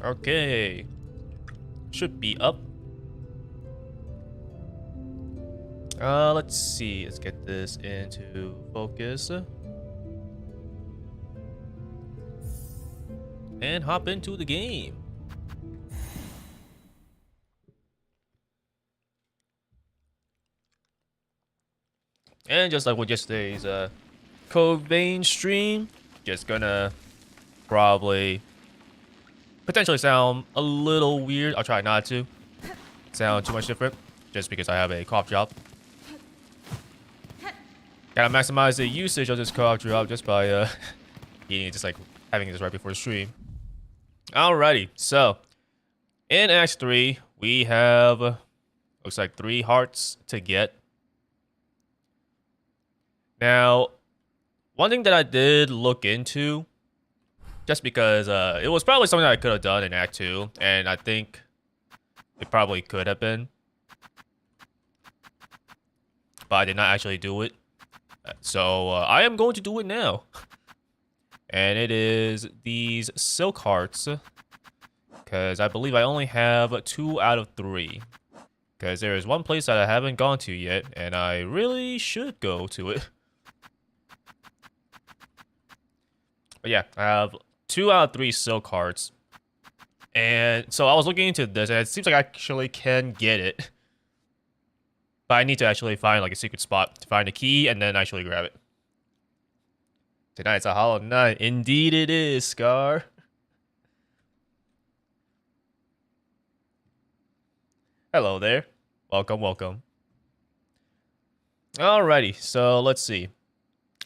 Okay. Should be up. Let's see. Let's get this into focus. And hop into the game. And just like with yesterday's Code Vein stream, just gonna probably potentially sound a little weird. I'll try not to sound too much different, just because I have a cough drop. Gotta maximize the usage of this cough drop just by eating it, just like having this right before the stream. Alrighty, so in Act 3, we have looks like 3 hearts to get. Now, one thing that I did look into, just because it was probably something that I could have done in Act 2, and I think it probably could have been, but I did not actually do it. So I am going to do it now. And it is these silk hearts, because I believe I only have 2 out of 3. Because there is one place that I haven't gone to yet, and I really should go to it. But yeah, I have 2 out of 3 silk hearts. And so I was looking into this, and it seems like I actually can get it. But I need to actually find like a secret spot to find a key and then actually grab it. Tonight's a hollow night. Indeed it is, Scar. Hello there. Welcome, welcome. Alrighty, so let's see.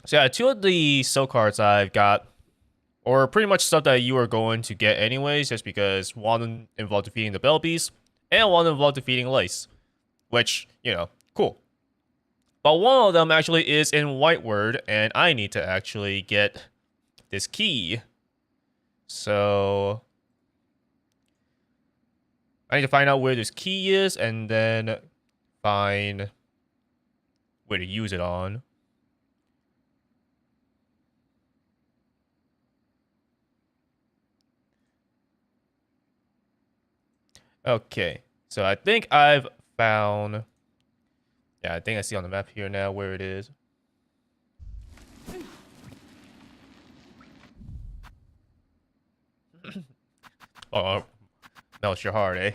So yeah, 2 of the silk hearts I've got, or pretty much stuff that you are going to get anyways, just because one involved defeating the Bell Beast, and one involved defeating Lace. Which, you know, cool. But one of them actually is in Whiteward, and I need to actually get this key. So I need to find out where this key is, and then find where to use it on. Okay, so I think I've found... Yeah, I think I see on the map here now where it is. Oh, melts your heart, eh?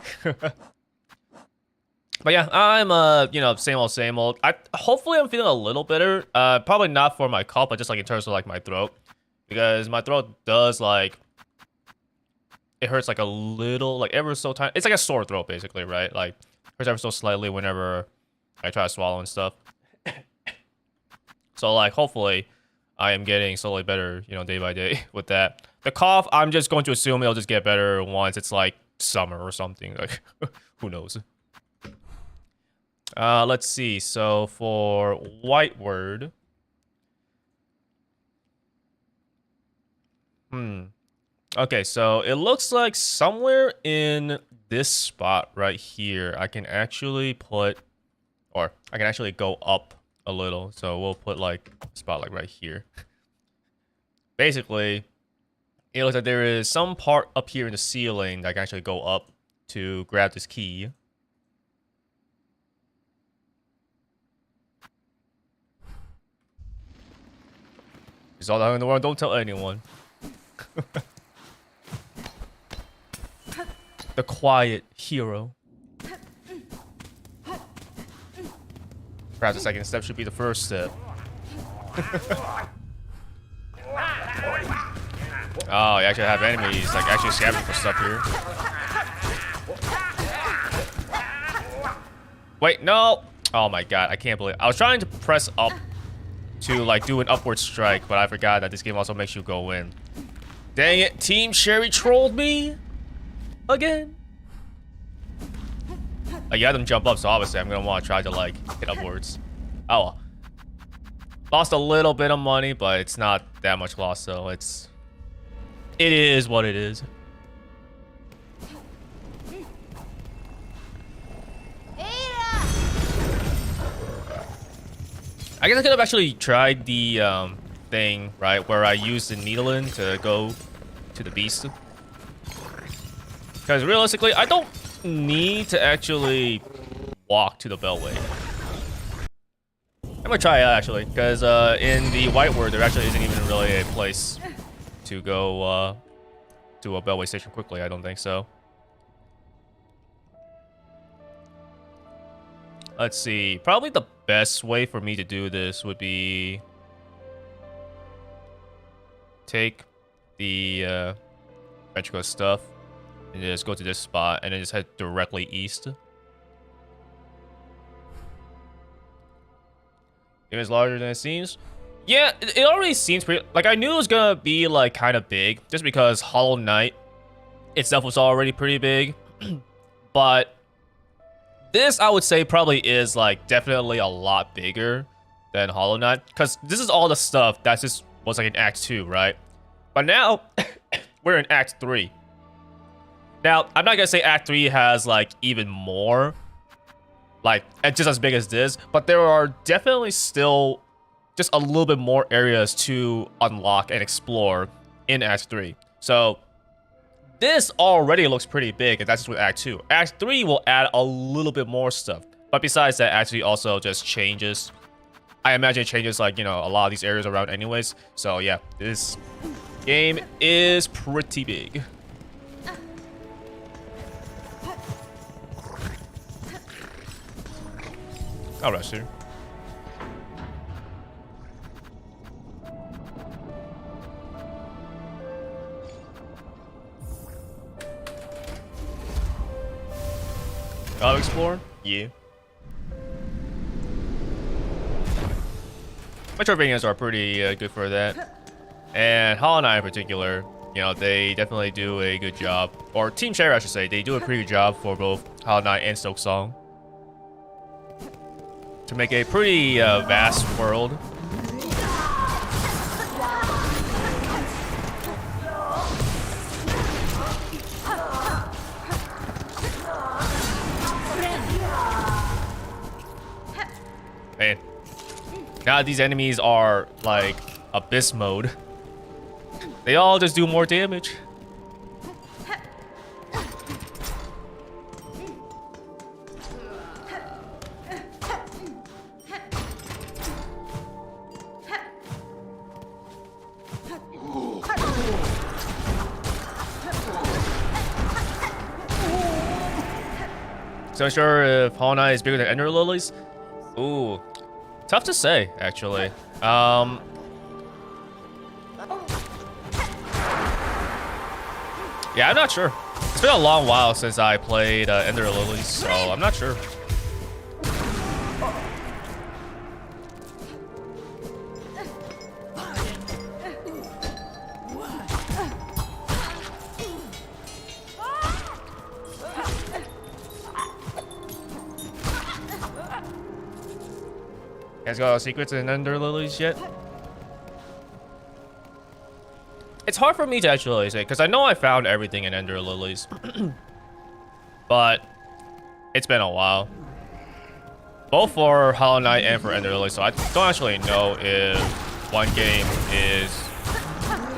But yeah, I'm you know, same old, same old. Hopefully I'm feeling a little better. Probably not for my cough, but just like in terms of like my throat, because my throat does like, it hurts like a little, like ever so tiny. It's like a sore throat basically, right? Like hurts ever so slightly whenever I try to swallow and stuff. So like hopefully I am getting slowly better, you know, day by day with that. The cough, I'm just going to assume it'll just get better once it's like summer or something. Like who knows? Let's see. So for Whiteward, okay, so it looks like somewhere in this spot right here, I can actually put, or I can actually go up a little. So we'll put like a spot like right here. Basically, it looks like there is some part up here in the ceiling that I can actually go up to grab this key. It's all out in the world. Don't tell anyone. The quiet hero. Perhaps the second step should be the first step. Oh, you actually have enemies like actually scavenging for stuff here. Wait, no! Oh my god, I can't believe I was trying to press up to like do an upward strike, but I forgot that this game also makes you go in. Dang it, Team Sherry trolled me again. Like, you had them jump up, so obviously I'm gonna want to try to like hit upwards. Oh well. Lost a little bit of money, but it's not that much loss, so it is what it is. I guess I could have actually tried the thing, right, where I used the needle in to go to the beast. Because realistically, I don't need to actually walk to the Beltway. I'm gonna try it actually, because in the White Word, there actually isn't even really a place to go to a Beltway station quickly. I don't think so. Let's see. Probably the best way for me to do this would be take the Mexico stuff and just go to this spot and then just head directly east. Game is larger than it seems. Yeah, it already seems pretty... Like, I knew it was gonna be, like, kind of big, just because Hollow Knight itself was already pretty big. But this, I would say, probably is, like, definitely a lot bigger than Hollow Knight. Because this is all the stuff that just was, like, in Act 2, right? But now, we're in Act 3. Now, I'm not gonna say Act 3 has, like, even more, like, just as big as this, but there are definitely still just a little bit more areas to unlock and explore in Act 3. So, this already looks pretty big, and that's just with Act 2. Act 3 will add a little bit more stuff. But besides that, Act 3 also just changes. I imagine it changes, like, you know, a lot of these areas around anyways. So, yeah, this game is pretty big. I'll rush here. I'll explore? Yeah. Metroidvanias are pretty good for that. And Hollow Knight in particular, you know, they definitely do a good job. Or Team Cherry, I should say, they do a pretty good job for both Hollow Knight and Silksong to make a pretty vast world. Man, now these enemies are like Abyss mode. They all just do more damage. So I'm sure if Hollow Knight is bigger than Ender Lilies. Ooh, tough to say, actually. Yeah, I'm not sure. It's been a long while since I played Ender Lilies, so I'm not sure. You guys got all the secrets in Ender Lilies yet? It's hard for me to actually say, because I know I found everything in Ender Lilies. But it's been a while. Both for Hollow Knight and for Ender Lilies, so I don't actually know if one game is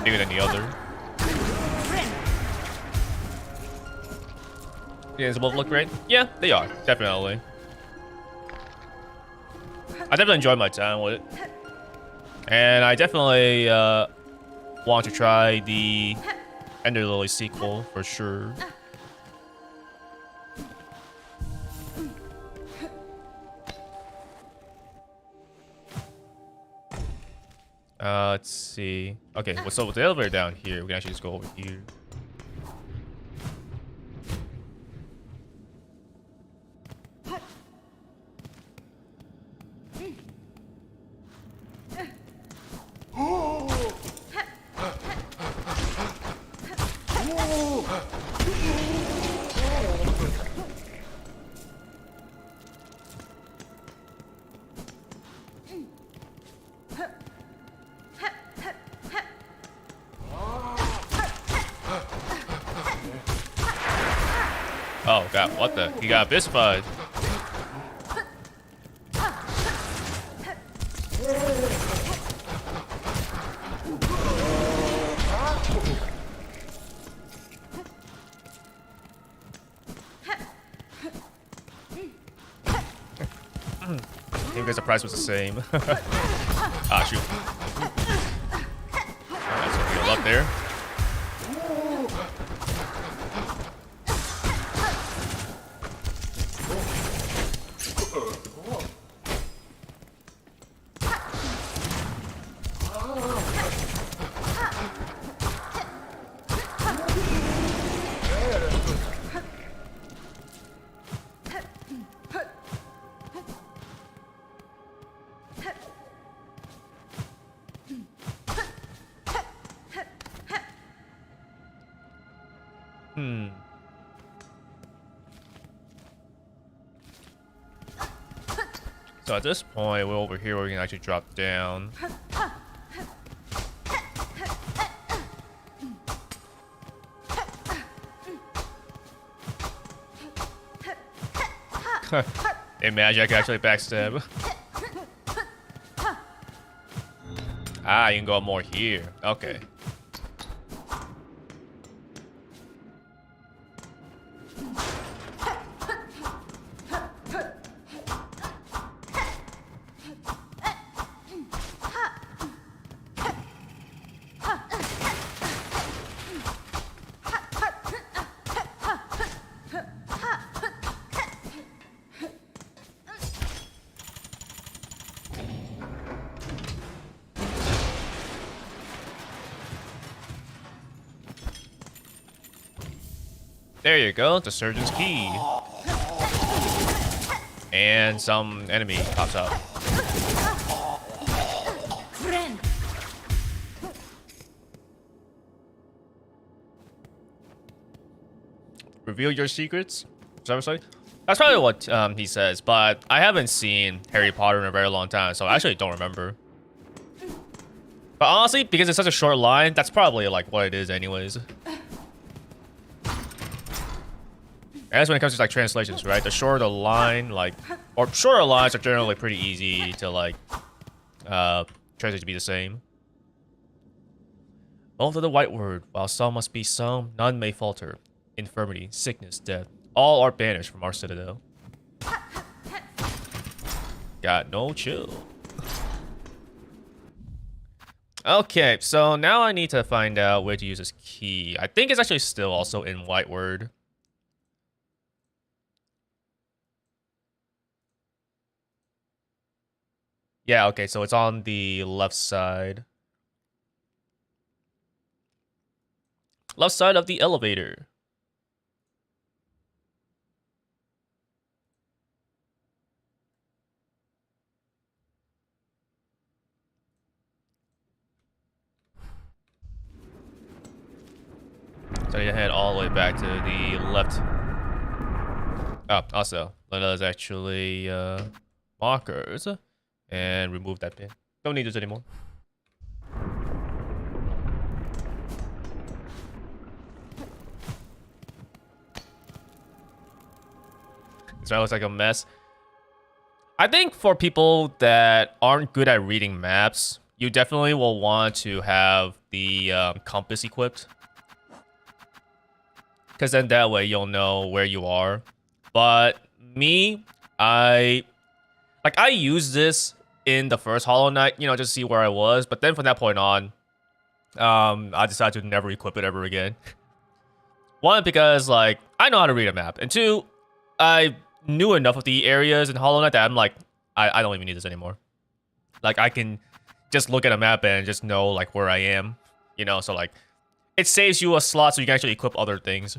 bigger than the other. Yeah, does both look great? Yeah, they are, definitely. I definitely enjoyed my time with it. And I definitely want to try the Ender Lily sequel for sure. Let's see. Okay, well, so with the elevator down here, we can actually just go over here. Oh god, what the? He got abyssified. because the price was the same. Ah, shoot. Alright, so heal up there. So at this point, we're over here where we can actually drop down. Imagine I can actually backstab. Ah, you can go more here. Okay. There you go, the surgeon's key. And some enemy pops up. Reveal your secrets? Sorry? That's probably what he says, but I haven't seen Harry Potter in a very long time, so I actually don't remember. But honestly, because it's such a short line, that's probably like what it is anyways. That's when it comes to like translations, right? The shorter the line, like, or shorter lines are generally pretty easy to like translate to be the same. Both of the white word, while some must be some, none may falter. Infirmity, sickness, death, all are banished from our citadel. Got no chill. Okay, so now I need to find out where to use this key. I think it's actually still also in white word. Yeah, okay, so it's on the left side. Left side of the elevator. So you head all the way back to the left. Oh, also, let us actually markers and remove that pin. Don't need this anymore. This looks like a mess. I think for people that aren't good at reading maps, you definitely will want to have the compass equipped. Because then that way you'll know where you are. But me, I used this in the first Hollow Knight, you know, just to see where I was. But then from that point on, I decided to never equip it ever again. One, because like I know how to read a map, and two, I knew enough of the areas in Hollow Knight that I'm like, I don't even need this anymore. Like I can just look at a map and just know like where I am, you know. So like, it saves you a slot so you can actually equip other things.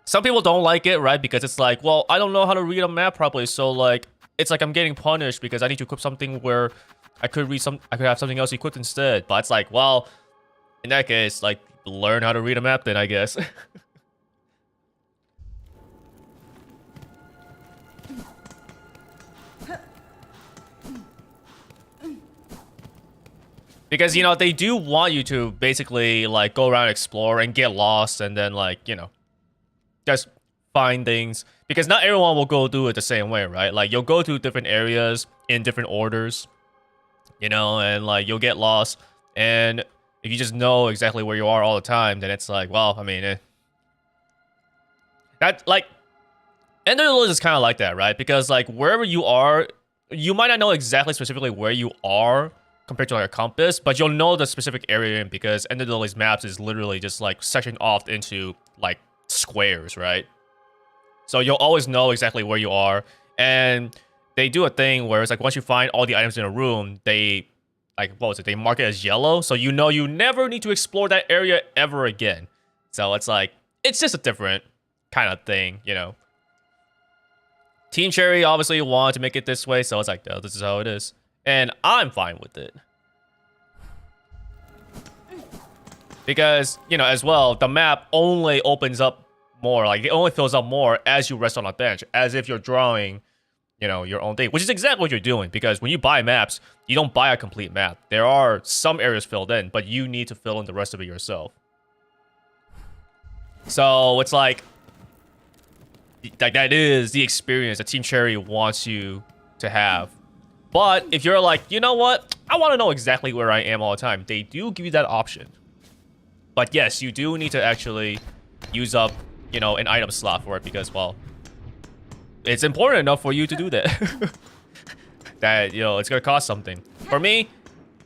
Some people don't like it, right? Because it's like, well, I don't know how to read a map properly, so like, it's like I'm getting punished because I need to equip something where I could have something else equipped instead. But it's like, well, in that case, like, learn how to read a map then, I guess. Because, you know, they do want you to basically, like, go around, explore, and get lost, and then, like, you know, just find things. Because not everyone will go do it the same way, right? Like, you'll go to different areas in different orders, you know, and, like, you'll get lost. And if you just know exactly where you are all the time, then it's like, well, I mean, that, like, Ender Lilies is kind of like that, right? Because, like, wherever you are you might not know exactly specifically where you are compared to like a compass, but you'll know the specific area you're in because End of the Lilies maps is literally just like sectioned off into like squares, right? So you'll always know exactly where you are. And they do a thing where it's like once you find all the items in a room, they like, what was it? They mark it as yellow. So you know you never need to explore that area ever again. So it's like, it's just a different kind of thing, you know? Team Cherry obviously wanted to make it this way. So it's like, oh, this is how it is. And I'm fine with it. Because, you know, as well, the map only opens up more. Like, it only fills up more as you rest on a bench. As if you're drawing, you know, your own thing. Which is exactly what you're doing. Because when you buy maps, you don't buy a complete map. There are some areas filled in, but you need to fill in the rest of it yourself. So, it's like that is the experience that Team Cherry wants you to have. But if you're like, you know what? I want to know exactly where I am all the time. They do give you that option. But yes, you do need to actually use up, you know, an item slot for it because, well, it's important enough for you to do that. That, you know, it's going to cost something. For me,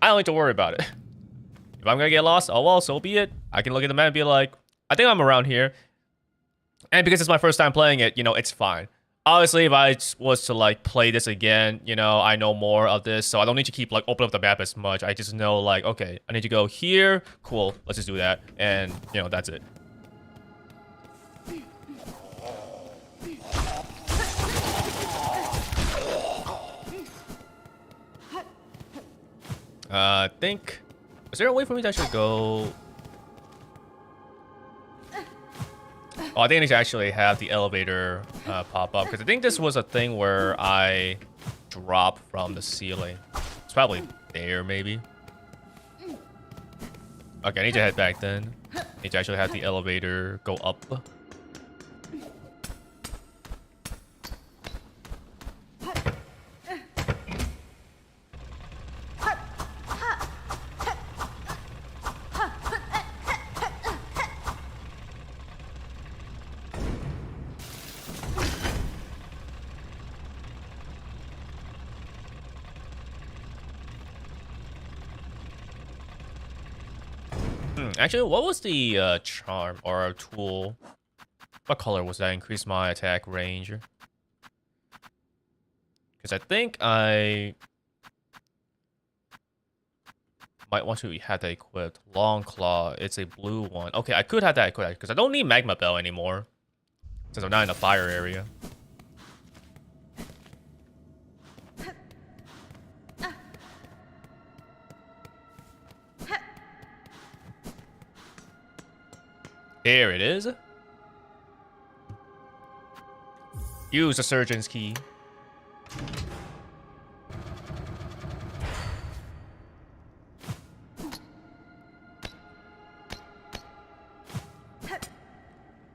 I don't need to worry about it. If I'm going to get lost, oh well, so be it. I can look at the map and be like, I think I'm around here. And because it's my first time playing it, you know, it's fine. Obviously, if I was to, like, play this again, you know, I know more of this, so I don't need to keep, like, opening up the map as much. I just know, like, okay, I need to go here. Cool, let's just do that. And, you know, that's it. I think... Is there a way for me to actually go... Oh, I think I need to actually have the elevator pop up. Because I think this was a thing where I drop from the ceiling. It's probably there, maybe. Okay, I need to head back then. I need to actually have the elevator go up. Actually, what was the charm or tool? What color was that? Increase my attack range. Because I think I might want to have that equipped. Long Claw. It's a blue one. Okay, I could have that equipped because I don't need Magma Bell anymore. Since I'm not in the fire area. There it is. Use the surgeon's key.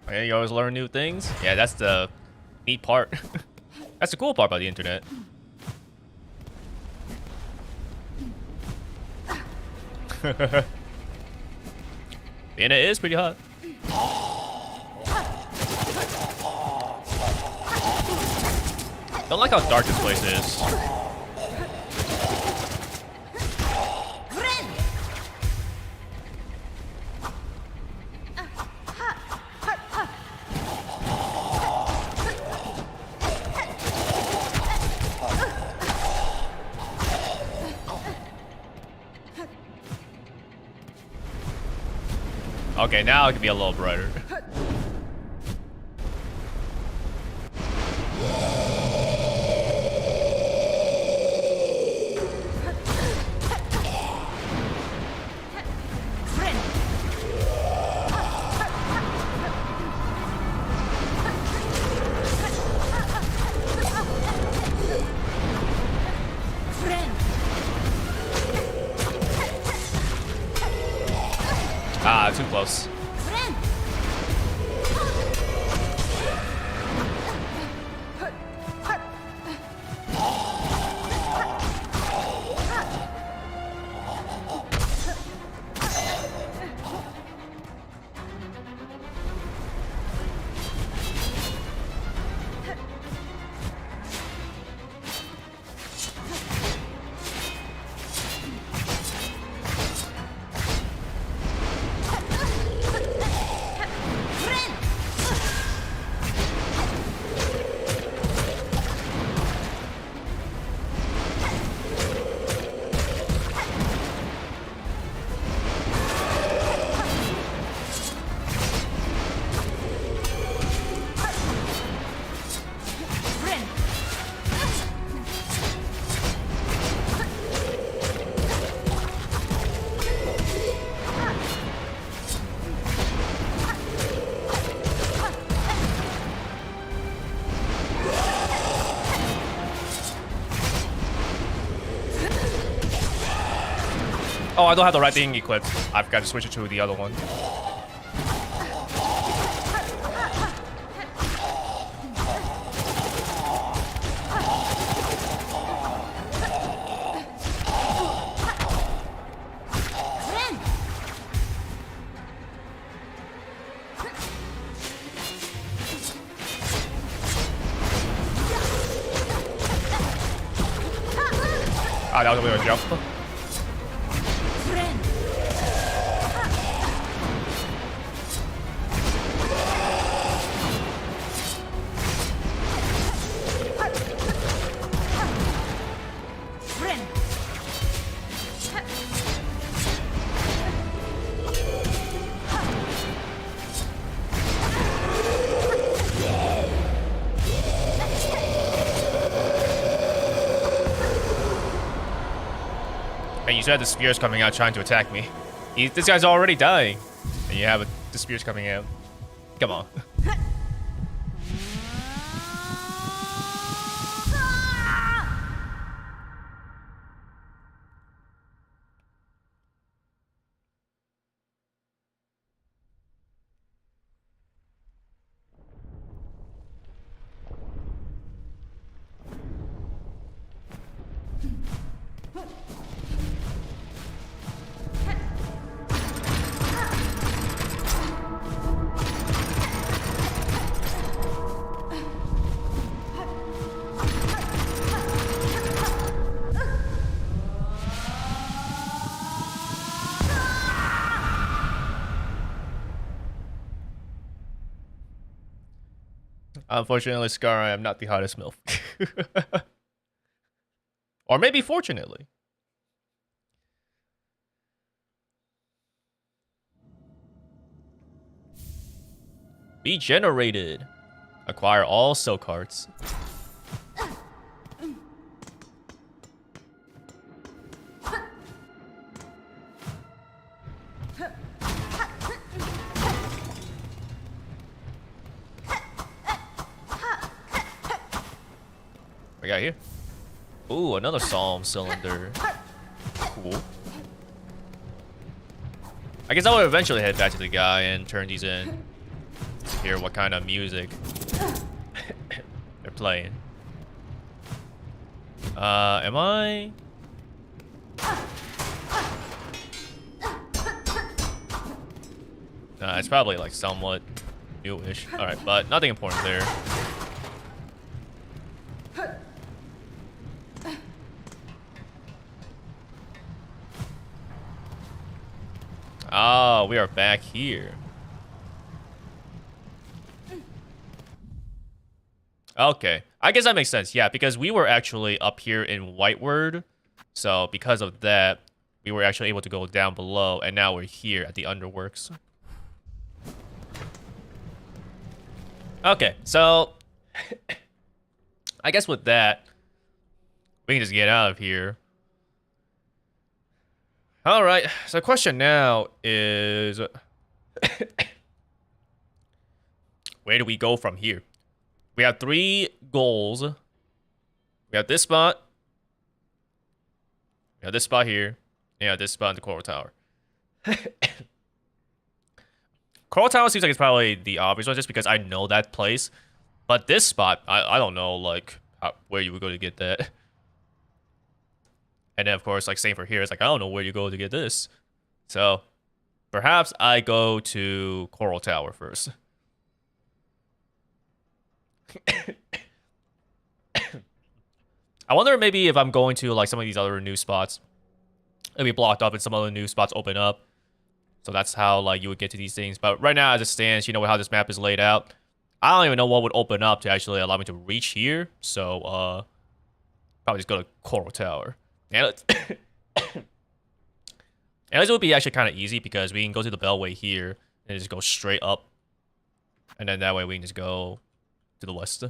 Okay, you always learn new things. Yeah, that's the neat part. That's the cool part about the internet. And it is pretty hot. Don't like how dark this place is. Okay, now it can be a little brighter. Ah, too close. Oh, I don't have the right thing equipped. I've got to switch it to the other one. Ah, that was a bit of a jump. And you still have the spears coming out trying to attack me. This guy's already dying. And you have the spears coming out. Come on. Unfortunately, Scar, I am not the hottest MILF. Or maybe fortunately. Regenerated. Acquire all silk hearts. We got here. Ooh, another Psalm cylinder. Cool. I guess I would eventually head back to the guy and turn these in. Hear what kind of music they're playing. Am I? It's probably like somewhat newish. Alright, but nothing important there. Oh, we are back here. Okay, I guess that makes sense. Yeah, because we were actually up here in Whiteward. So because of that, we were actually able to go down below. And now we're here at the Underworks. Okay, so I guess with that, we can just get out of here. All right, so the question now is, where do we go from here? We have 3 goals. We have this spot. We have this spot here. And we have this spot in the Coral Tower. Coral Tower seems like it's probably the obvious one just because I know that place. But this spot, I don't know, like, where you would go to get that. And then, of course, like, same for here. It's like, I don't know where you go to get this. So, perhaps I go to Coral Tower first. I wonder maybe if I'm going to, like, some of these other new spots. It'll be blocked up and some other new spots open up. So that's how, like, you would get to these things. But right now, as it stands, you know how this map is laid out. I don't even know what would open up to actually allow me to reach here. So, probably just go to Coral Tower. And let's... and this would be actually kind of easy because we can go to the Bellway here and just go straight up. And then that way we can just go to the west.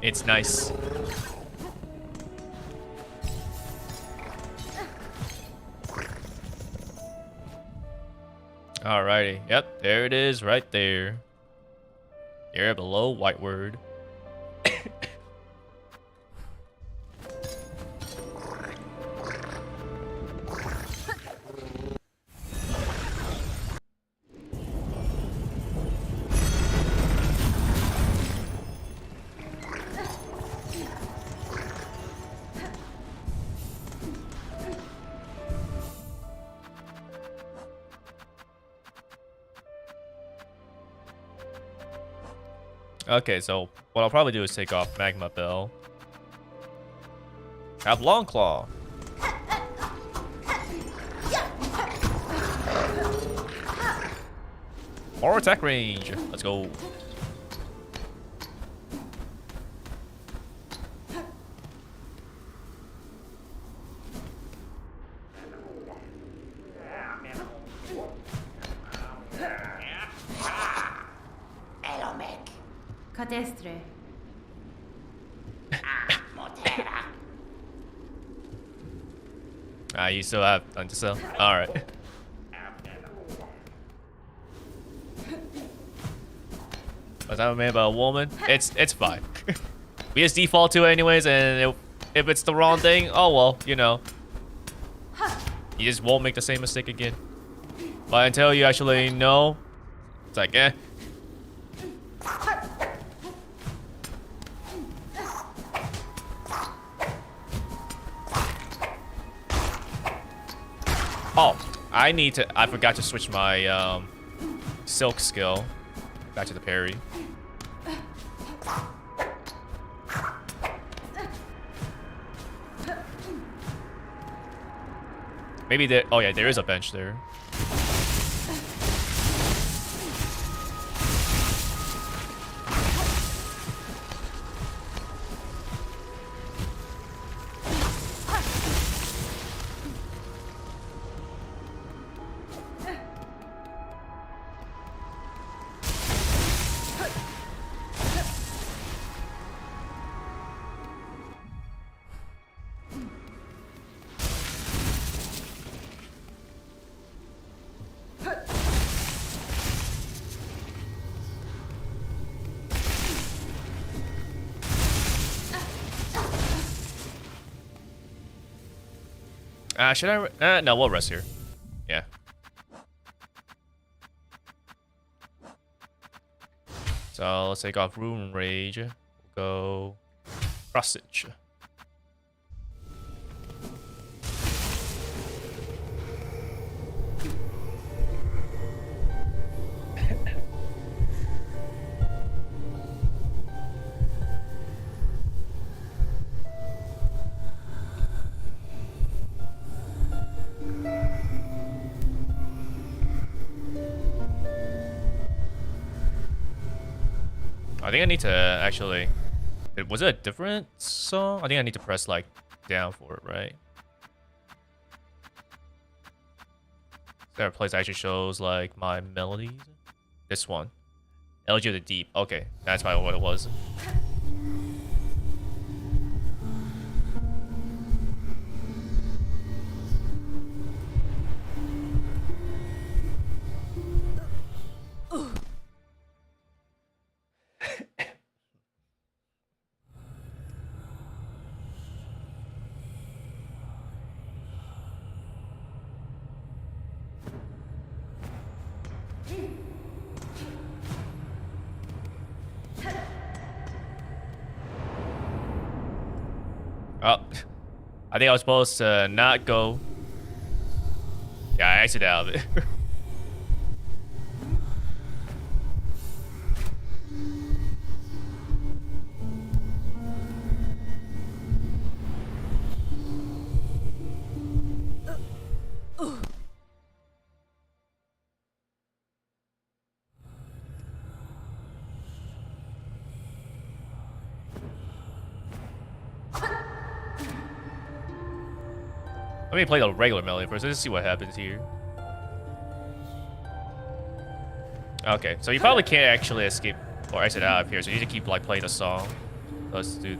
It's nice. Alrighty. Yep, there it is right there. Area below white word. Okay, so what I'll probably do is take off Magma Bell. Have Long Claw. More attack range. Let's go. Cadestre. You still have time to sell. All right. Was that made by a woman? It's fine. We just default to it anyways, and if it's the wrong thing, oh well, you know. You just won't make the same mistake again. But until you actually know, it's like, eh. Oh, I forgot to switch my silk skill back to the parry. Maybe there, oh yeah, there is a bench there. Should I? No, we'll rest here. Yeah. So let's take off Rune Rage. We'll go Cross Stitch. I think I need to actually... Was it a different song? I think I need to press, like, down for it, right? There are a place that actually shows, like, my melodies. This one. Elegy of the Deep. Okay, that's probably what it was. Oh, I think I was supposed to not go. Yeah, I exited out of it. Let me play the regular melody first. Let's see what happens here. Okay, so you probably can't actually escape or exit out of here, so you need to keep like playing the song. Let's do.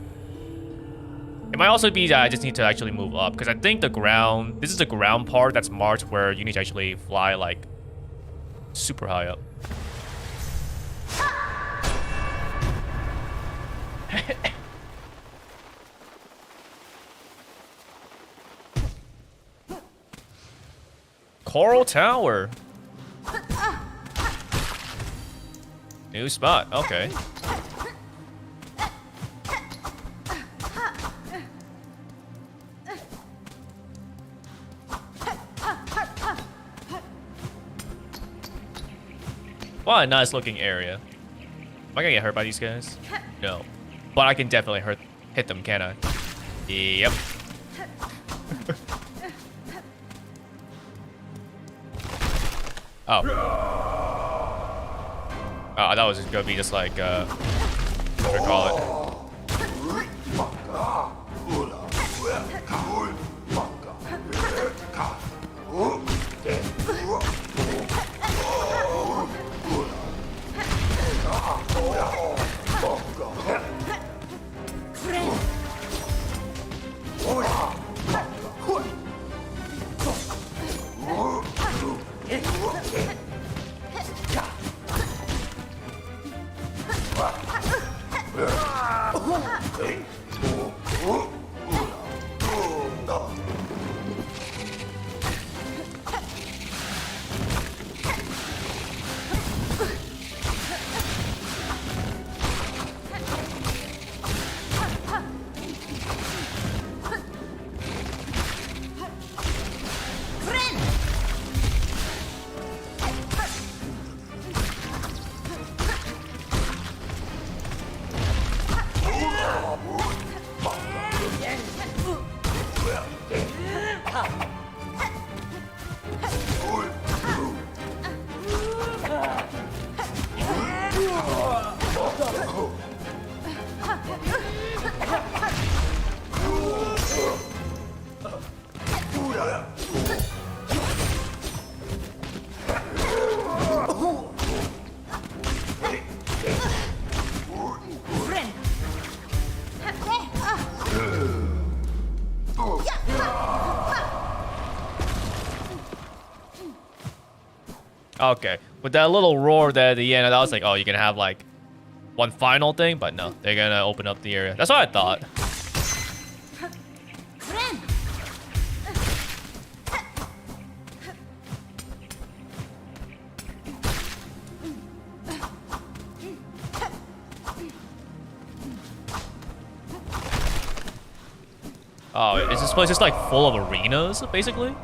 It might also be that I just need to actually move up, because I think the ground. This is the ground part that's marked where you need to actually fly like super high up. Coral Tower. New spot. Okay. What a nice looking area. Am I gonna get hurt by these guys? No. But I can definitely hit them, can I? Yep. Oh. Oh, I thought it was just gonna be just like, what do we call it? Okay, with that little roar there at the end, I was like, oh, you can have like one final thing, but no, they're gonna open up the area. That's what I thought. Oh, is this place just like full of arenas, basically?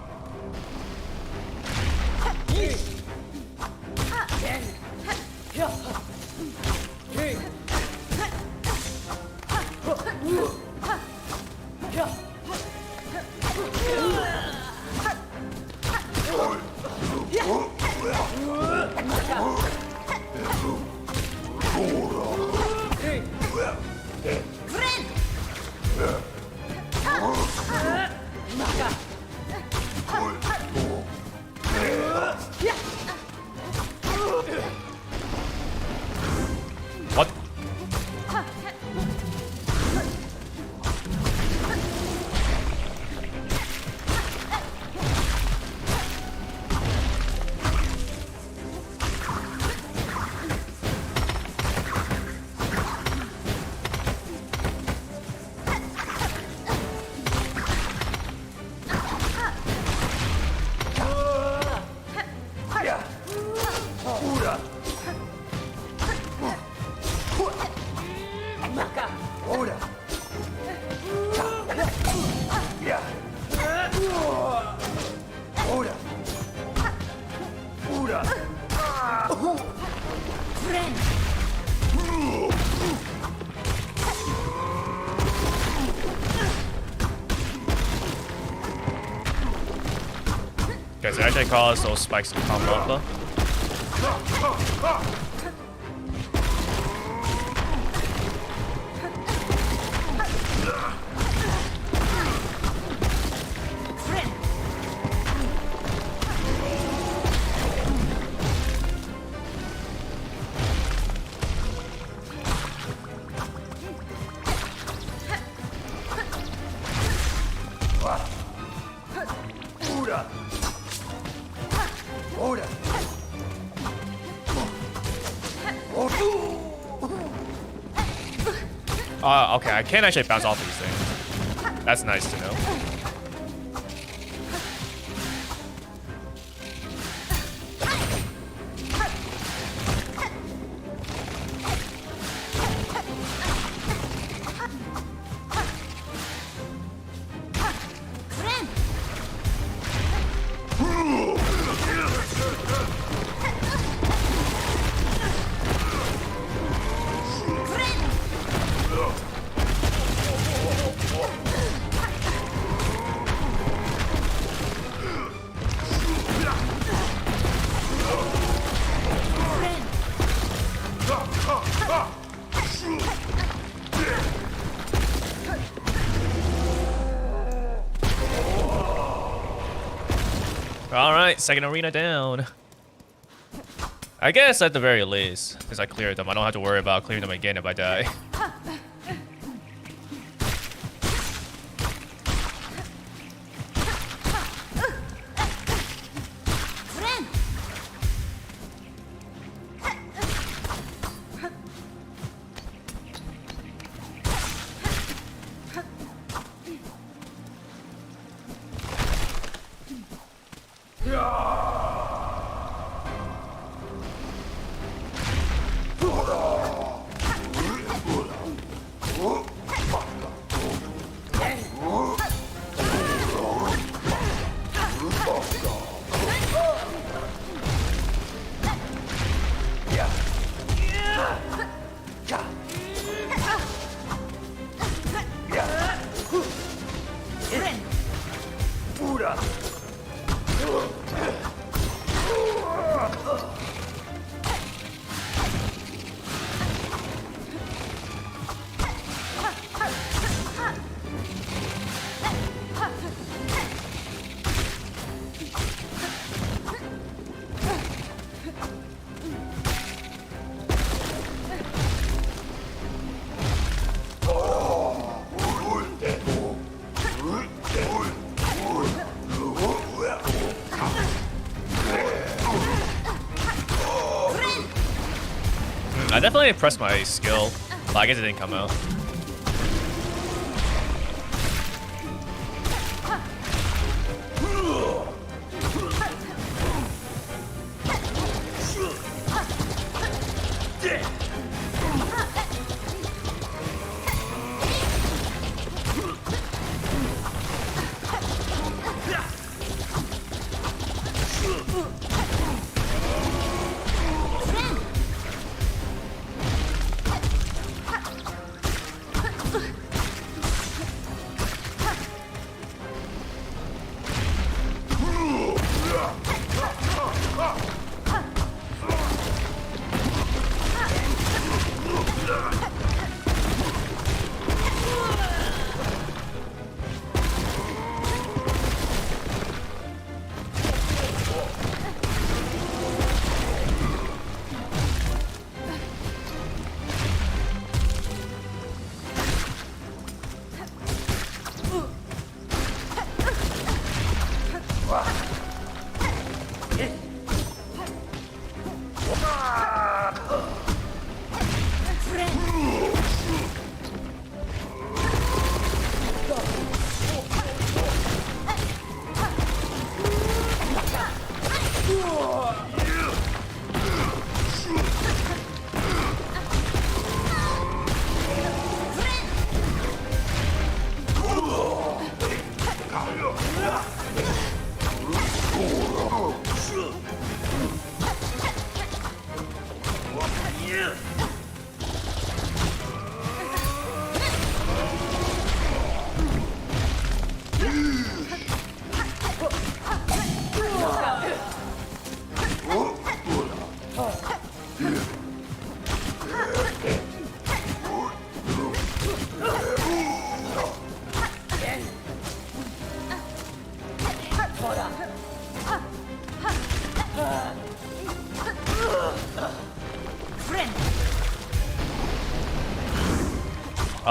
What? Guys, it actually cause those spikes to come up though. Okay, I can actually bounce off these things. That's nice to know. Alright, second arena down. I guess at the very least, because I cleared them, I don't have to worry about clearing them again if I die. I definitely pressed my skill, but I guess it didn't come out.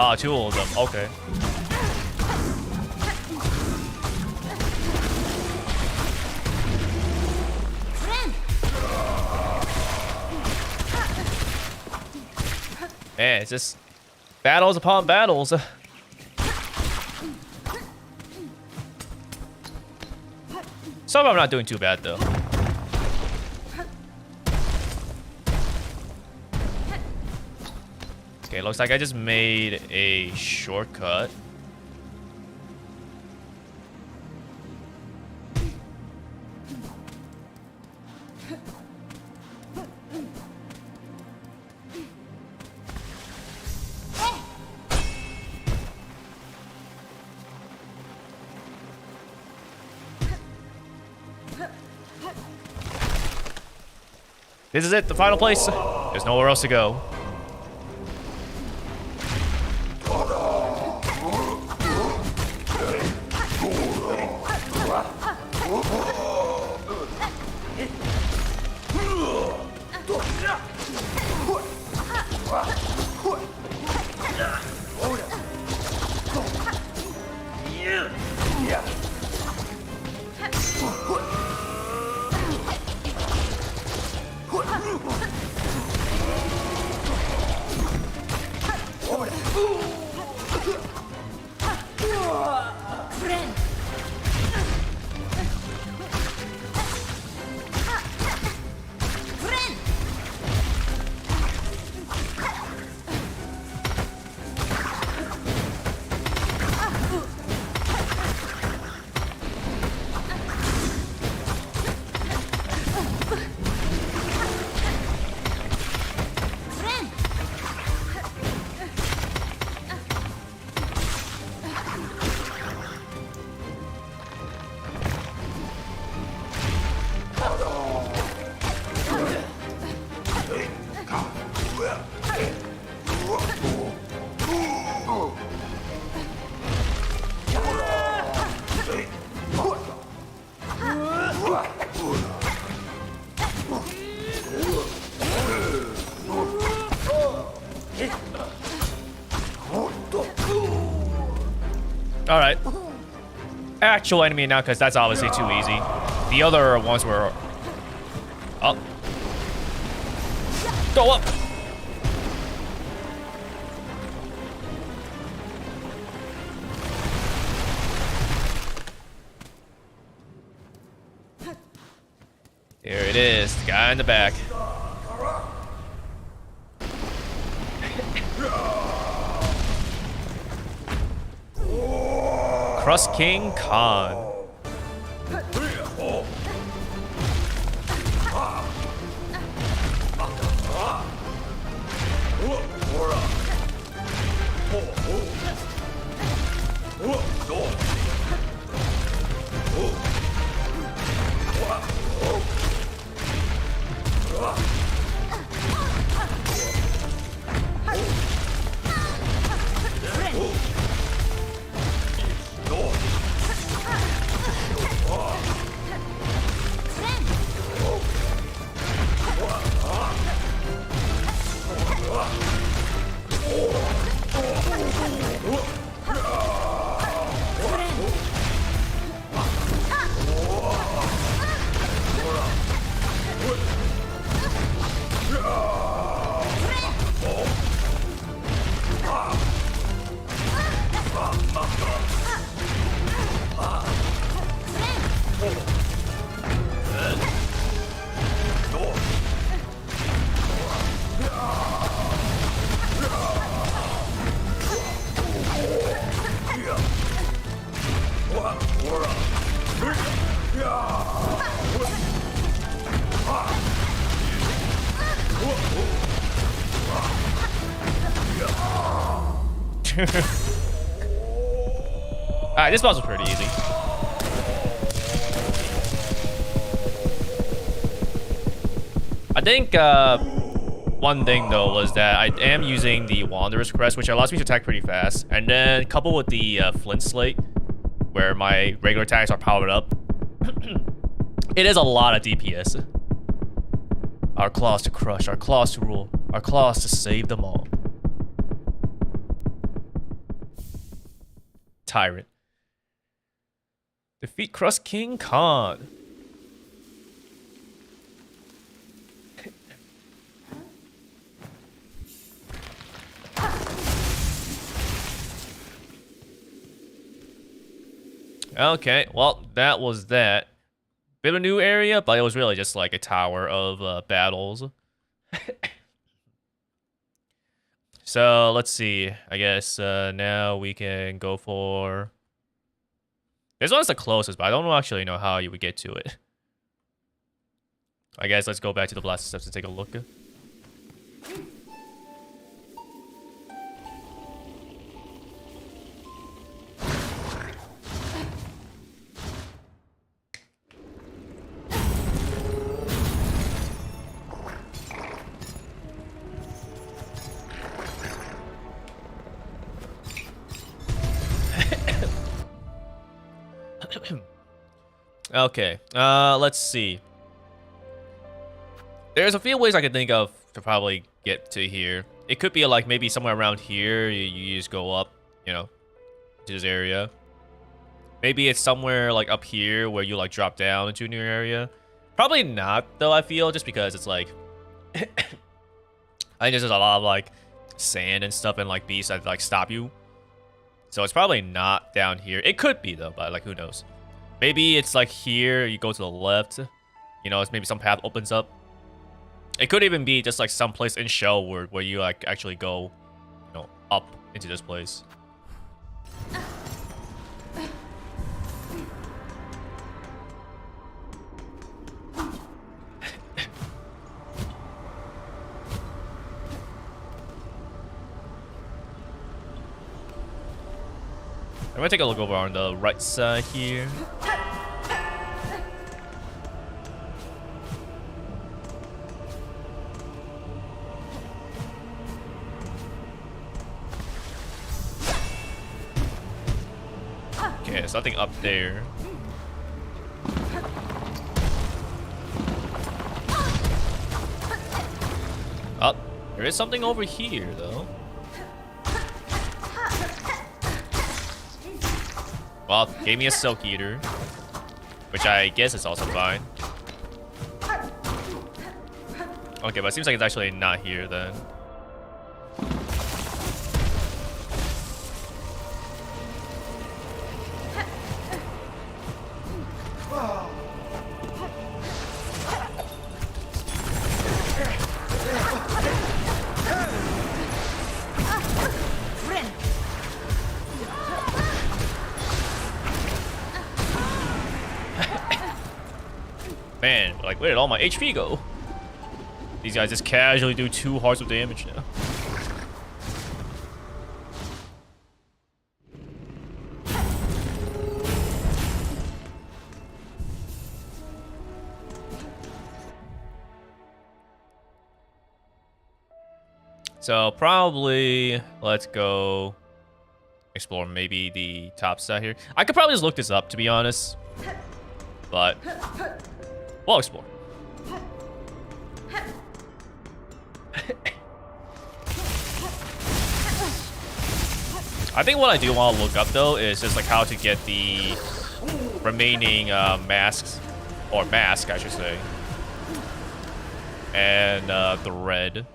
Ah, two of them. Okay. Man, it's just Battles upon battles. Somehow I'm not doing too bad though. Okay, looks like I just made a shortcut. This is it, the final place. There's nowhere else to go. Alright. Actual enemy now, because that's obviously too easy. The other ones were... up. Go up! Here it is, the guy in the back. Crust King Khan. Alright, this boss was pretty easy. I think one thing though was that I am using the Wanderer's Crest, which allows me to attack pretty fast, and then coupled with the Flint Slate, where my regular attacks are powered up, it is a lot of DPS. Our claws to crush, our claws to rule, our claws to save them all. Tyrant. Defeat Crust King Khan. Okay, well, that was that. Bit of a new area, but it was really just like a tower of battles. So let's see. I guess now we can go for. This one's the closest, but I don't actually know how you would get to it. I guess let's go back to the blast steps and take a look. Okay, let's see. There's a few ways I can think of to probably get to here. It could be like maybe somewhere around here. You just go up, you know, to this area. Maybe it's somewhere like up here where you like drop down into a new area. Probably not though, I feel, just because it's like I think there's just a lot of like sand and stuff and like beasts that like stop you. So it's probably not down here. It could be though, but like who knows. Maybe it's like here, you go to the left. You know, it's maybe some path opens up. It could even be just like some place in Shell World where you like actually go, you know, up into this place. I'm gonna take a look over on the right side here. Okay, there's nothing up there. Oh, there is something over here though. Well, gave me a Silk Eater, which I guess is also fine. Okay, but it seems like it's actually not here then. Man, like, where did all my HP go? These guys just casually do 2 hearts of damage now. So probably let's go explore maybe the top side here. I could probably just look this up, to be honest, but we'll explore. I think what I do want to look up though is just like how to get the remaining masks, or mask I should say, and the red.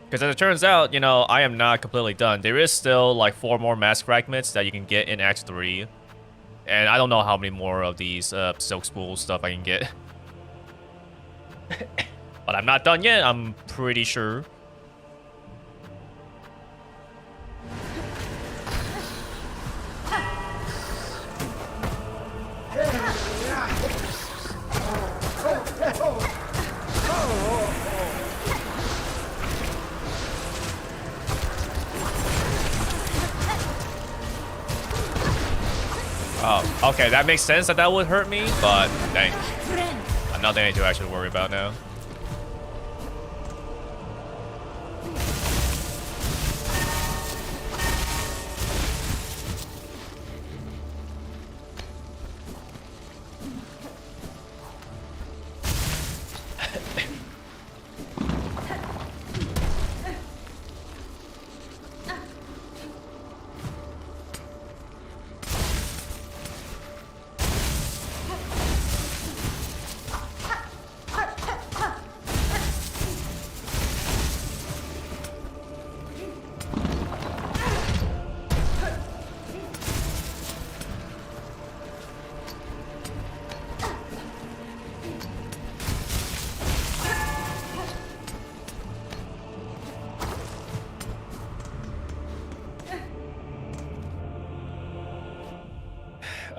Because as it turns out, you know, I am not completely done. There is still like 4 more mask fragments that you can get in Act 3. And I don't know how many more of these Silk Spool stuff I can get. But I'm not done yet, I'm pretty sure. Oh, okay, that makes sense that would hurt me, but dang. Nothing I need to actually worry about now.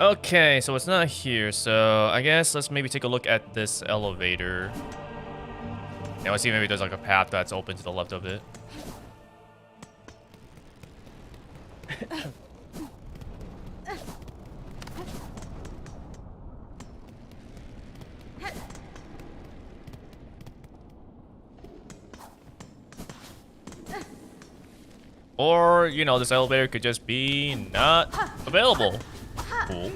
Okay, so it's not here, so I guess let's maybe take a look at this elevator. Yeah, let's see, maybe there's like a path that's open to the left of it. Or, you know, this elevator could just be not available. Cool.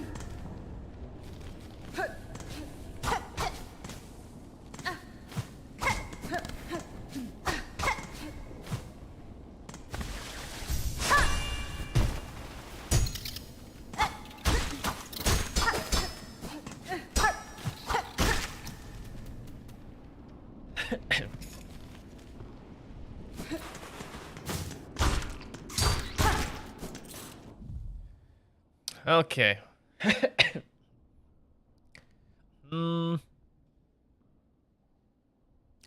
Okay.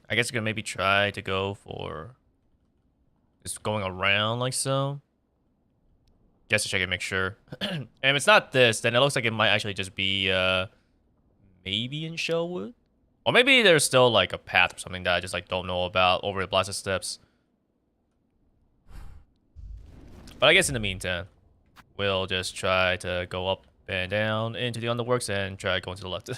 I guess we're gonna maybe try to go for just going around like so. Just to check and make sure. And if it's not this, then it looks like it might actually just be maybe in Shellwood. Or maybe there's still like a path or something that I just like don't know about over the Blasted Steps. But I guess in the meantime, we'll just try to go up and down into the underworks and try going to the left.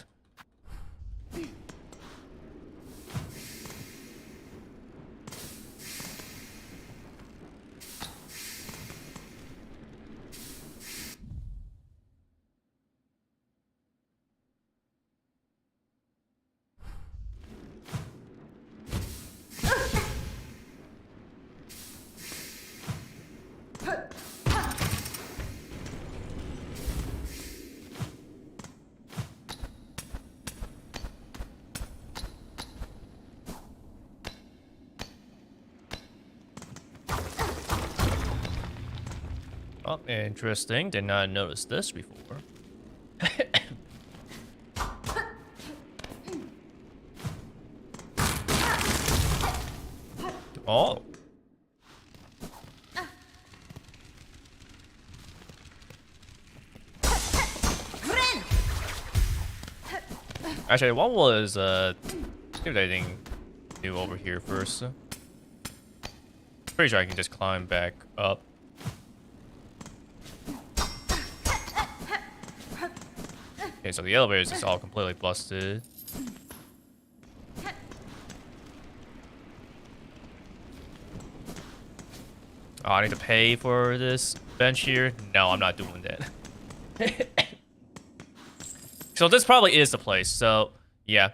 Oh, interesting. Did not notice this before. Oh. Actually, what was, let's see if anything new over here first. Pretty sure I can just climb back up. Okay, so the elevator is just all completely busted. Oh, I need to pay for this bench here? No, I'm not doing that. So this probably is the place. So, yeah.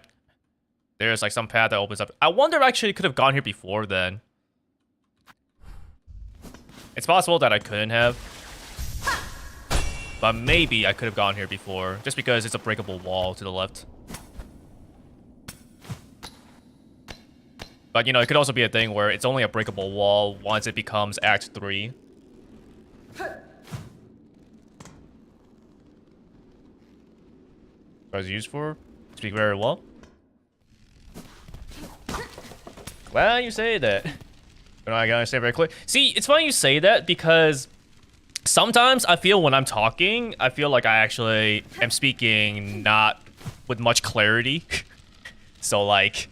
There's like some path that opens up. I wonder if I actually could have gone here before then. It's possible that I couldn't have. But maybe I could have gone here before. Just because it's a breakable wall to the left. But, you know, it could also be a thing where it's only a breakable wall once it becomes Act 3. What was it used for? Speak very well. Glad you say that. But I gotta say very clear. See, it's funny you say that because sometimes I feel when I'm talking, I feel like I actually am speaking not with much clarity. So like,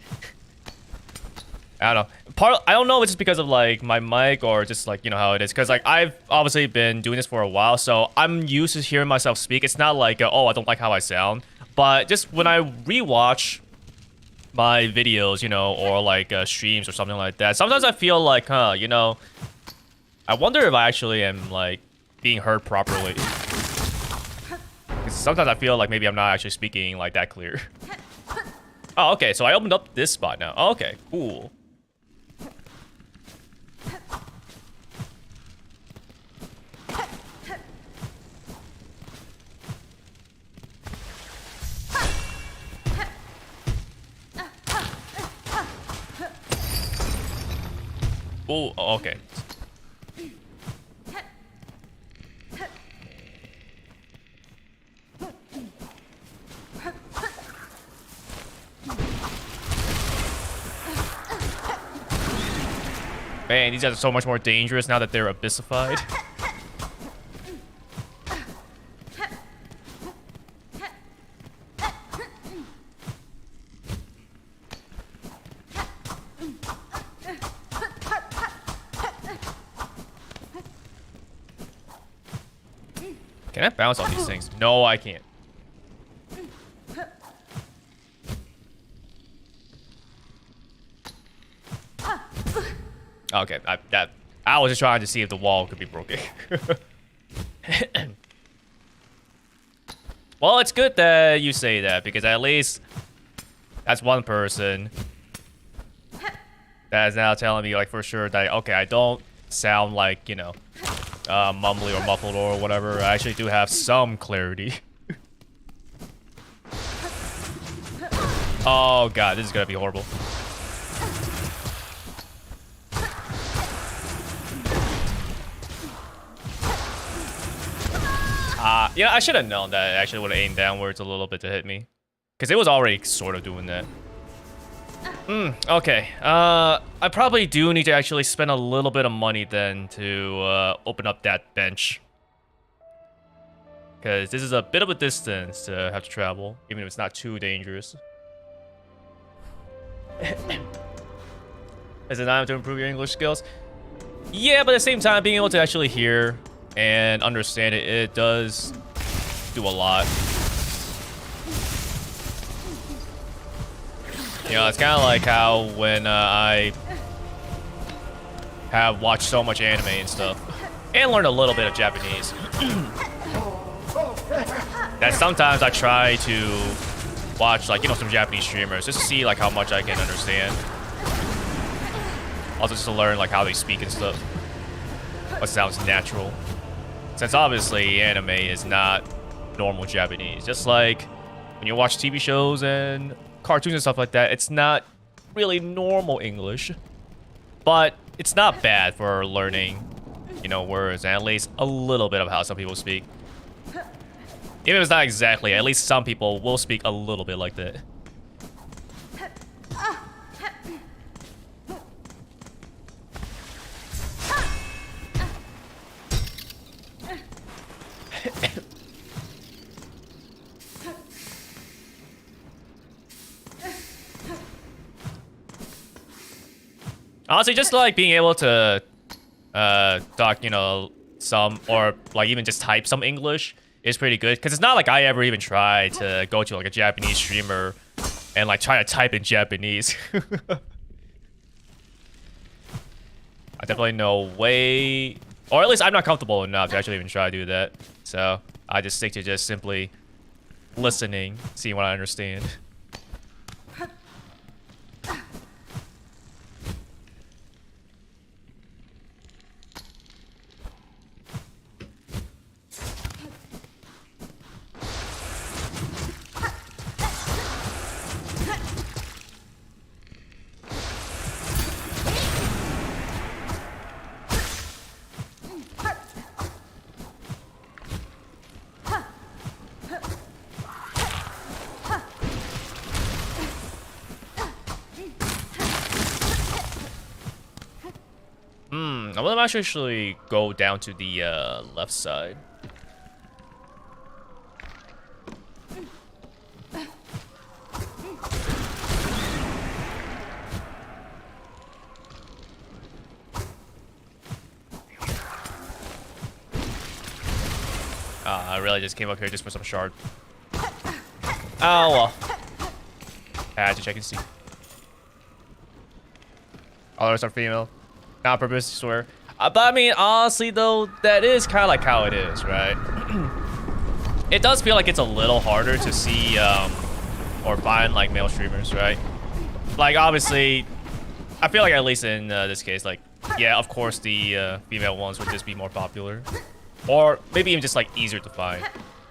I don't know. I don't know if it's just because of like my mic or just like, you know how it is. Because like I've obviously been doing this for a while, so I'm used to hearing myself speak. It's not like, oh, I don't like how I sound. But just when I rewatch my videos, you know, or like streams or something like that, sometimes I feel like, you know, I wonder if I actually am like being heard properly. 'Cause sometimes I feel like maybe I'm not actually speaking like that clear. Oh, okay, so I opened up this spot now. Oh, okay, cool. Oh, okay. Man, these guys are so much more dangerous now that they're abyssified. Can I bounce on these things? No, I can't. Okay, I was just trying to see if the wall could be broken. Well, it's good that you say that, because at least that's one person that is now telling me, like, for sure that, okay, I don't sound like, you know, mumbly or muffled or whatever. I actually do have some clarity. Oh god, this is gonna be horrible. Yeah, I should have known that it actually would have aimed downwards a little bit to hit me. Because it was already sort of doing that. Okay. I probably do need to actually spend a little bit of money then to open up that bench. Because this is a bit of a distance to have to travel, even if it's not too dangerous. Is it time to improve your English skills? Yeah, but at the same time, being able to actually hear and understand it, it does do a lot. You know, it's kind of like how when I have watched so much anime and stuff, and learned a little bit of Japanese, that sometimes I try to watch, like, you know, some Japanese streamers just to see, like, how much I can understand. Also just to learn, like, how they speak and stuff. What sounds natural. Since obviously anime is not normal Japanese. Just like when you watch TV shows and cartoons and stuff like that, it's not really normal English. But it's not bad for learning, you know, words, and at least a little bit of how some people speak. Even if it's not exactly, at least some people will speak a little bit like that. Honestly, just like being able to talk, you know, some, or like even just type some English is pretty good. Because it's not like I ever even tried to go to like a Japanese streamer and like try to type in Japanese. I definitely know way, or at least I'm not comfortable enough to actually even try to do that. So I just stick to just simply listening, seeing what I understand. I will actually go down to the left side. I really just came up here just for some shard. Oh well. I had to check and see. All others are female. Not purpose, I swear. But I mean, honestly though, that is kind of like how it is, right? It does feel like it's a little harder to see or find like male streamers, right? Like obviously, I feel like at least in this case, like, yeah, of course the female ones would just be more popular. Or maybe even just like easier to find.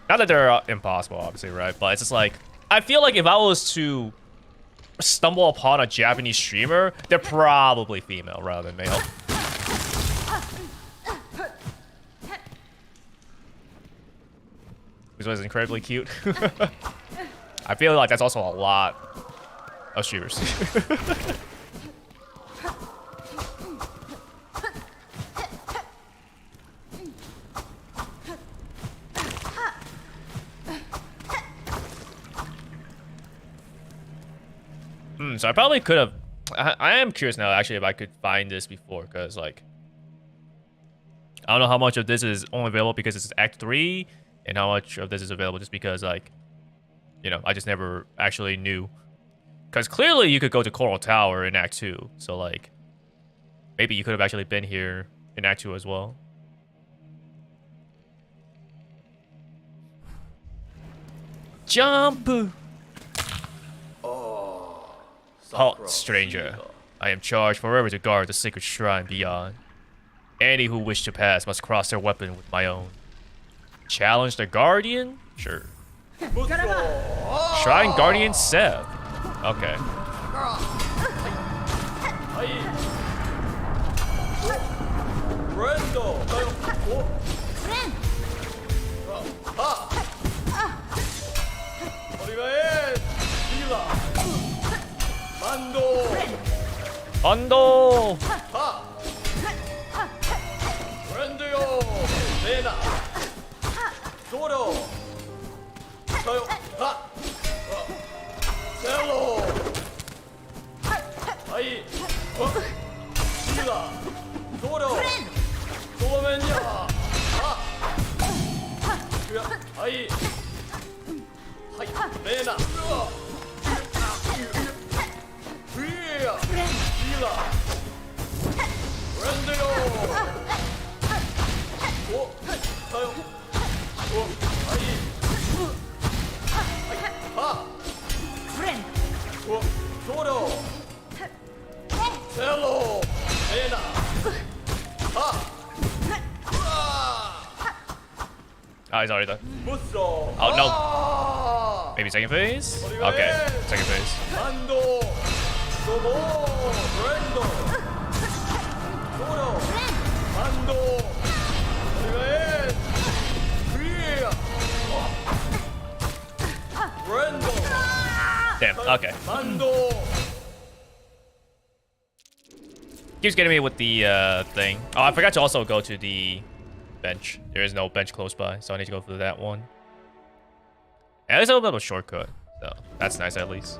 Not that they're impossible, obviously, right? But it's just like, I feel like if I was to stumble upon a Japanese streamer, they're probably female rather than male. This was incredibly cute. I feel like that's also a lot of streamers. So I probably could have. I am curious now, actually, if I could find this before, because like, I don't know how much of this is only available because it's Act 3, and how much of this is available, just because, like, you know, I just never actually knew. Because clearly you could go to Coral Tower in Act 2, so, like, maybe you could have actually been here in Act 2 as well. Jump! Halt, stranger. I am charged forever to guard the sacred shrine beyond. Any who wish to pass must cross their weapon with my own. Challenge the Guardian? Sure. Shrine Guardian Seb. Okay. Ando! Oh, he's already done. Oh, no. Maybe second phase? Okay, second phase. Damn, okay. Keeps getting me with the thing. Oh, I forgot to also go to the bench. There is no bench close by, so I need to go through that one. And there's a little bit of a shortcut, so that's nice at least.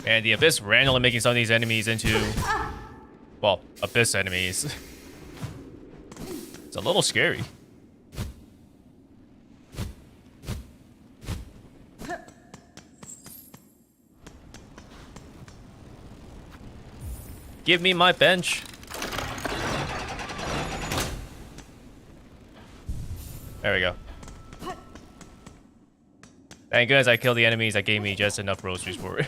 And the Abyss randomly making some of these enemies into, well, Abyss enemies. It's a little scary. Give me my bench. There we go. Thank goodness I killed the enemies that gave me just enough rosaries for it.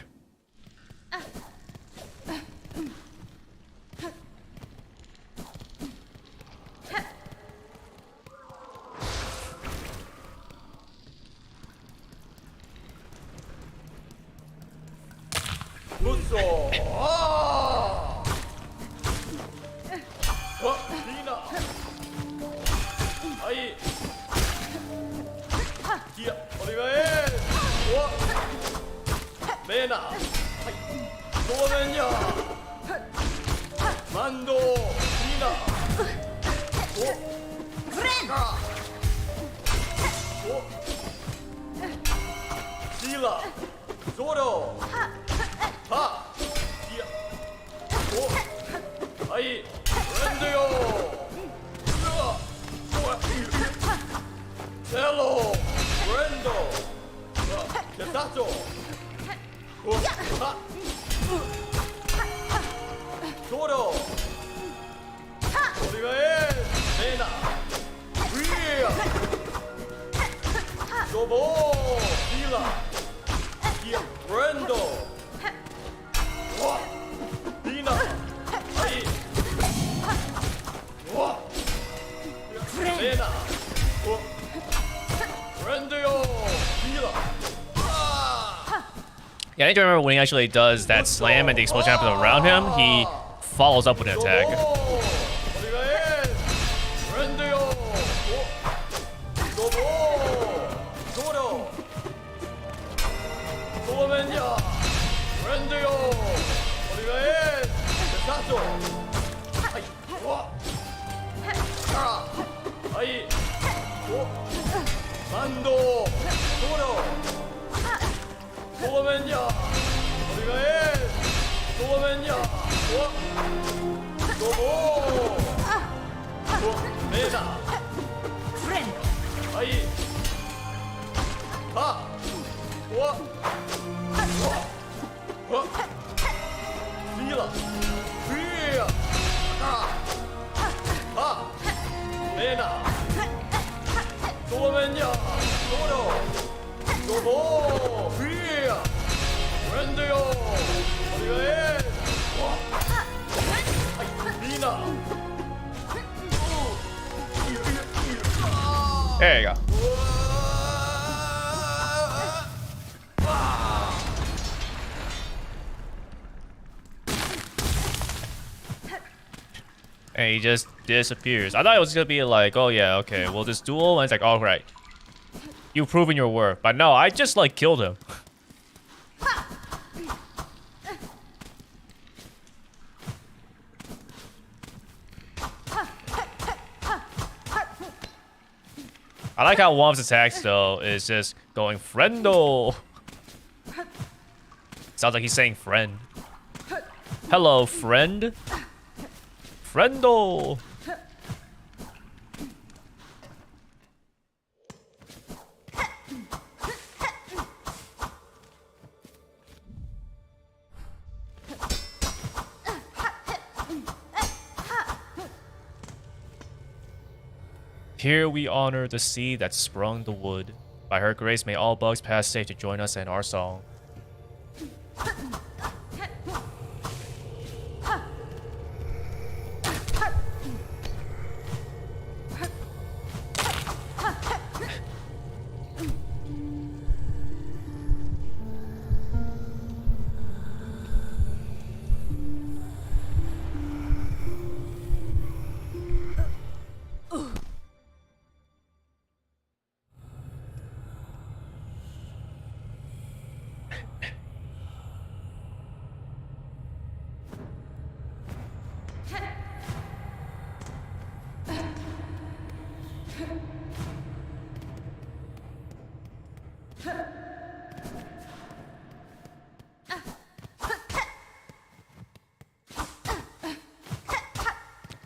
Yeah, I need to remember when he actually does that slam and the explosion happens around him, he follows up with an attack. There you go. And he just disappears. I thought it was gonna be like, oh yeah, okay, well this duel, and it's like, all right, you've proven your worth. But no, I just like killed him. I like how one of his attacks though is just going friendo. Sounds like he's saying friend. Hello, friend. Friendo. Here we honor the seed that sprung the wood. By her grace may all bugs pass safe to join us in our song.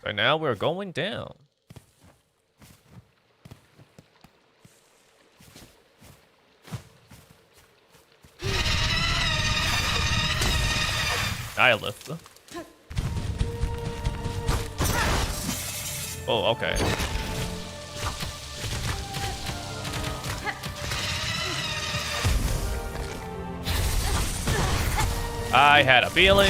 So now we're going down. I lift. Oh, okay. I had a feeling.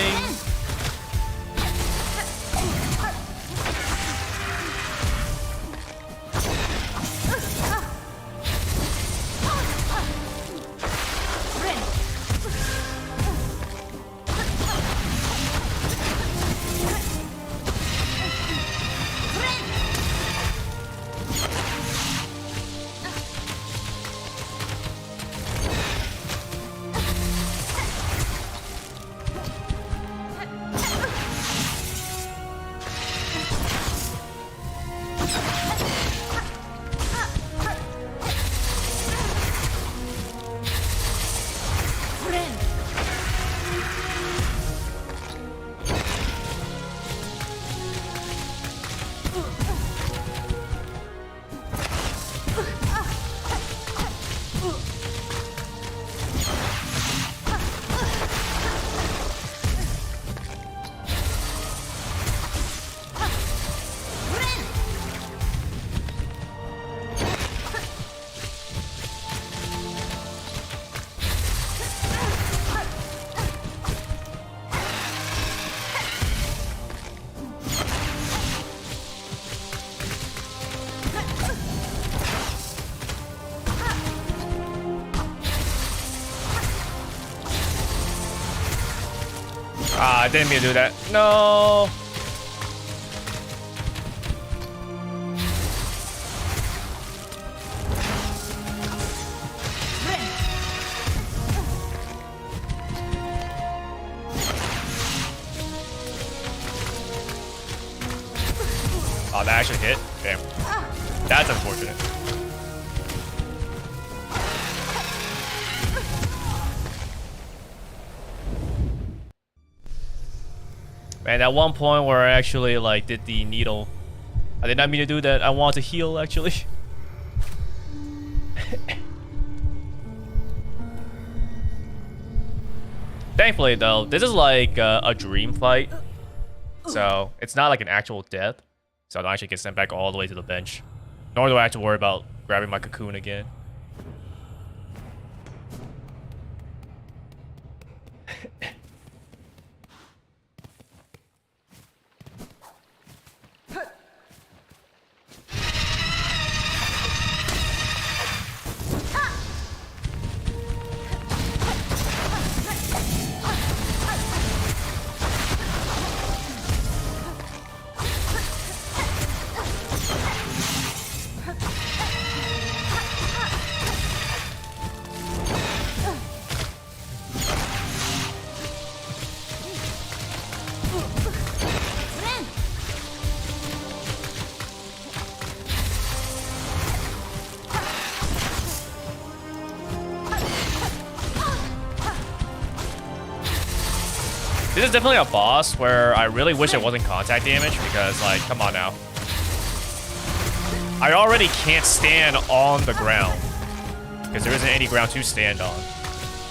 Ah, I didn't mean to do that. No. Oh, that actually hit? Damn. That's unfortunate. Man, at one point where I actually like did the needle, I did not mean to do that. I wanted to heal actually. Thankfully though, this is like a dream fight, so it's not like an actual death. So I don't actually get sent back all the way to the bench, nor do I have to worry about grabbing my cocoon again. This is definitely a boss where I really wish it wasn't contact damage because, like, come on now. I already can't stand on the ground because there isn't any ground to stand on.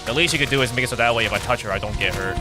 The least you could do is make it so that way if I touch her, I don't get hurt.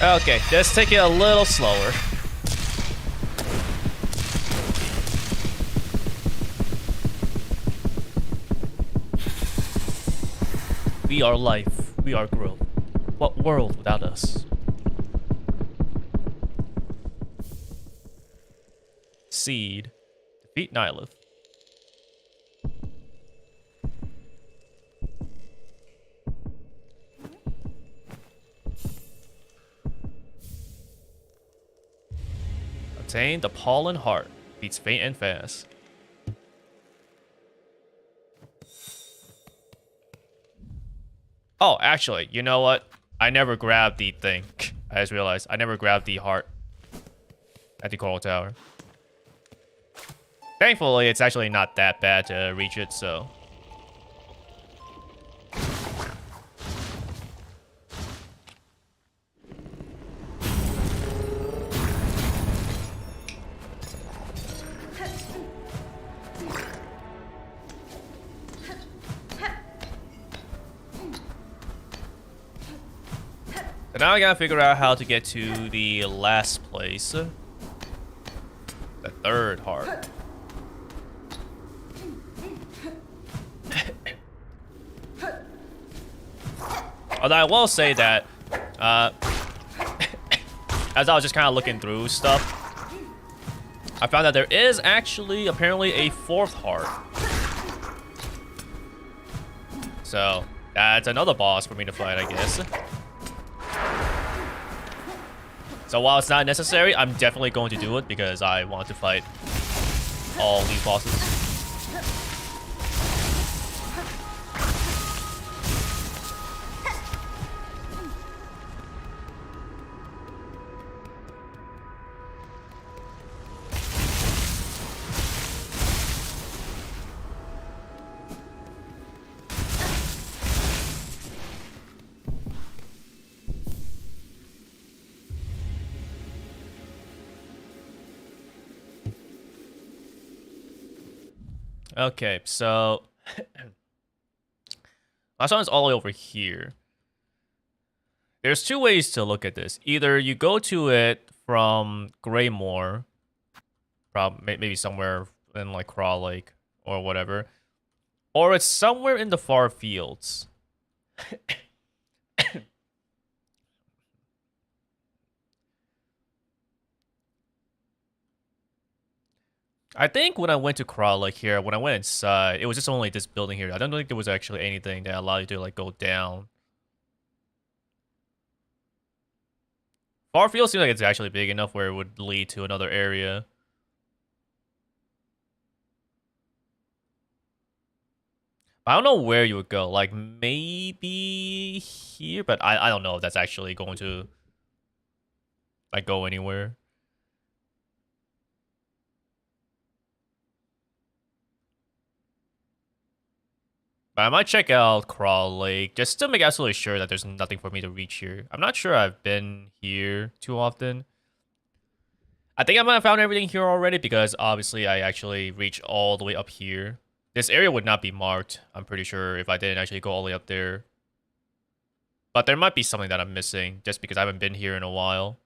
Okay, let's take it a little slower. We are life, we are growth. What world without us? Seed. Defeat Nihilith. Obtain the Pollen Heart. Beats faint and fast. Oh, actually, you know what? I never grabbed the thing. I just realized I never grabbed the heart at the Coral Tower. Thankfully, it's actually not that bad to reach it, so. And now I gotta figure out how to get to the last place. The third heart. Although I will say that, as I was just kind of looking through stuff, I found that there is actually apparently a fourth heart. So that's another boss for me to fight, I guess. So while it's not necessary, I'm definitely going to do it because I want to fight all these bosses. Okay, so last one is all the way over here. There's two ways to look at this. Either you go to it from Greymoor, maybe somewhere in like Craw Lake or whatever, or it's somewhere in the far fields. I think when I went to Craw Lake here, when I went inside, it was just only this building here. I don't think there was actually anything that allowed you to like go down. Farfield seems like it's actually big enough where it would lead to another area. I don't know where you would go. Like maybe here, but I don't know if that's actually going to like go anywhere. But I might check out Craw Lake just to make absolutely sure that there's nothing for me to reach here. I'm not sure I've been here too often. I think I might have found everything here already because obviously I actually reached all the way up here. This area would not be marked, I'm pretty sure, if I didn't actually go all the way up there. But there might be something that I'm missing just because I haven't been here in a while.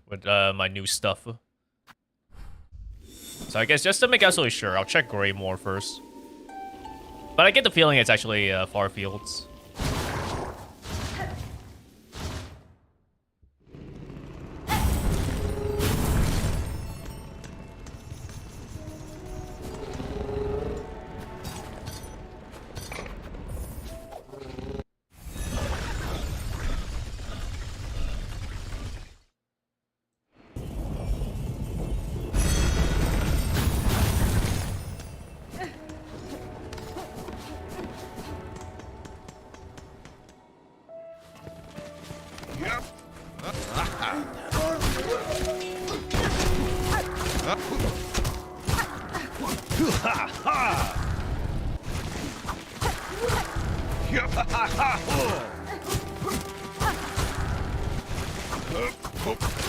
With my new stuff. So I guess just to make absolutely sure, I'll check Greymoor first. But I get the feeling it's actually Farfields.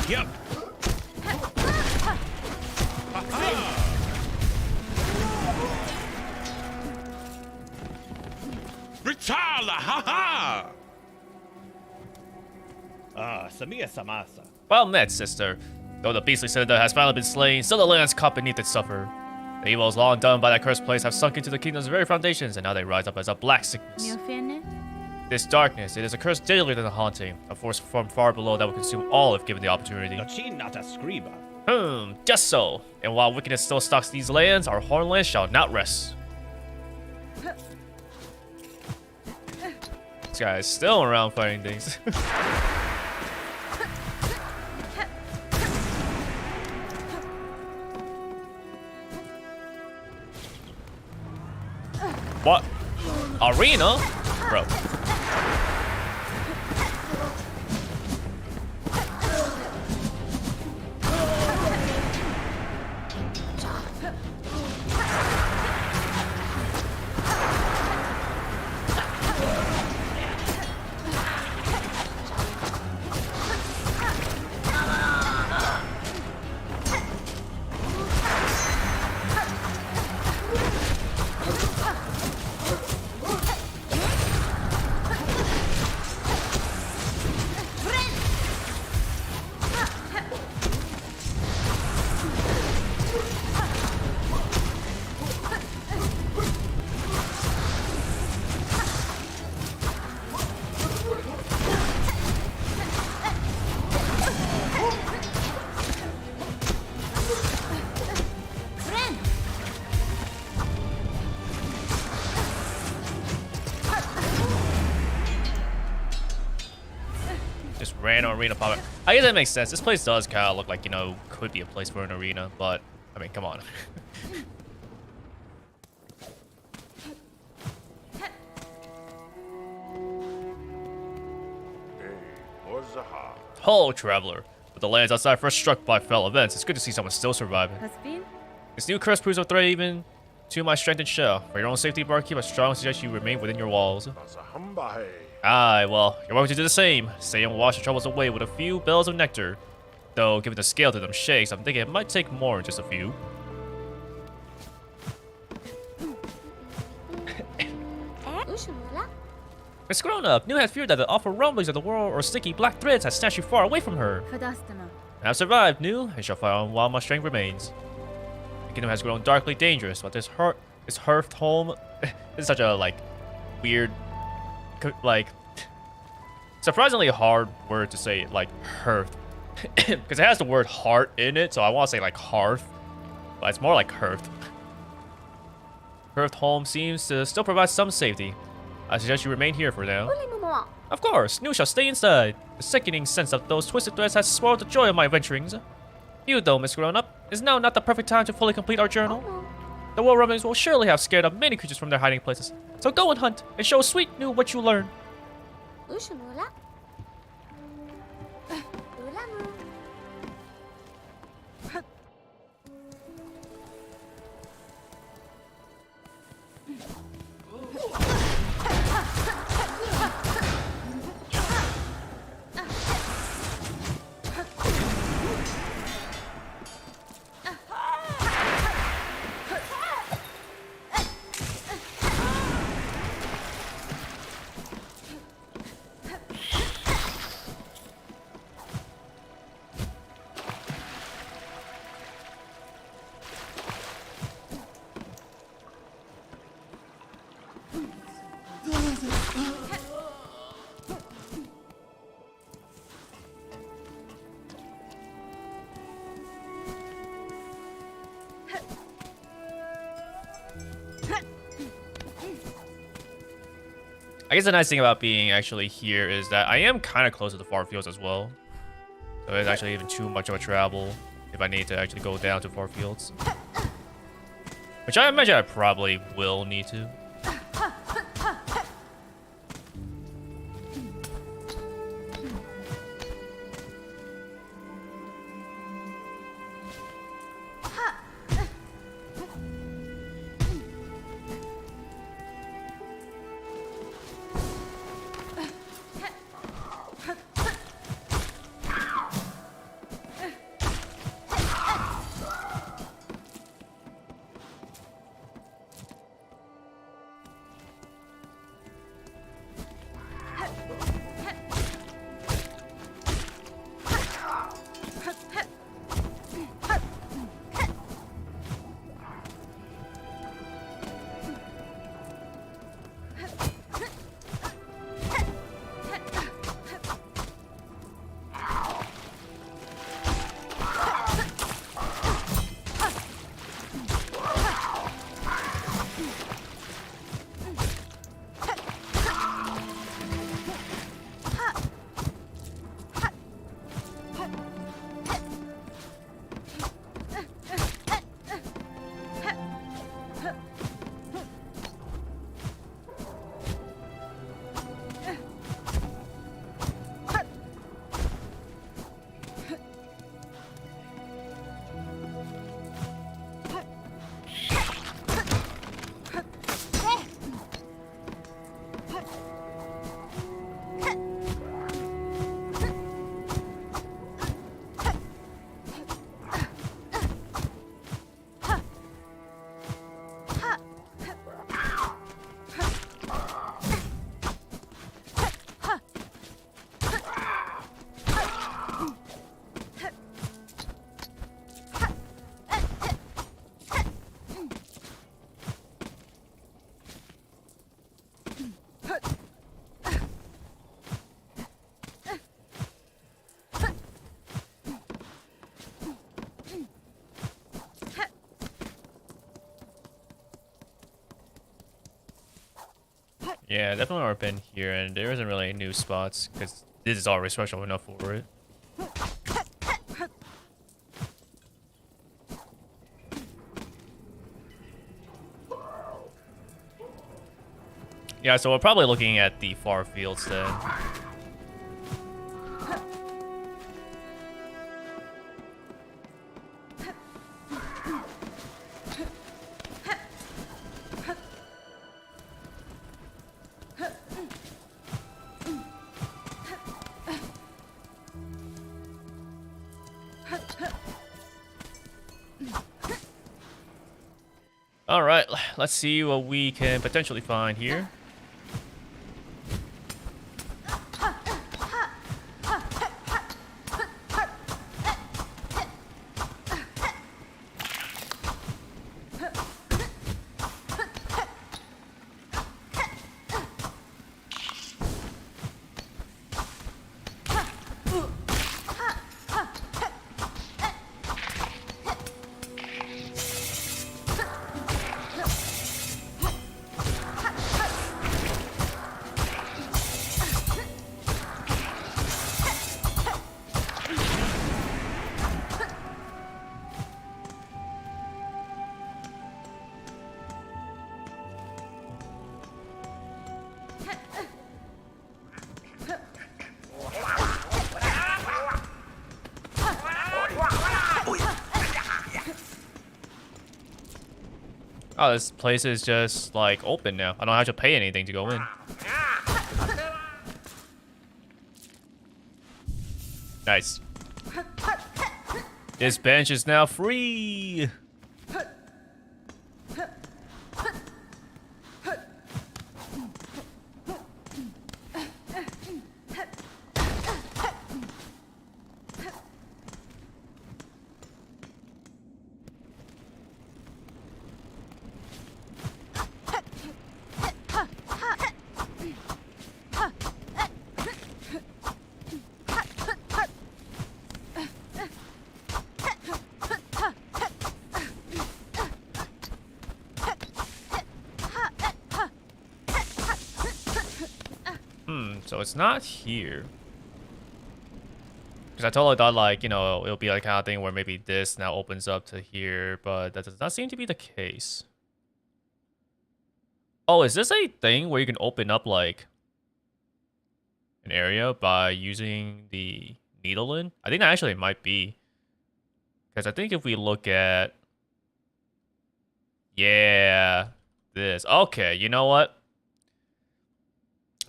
Yep. Richala, ha ha! Samia Samasa. Well met, sister. Though the beastly citadel has finally been slain, still the lands caught beneath it suffer. The evils long done by that cursed place have sunk into the kingdom's very foundations, and now they rise up as a black sickness. This darkness, it is a curse deadlier than a haunting, a force from far below that will consume all if given the opportunity. Just so. And while wickedness still stalks these lands, our hornlands shall not rest. This guy is still around fighting things. What? Arena? Bro. Random arena pop. I guess that makes sense. This place does kind of look like, you know, could be a place for an arena, but I mean, come on. Hello, traveler. With the lands outside first struck by fell events, it's good to see someone still surviving. This new curse proves a threat even to my strength and shell. For your own safety, barkeep, I strongly suggest you remain within your walls. Aye, well, you're welcome to do the same. Stay and wash your troubles away with a few bells of nectar. Though, given the scale to them shakes, I'm thinking it might take more than just a few. Miss Grown-Up, New had feared that the awful rumblings of the world or sticky black threads had snatched you far away from her. I have survived, New, and shall fight on while my strength remains. The kingdom has grown darkly dangerous, but this hearth home is such a, like, weird, like, surprisingly hard word to say, like, hearth. Because it has the word heart in it, so I want to say, like, hearth, but it's more like hearth. Hearth home seems to still provide some safety. I suggest you remain here for now. Of course, New shall stay inside. The sickening sense of those twisted threads has spoiled the joy of my venturings. You, though, Miss Grown-Up, is now not the perfect time to fully complete our journal. The world rumblings will surely have scared up many creatures from their hiding places. So go and hunt, and show sweet New what you learn. I guess the nice thing about being actually here is that I am kind of close to the far fields as well. So it's actually even too much of a travel if I need to actually go down to far fields. Which I imagine I probably will need to. Yeah, definitely already been here, and there isn't really any new spots, because This is already special enough for it. Yeah, so we're probably looking at the far fields then. Alright, let's see what we can potentially find here. Oh, this place is just, like, open now. I don't have to pay anything to go in. Nice. This bench is now free! So it's not here. Because I totally thought, like, you know, it'll be like kind of thing where maybe this now opens up to here, but that does not seem to be the case. Oh, is this a thing where you can open up, like, an area by using the needle in? I think that actually might be. Because I think if we look at... Yeah, this. Okay, you know what?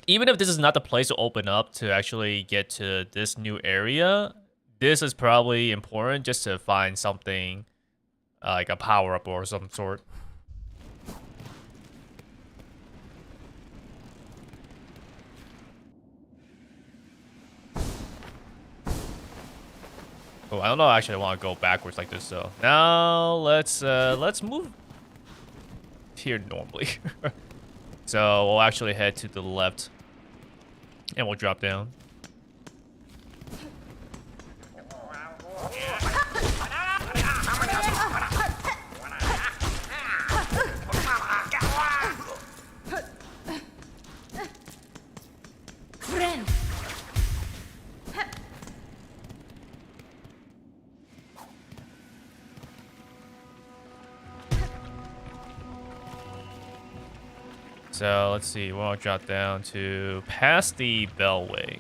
Even if this is not the place to open up to actually get to this new area, this is probably important just to find something like a power-up or some sort. Oh, I don't know. Actually, I want to go backwards like this. So now let's move here normally. So we'll actually head to the left, and we'll drop down. So let's see, we'll drop down to past the Bellway.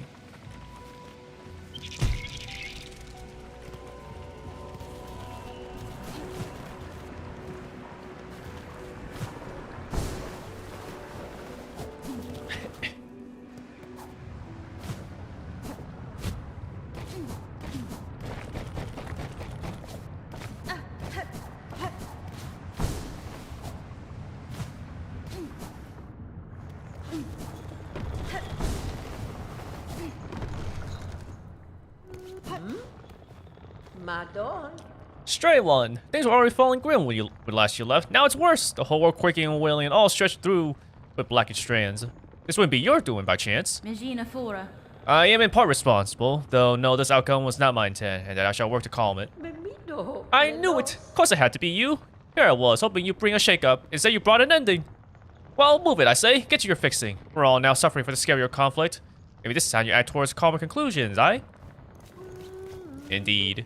Stray one. Things were already falling grim when last you left. Now it's worse. The whole world quaking and wailing, all stretched through with blackened strands. This wouldn't be your doing by chance. I am in part responsible, though no, this outcome was not my intent, and that I shall work to calm it. I knew it. Of course it had to be you. Here I was, hoping you'd bring a shake-up. Instead you brought an ending. Well, move it, I say. Get to your fixing. We're all now suffering for the scarier conflict. Maybe this time you act towards calmer conclusions, aye? Indeed.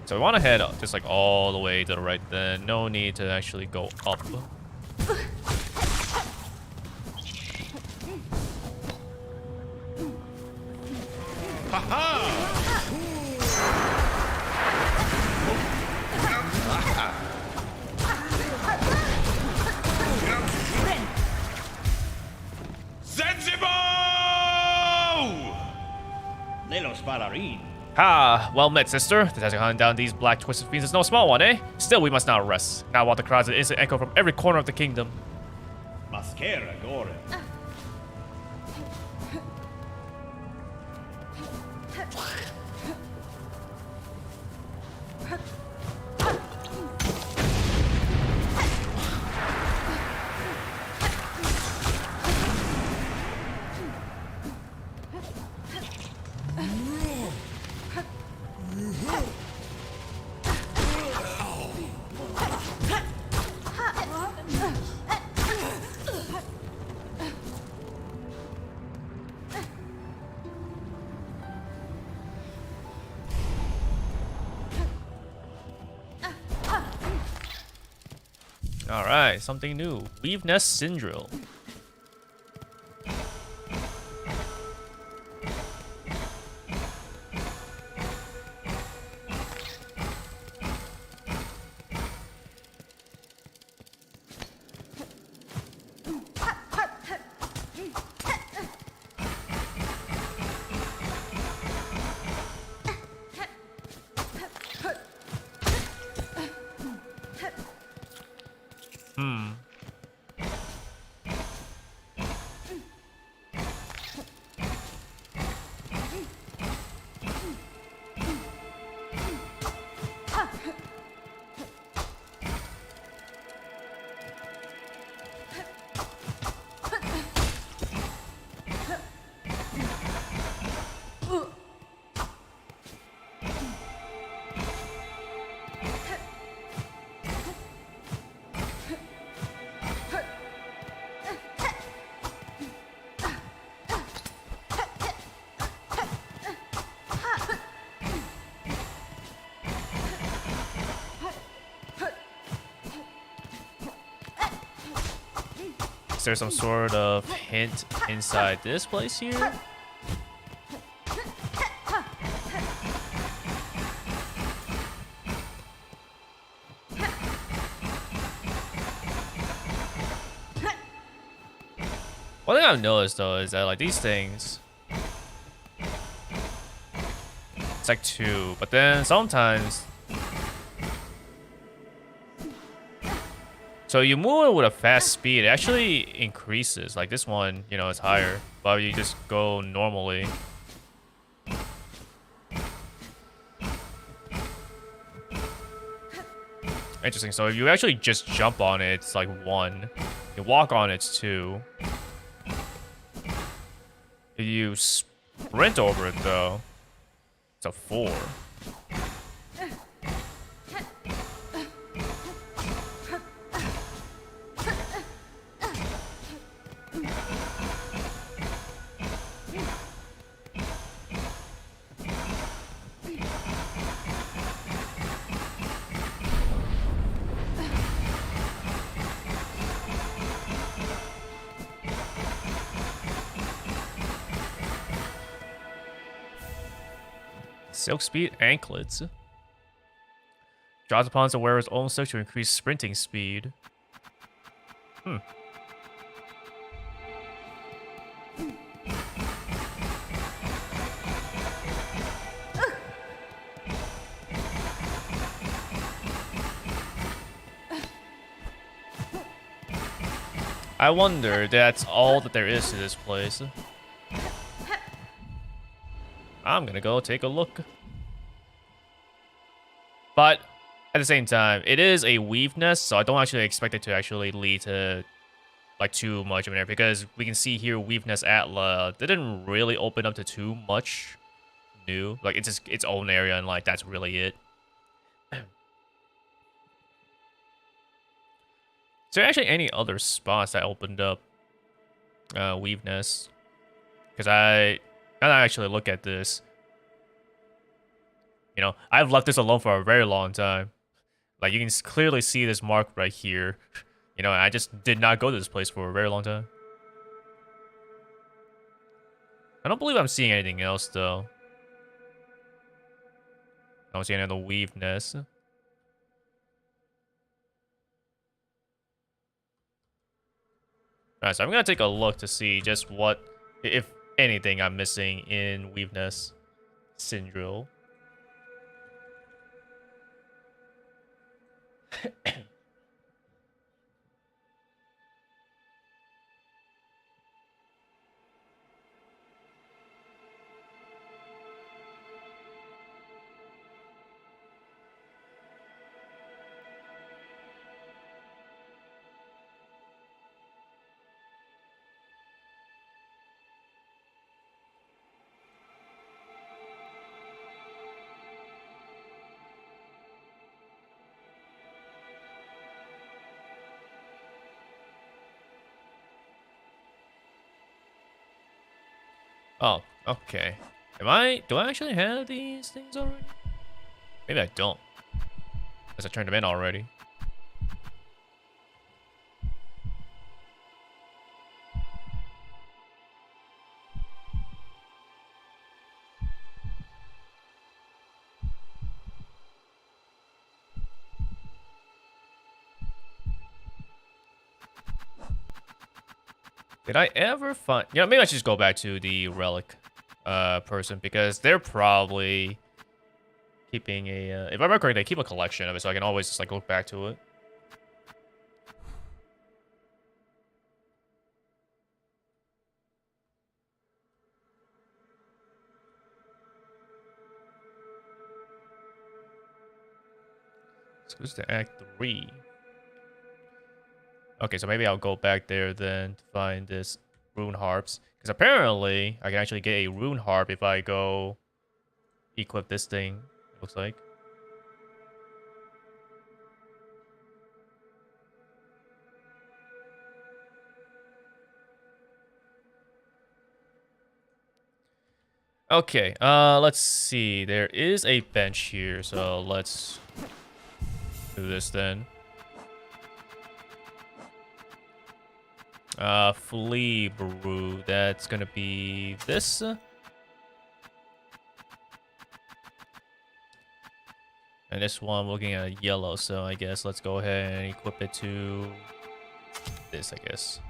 So we want to head up, just like all the way to the right then. No need to actually go up. Sensible! De los bailarines. Ha! Well met, sister. The task of hunting down these black twisted fiends is no small one, eh? Still, we must not rest. Now while the crowds an instant echo from every corner of the kingdom. Mascara gore. Alright, something new. Weave Nest Syndrome. Is there some sort of hint inside this place here? One thing I've noticed though is that like these things, it's like 2, but then sometimes, so you move it with a fast speed, it actually increases. Like this one, you know, it's higher, but you just go normally. Interesting. So if you actually just jump on it, it's like 1. You walk on it, it's 2. If you sprint over it though, it's a 4. Silk Speed Anklets. Draws upon the wearer's own silk to increase sprinting speed. I wonder that's all that there is to this place. I'm gonna go take a look. But at the same time, it is a weave nest, so I don't actually expect it to actually lead to like too much of an area, because we can see here weave nest Atla didn't really open up to too much new. Like it's just its own area, and like that's really it. Is there actually any other spots that opened up weaveness? Because now that I actually look at this, you know, I've left this alone for a very long time. Like, you can clearly see this mark right here. You know, and I just did not go to this place for a very long time. I don't believe I'm seeing anything else, though. I don't see any other weaveness. Alright, so I'm gonna take a look to see just what, if anything, I'm missing in weaveness syndrome. Oh, okay. Do I actually have these things already? Maybe I don't. Because I turned them in already. Did I ever find... You know, maybe I should just go back to the relic person, because they're probably keeping a... if I remember correctly, they keep a collection of it, so I can always just, like, look back to it. So who's the Act 3? Okay, so maybe I'll go back there then to find this rune harps. Because apparently, I can actually get a rune harp if I go equip this thing, it looks like. Okay, let's see. There is a bench here, so let's do this then. Flea brew. That's gonna be this. And this one, we're looking at yellow, so I guess let's go ahead and equip it to this, I guess.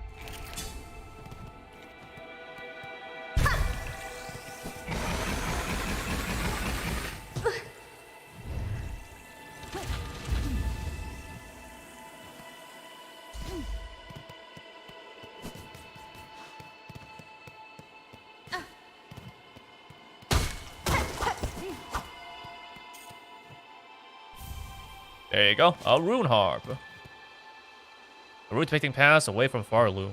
There you go, a rune harp. A route depicting paths away from Farloom.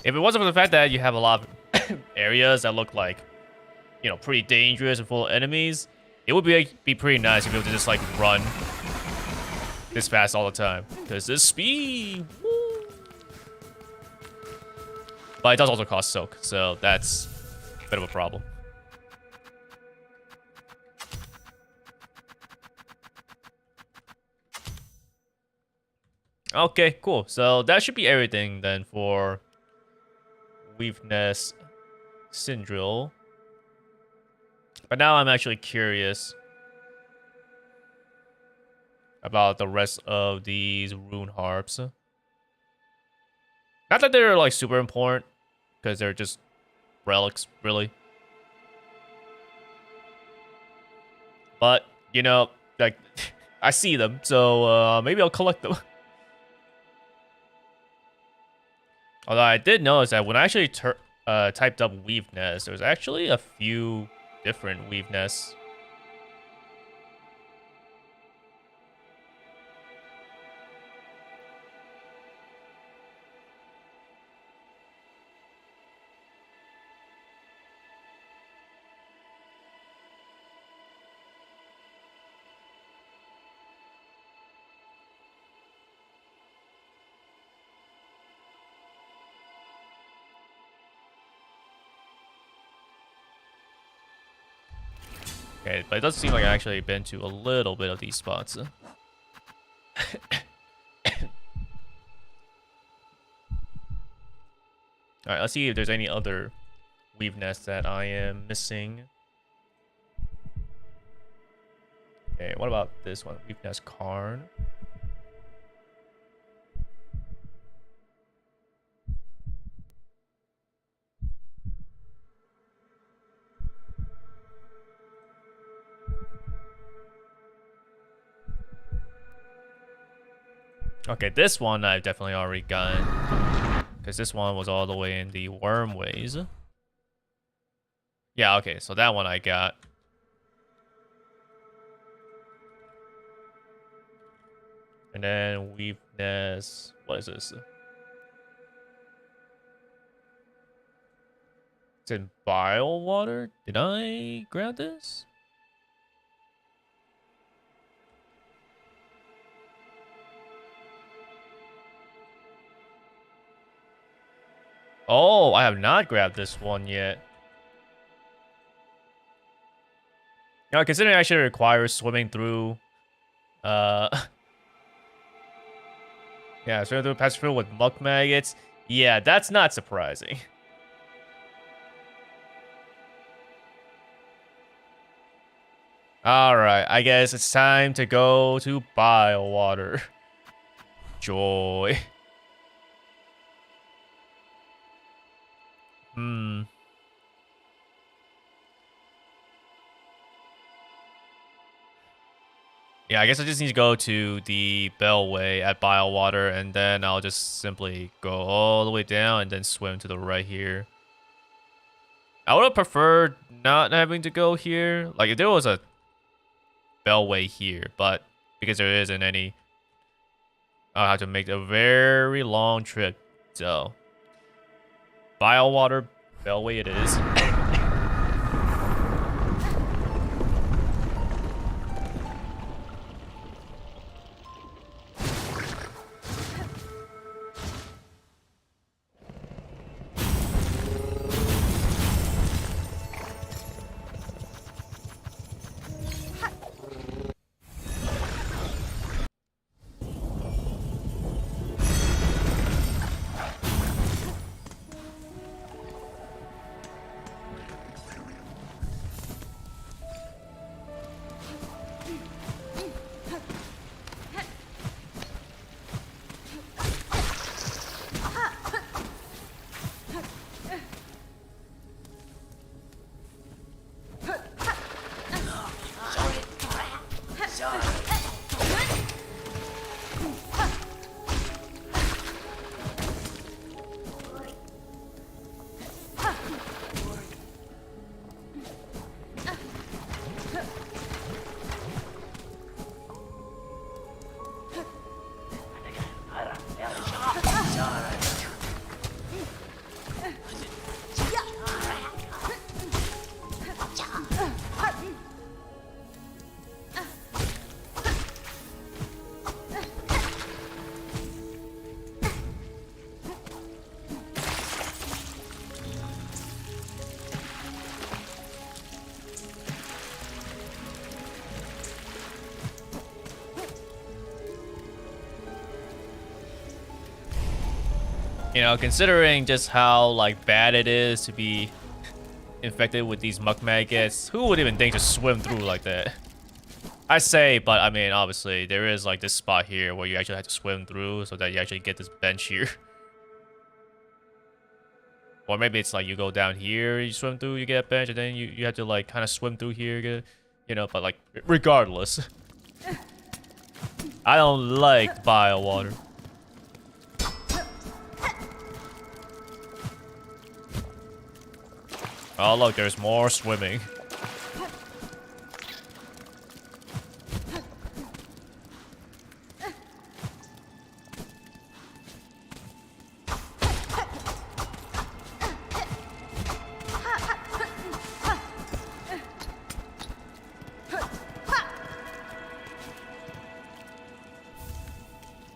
If it wasn't for the fact that you have a lot of areas that look like, you know, pretty dangerous and full of enemies, it would be pretty nice if you were to just, like, run this fast all the time. Because this speed, woo. But it does also cost soak, so that's a bit of a problem. Okay, cool. So that should be everything then for Weaveness Syndril. But now I'm actually curious about the rest of these rune harps. Not that they're, like, super important, because they're just relics, really. But, you know, like, I see them, so maybe I'll collect them. Although I did notice that when I actually typed up Weaveness, there's actually a few different Weaveness. Okay, but it does seem like I actually been to a little bit of these spots. Alright, let's see if there's any other weave nests that I am missing. Okay, what about this one? Weave nest Karn. Okay, this one I've definitely already gotten. Because this one was all the way in the wormways. Yeah, okay, so that one I got. And then weave nest. What is this? It's in bile water? Did I grab this? Oh, I have not grabbed this one yet. You know, considering I should require swimming through, yeah, swimming through pass through with muck maggots. Yeah, that's not surprising. All right, I guess it's time to go to bile water. Joy. Yeah, I guess I just need to go to the Bellway at Biowater, and then I'll just simply go all the way down and then swim to the right here. I would have preferred not having to go here. Like, if there was a Bellway here, but because there isn't any, I'll have to make a very long trip. So, Biowater, Bellway it is. You know, considering just how, like, bad it is to be infected with these muck maggots, who would even think to swim through like that? I say, but I mean, obviously, there is, like, this spot here where you actually have to swim through so that you actually get this bench here. Or maybe it's like you go down here, you swim through, you get a bench, and then you have to, like, kind of swim through here, get, you know, but, like, regardless. I don't like bile water. Oh, look, there's more swimming.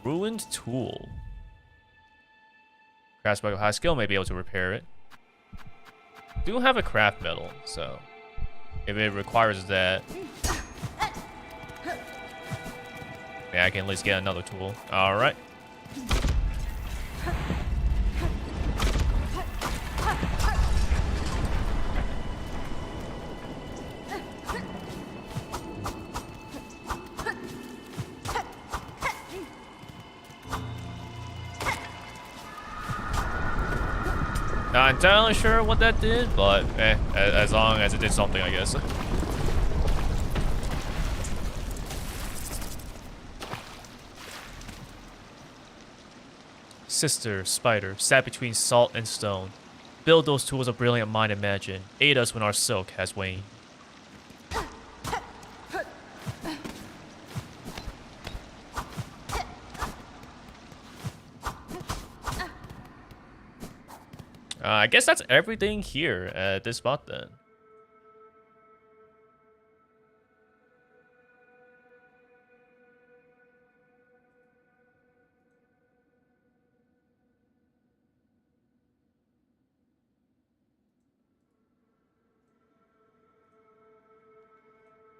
Ruined tool. Craftsman of high skill may be able to repair it. Do have a craft metal, so if it requires that. Yeah, I can at least get another tool. All right. Not entirely sure what that did, but as long as it did something, I guess. Sister, spider, sat between salt and stone. Build those tools a brilliant mind imagine. Aid us when our silk has waned. I guess that's everything here at this spot then.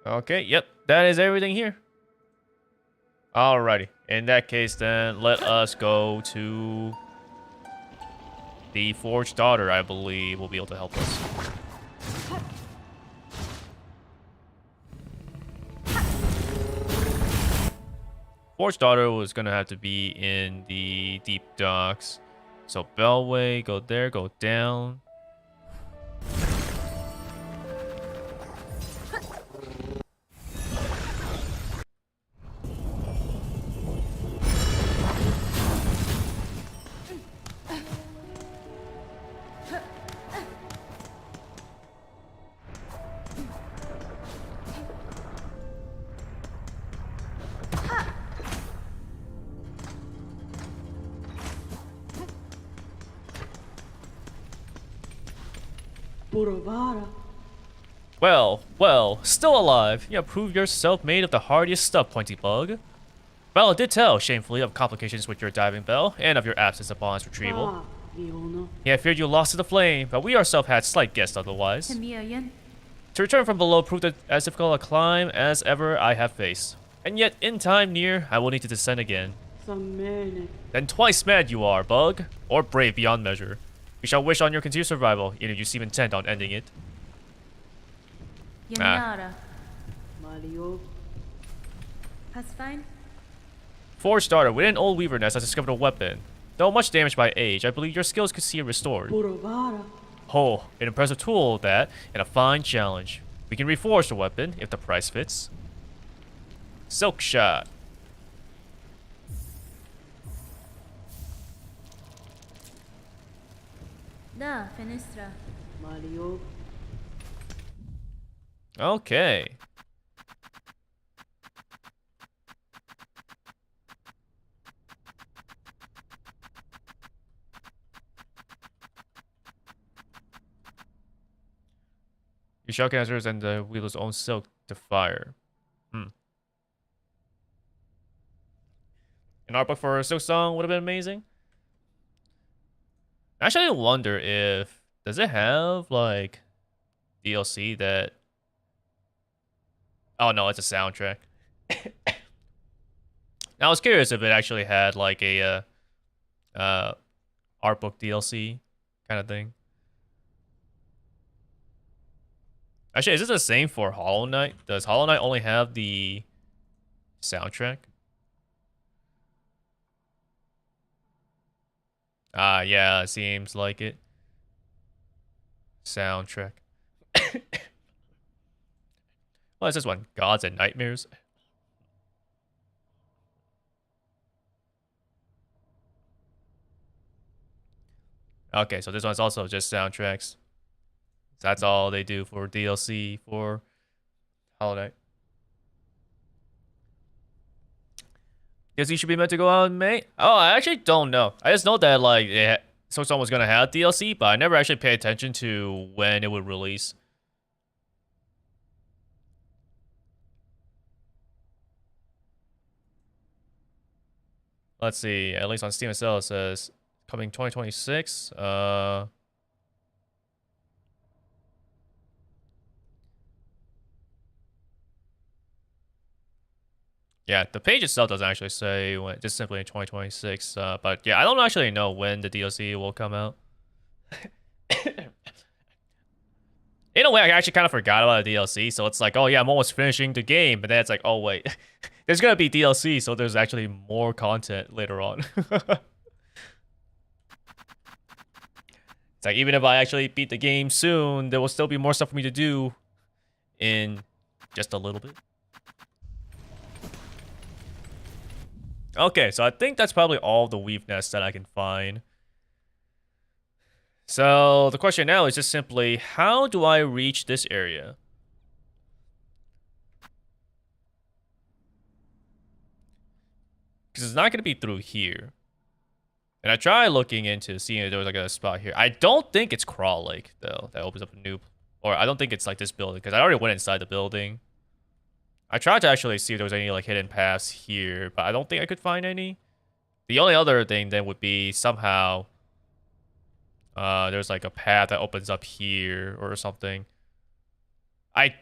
Okay, yep, that is everything here. Alrighty, in that case then, let us go to the Forged Daughter, I believe, will be able to help us. Forged Daughter was gonna have to be in the deep docks. So Bellway, go there, go down. Well, still alive. You have proved yourself made of the hardiest stuff, Pointy Bug. Bella did tell, shamefully, of complications with your diving bell, and of your absence upon its retrieval. He had feared you lost to the flame, but we ourselves had slight guess otherwise. To return from below proved as difficult a climb as ever I have faced. And yet, in time near, I will need to descend again. Then twice mad you are, Bug, or brave beyond measure. We shall wish on your continued survival, even if you seem intent on ending it. Forged Daughter, within an old weaver nest has discovered a weapon. Though much damaged by age, I believe your skills could see it restored. Oh, an impressive tool that, and a fine challenge. We can reforge the weapon, if the price fits. Silk Shot. Da, fenestra. Okay. You shellcasters and the wielders own silk to fire. An art book for Silksong would have been amazing. Actually, I wonder if does it have like DLC that. Oh no, it's a soundtrack. Now I was curious if it actually had like a art book DLC kind of thing. Actually, is this the same for Hollow Knight? Does Hollow Knight only have the soundtrack? Yeah, it seems like it. Soundtrack. What is this one? Gods and Nightmares? Okay, so this one's also just soundtracks. That's all they do for DLC for Hollow Knight. Guess you should be meant to go out in May? Oh, I actually don't know. I just know that like Silksong was gonna have DLC, but I never actually paid attention to when it would release. Let's see. At least on Steam itself it says coming 2026. Yeah, the page itself doesn't actually say when, just simply in 2026. But yeah, I don't actually know when the DLC will come out. In a way, I actually kind of forgot about the DLC, so it's like, oh yeah, I'm almost finishing the game, but then it's like, oh wait, there's gonna be DLC, so there's actually more content later on. It's like, even if I actually beat the game soon, there will still be more stuff for me to do in just a little bit. Okay, so I think that's probably all the weave nests that I can find. So the question now is just simply, how do I reach this area? Because it's not going to be through here. And I tried looking into seeing if there was like a spot here. I don't think it's Crawl Lake, though, that opens up a new... Or I don't think it's like this building, because I already went inside the building. I tried to actually see if there was any like hidden paths here, but I don't think I could find any. The only other thing then would be somehow there's like a path that opens up here or something. I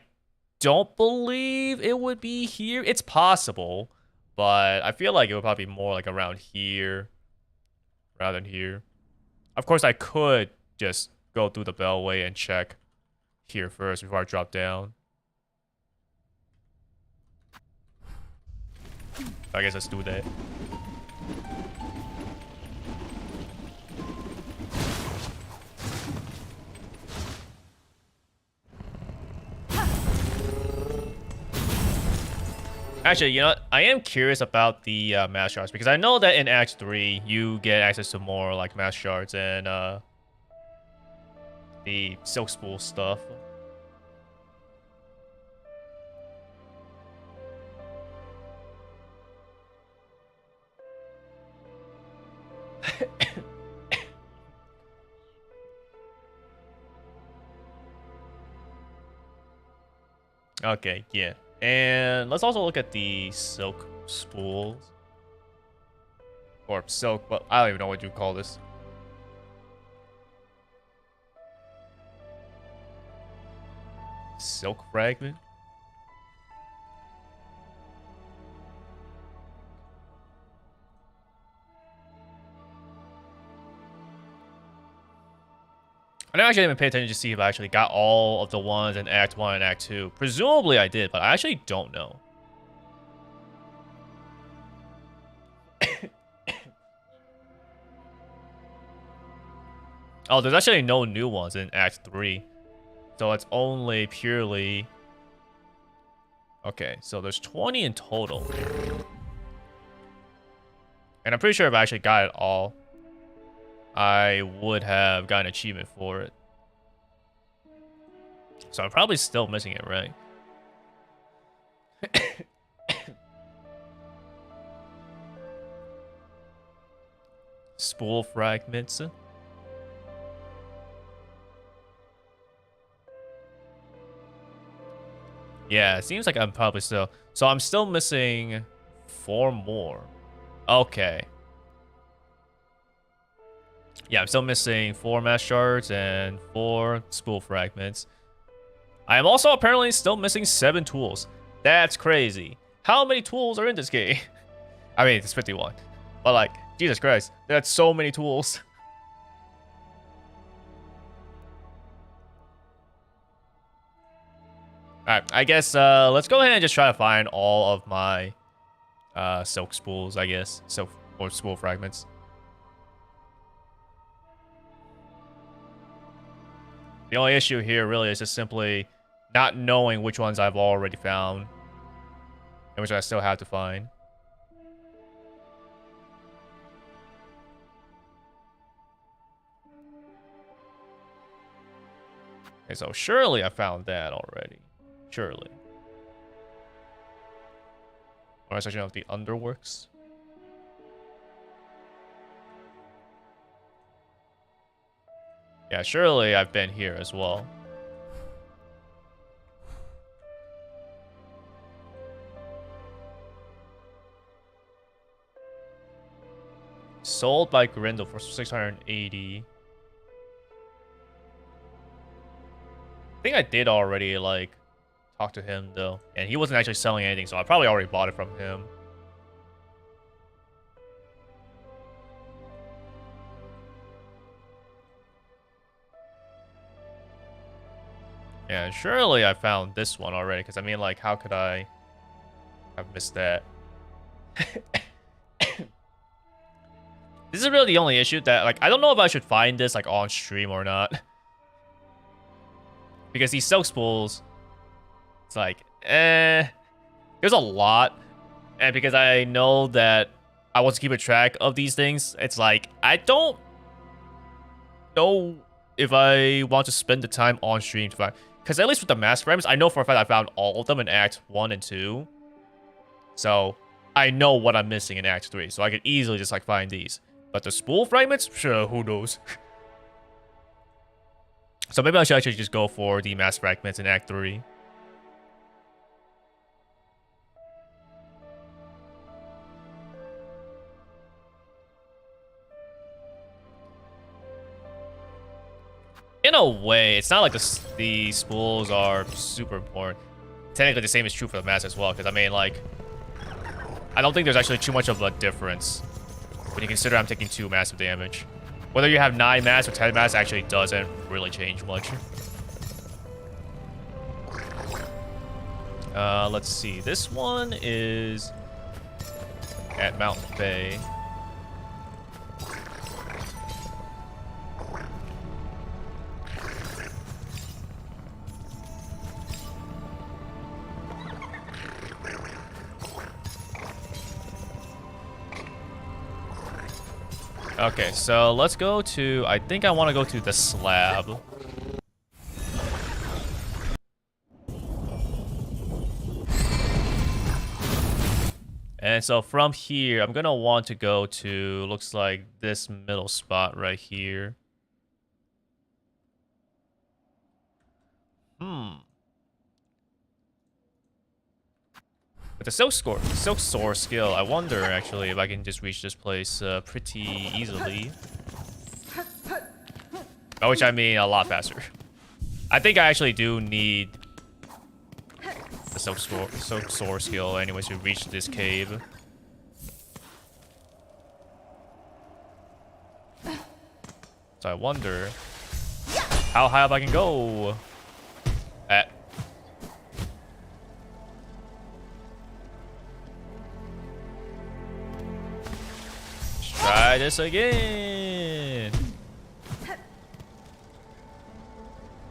don't believe it would be here. It's possible, but I feel like it would probably be more like around here rather than here. Of course, I could just go through the bellway and check here first before I drop down. I guess let's do that. Actually, you know what? I am curious about the mass shards, because I know that in Act 3 you get access to more like mass shards and the silk spool stuff. Okay, yeah. And let's also look at the silk spools. Or silk, well, I don't even know what you call this. Silk fragment? I didn't actually even pay attention to see if I actually got all of the ones in Act 1 and Act 2. Presumably I did, but I actually don't know. Oh, there's actually no new ones in Act 3. So it's only purely... Okay, so there's 20 in total. And I'm pretty sure if I actually got it all, I would have gotten an achievement for it. So I'm probably still missing it, right? Spool fragments. Yeah, it seems like I'm probably still... So I'm still missing 4 more. Okay. Yeah, I'm still missing 4 mass shards and 4 spool fragments. I am also apparently still missing 7 tools. That's crazy. How many tools are in this game? I mean, it's 51. But like, Jesus Christ, that's so many tools. Alright, I guess let's go ahead and just try to find all of my silk spools, I guess. Silk or spool fragments. The only issue here really is just simply not knowing which ones I've already found and which I still have to find. Okay, so surely I found that already. Surely. Or I section of the underworks. Yeah, surely I've been here as well. Sold by Grindel for 680. I think I did already, like, talk to him though, and he wasn't actually selling anything, so I probably already bought it from him. Yeah, surely I found this one already, because I mean, like, how could I have missed that? This is really the only issue that, like, I don't know if I should find this, like, on stream or not. Because these silk spools, it's like, there's a lot. And because I know that I want to keep a track of these things, it's like, I don't know if I want to spend the time on stream to find. Because at least with the mask fragments, I know for a fact I found all of them in Act 1 and 2. So, I know what I'm missing in Act 3. So I could easily just, like, find these. But the spool fragments? Sure, who knows? So maybe I should actually just go for the mass fragments in Act 3. In a way, it's not like the spools are super important. Technically, the same is true for the mass as well, because I mean, like, I don't think there's actually too much of a difference when you consider I'm taking 2 massive damage. Whether you have 9 mass or 10 mass actually doesn't really change much. Let's see. This one is at Mount Bay. Okay, so let's go to... I think I want to go to the slab. And so from here, I'm going to want to go to... Looks like this middle spot right here. With the Silk Sword skill, I wonder actually if I can just reach this place pretty easily. By which I mean a lot faster. I think I actually do need the Silk Sword skill anyways to reach this cave. So I wonder how high up I can go. Try this again.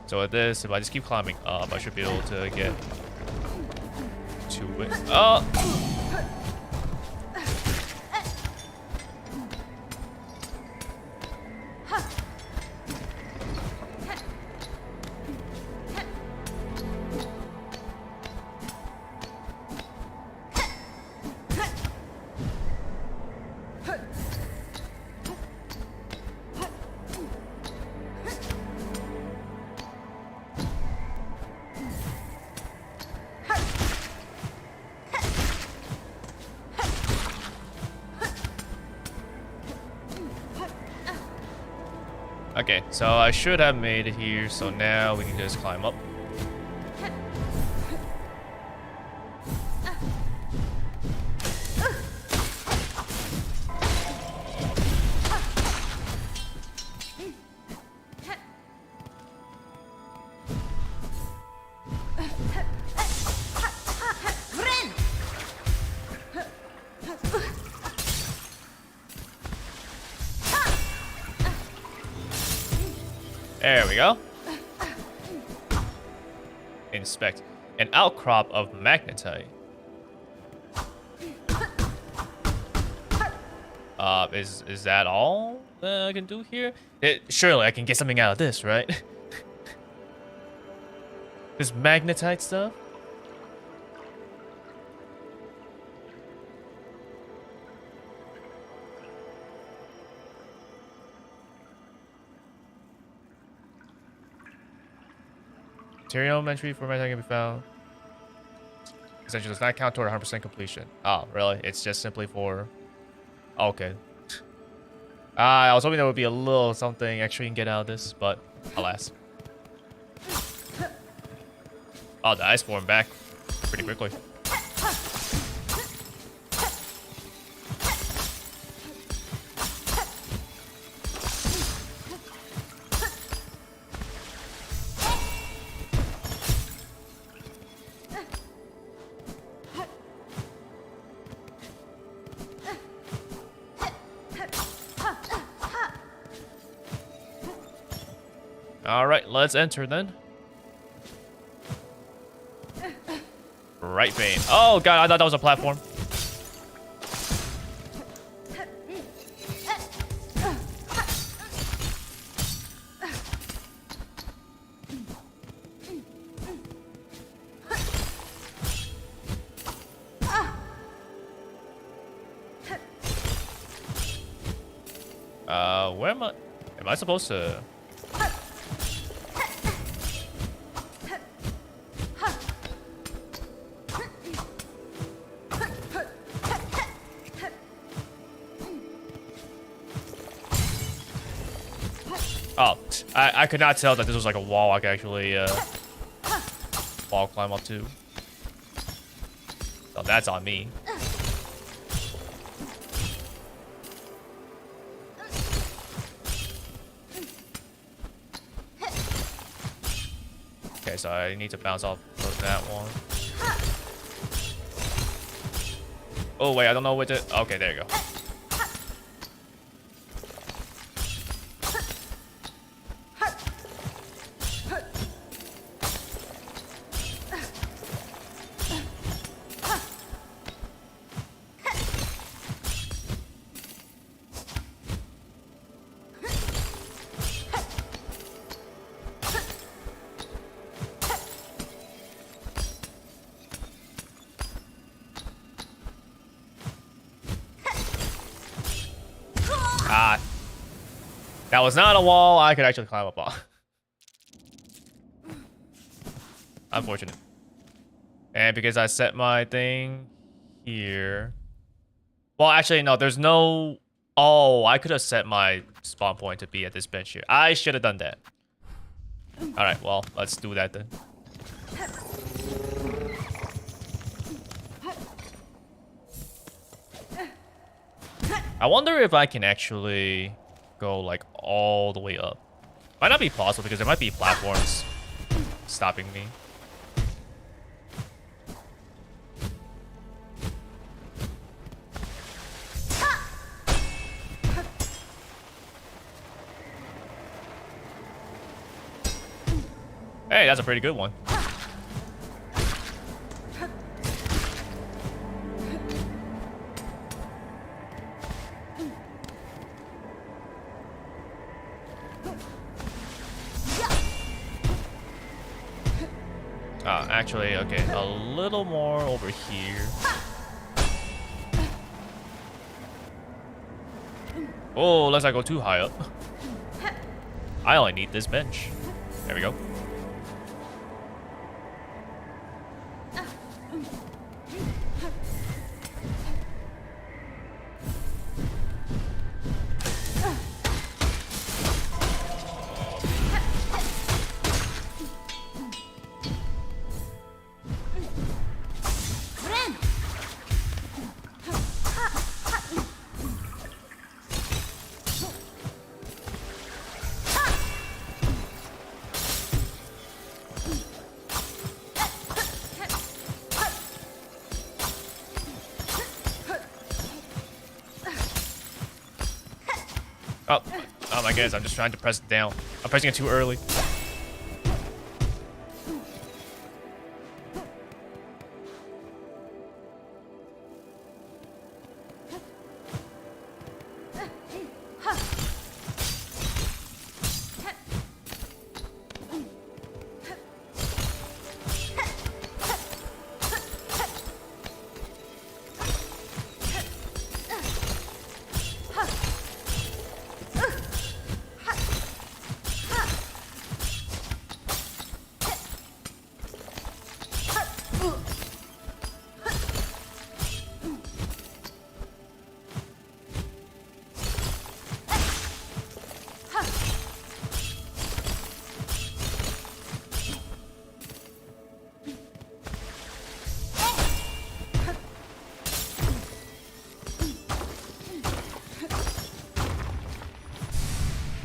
So with this, if I just keep climbing up, I should be able to get to it. Oh! Okay, so I should have made it here, so now we can just climb up. There we go. Inspect. An outcrop of magnetite. Is that all that I can do here? Surely I can get something out of this, right? This magnetite stuff? Material entry for magnetite can be found. Essentially does not count toward 100% completion. Oh, really? It's just simply for... Oh, okay. I was hoping there would be a little something extra you can get out of this, but alas. Oh, the ice formed back pretty quickly. Alright, let's enter then. Right vein. Oh god, I thought that was a platform. Where am I? Am I supposed to? Oh, I could not tell that this was like a wall I could actually wall climb up to. So that's on me. Okay, so I need to bounce off of that one. Oh wait, I don't know what to. Okay, there you go. Ah, that was not a wall I could actually climb up on. Unfortunate. And because I set my thing here. Well, actually, no, there's no... Oh, I could have set my spawn point to be at this bench here. I should have done that. Alright, well, let's do that then. I wonder if I can actually go like all the way up. Might not be possible because there might be platforms stopping me. Hey, that's a pretty good one. Actually, okay, a little more over here. Oh, let's not go too high up. I only need this bench. There we go. Oh my goodness, I'm just trying to press it down. I'm pressing it too early.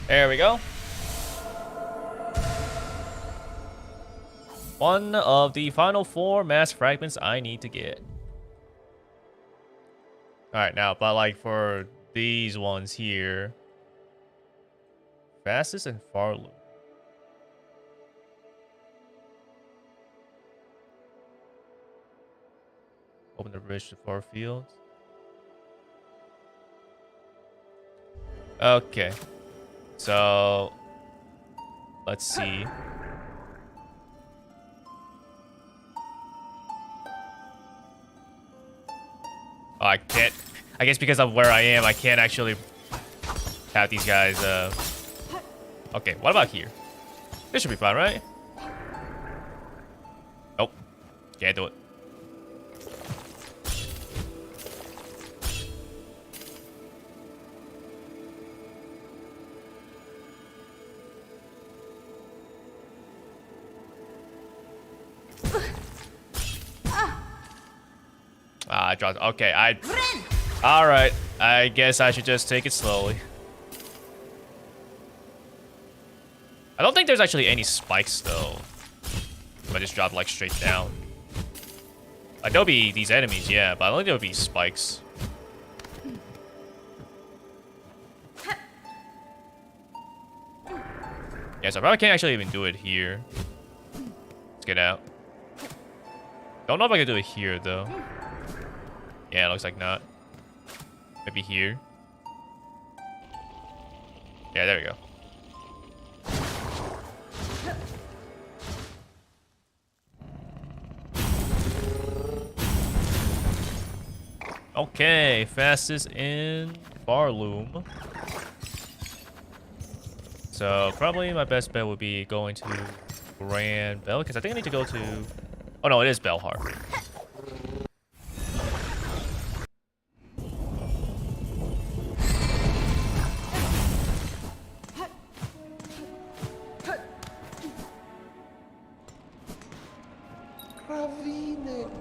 There we go. One of the final 4 mass fragments I need to get. Alright, now, but like for these ones here. Fastest and far loop. Open the bridge to far fields. Okay. So let's see. Oh, I can't. I guess because of where I am, I can't actually have these guys. Okay, what about here? This should be fine, right? Nope. Can't do it. Ah, I dropped. Okay, Alright, I guess I should just take it slowly. I don't think there's actually any spikes, though. If I just drop, like, straight down. Like, there'll be these enemies, yeah, but I don't think there'll be spikes. Yeah, so I probably can't actually even do it here. Let's get out. Don't know if I can do it here, though. Yeah, it looks like not. Maybe here. Yeah, there we go. Okay, fastest in Barloom. So probably my best bet would be going to Grand Bell, because I think I need to go to... Oh no, it is Belhar.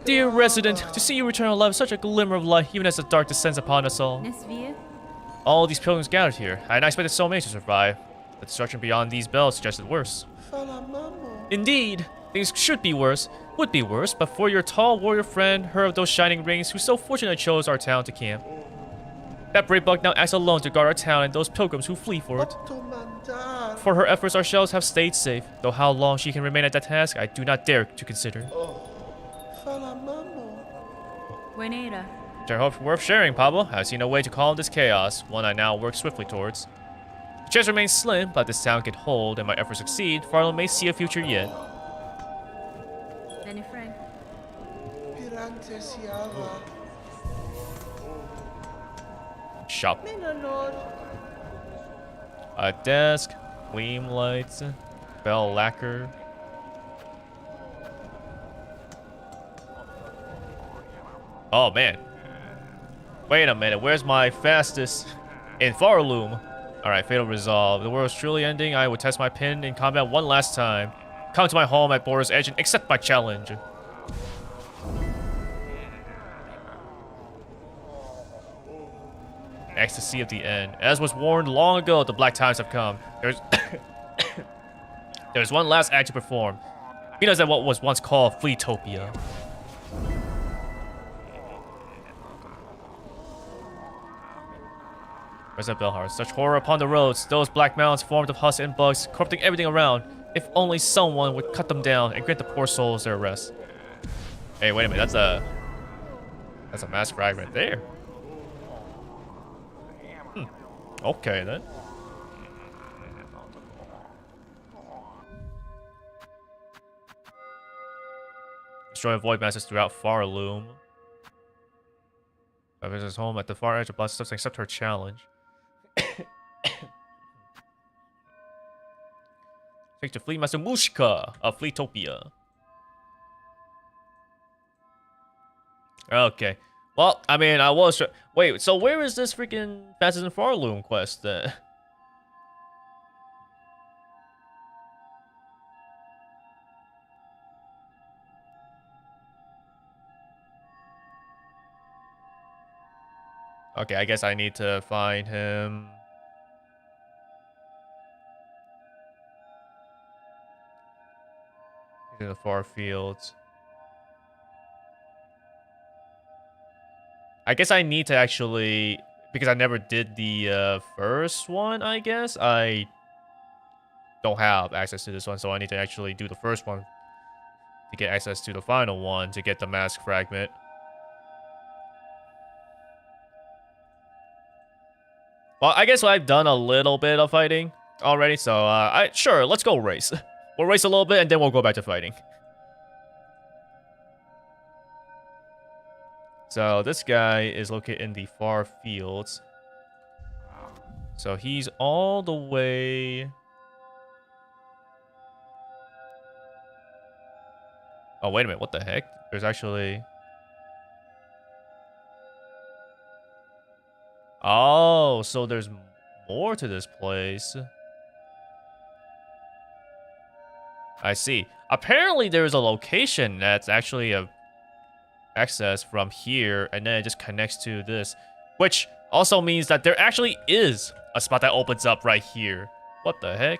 Dear resident, to see you return alive is such a glimmer of light, even as the dark descends upon us all. Nesvia? All these pilgrims gathered here. I had not expected so many to survive. The destruction beyond these bells suggested worse. Indeed, things should be worse, would be worse, but for your tall warrior friend, her of those shining rings, who so fortunately chose our town to camp. That brave bug now acts alone to guard our town and those pilgrims who flee for it. For her efforts, our shells have stayed safe, though how long she can remain at that task, I do not dare to consider. Buenera. Which I hope worth sharing, Pablo. I've seen a way to calm this chaos, one I now work swiftly towards. The chance remains slim, but this town can hold, and my efforts succeed, Farlow may see a future yet. Danny Frank. Shop. A desk, gleam lights, bell lacquer. Oh man. Wait a minute, where's my fastest in Farloom? Alright, fatal resolve. The world's truly ending. I would test my pin in combat one last time. Come to my home at Border's Edge and accept my challenge. Ecstasy of the end. As was warned long ago, the black times have come. There's one last act to perform. He knows that what was once called Fleetopia. Resident Belhar. Such horror upon the roads. Those black mounds formed of husks and bugs, corrupting everything around. If only someone would cut them down and grant the poor souls their rest. Hey, wait a minute. That's a mass fragment there. Okay then. Destroy void masses throughout Farloom. I visit home at the far edge of Blood Steps and accept her challenge. Take to Fleet Master Mushka of Fleetopia. Okay. Well, I mean, I was... Wait, so where is this freaking Fastest in Farloom quest then? Okay, I guess I need to find him. In the far fields. I guess I need to actually, because I never did the first one, I guess. I don't have access to this one, so I need to actually do the first one to get access to the final one to get the mask fragment. Well, I guess I've done a little bit of fighting already, so sure, let's go race. We'll race a little bit and then we'll go back to fighting. So this guy is located in the far fields. So he's all the way... Oh, wait a minute. What the heck? There's actually... Oh, so there's more to this place. I see. Apparently there's a location that's actually a access from here, and then it just connects to this, which also means that there actually is a spot that opens up right here. What the heck?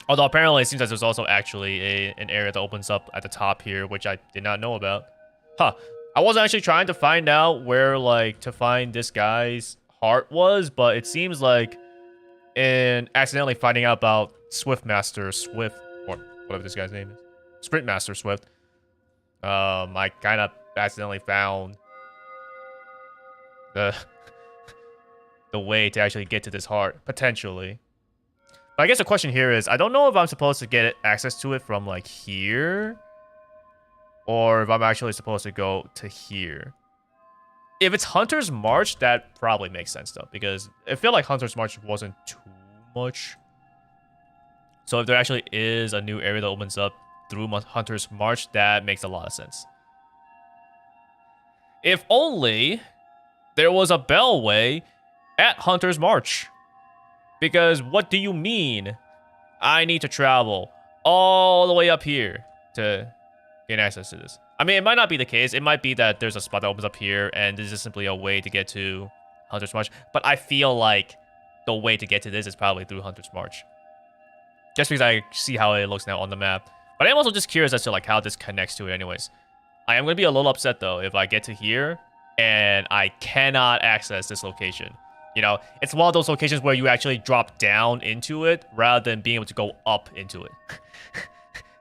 Although apparently it seems that there's also actually an area that opens up at the top here, which I did not know about. Huh. I wasn't actually trying to find out where, like, to find this guy's heart was, but it seems like in accidentally finding out about Swiftmaster Swift, or whatever this guy's name is, Sprintmaster Swift, I kind of accidentally found the way to actually get to this heart, potentially. But I guess the question here is, I don't know if I'm supposed to get access to it from, like, here, or if I'm actually supposed to go to here. If it's Hunter's March, that probably makes sense, though, because I feel like Hunter's March wasn't too much. So if there actually is a new area that opens up through Hunter's March, that makes a lot of sense. If only there was a Bellway at Hunter's March. Because what do you mean I need to travel all the way up here to gain access to this? I mean, it might not be the case. It might be that there's a spot that opens up here and this is simply a way to get to Hunter's March. But I feel like the way to get to this is probably through Hunter's March. Just because I see how it looks now on the map. But I'm also just curious as to like how this connects to it anyways. I am going to be a little upset though if I get to here and I cannot access this location. You know, it's one of those locations where you actually drop down into it rather than being able to go up into it.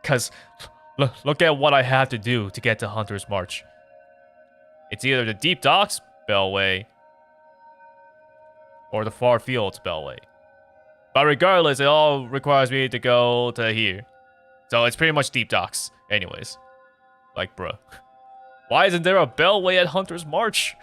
Because look at what I have to do to get to Hunter's March. It's either the Deep Docks Bellway or the Far Fields Bellway. But regardless, it all requires me to go to here. So it's pretty much Deep Docks anyways. Like, bruh. Why isn't there a Bellway at Hunter's March?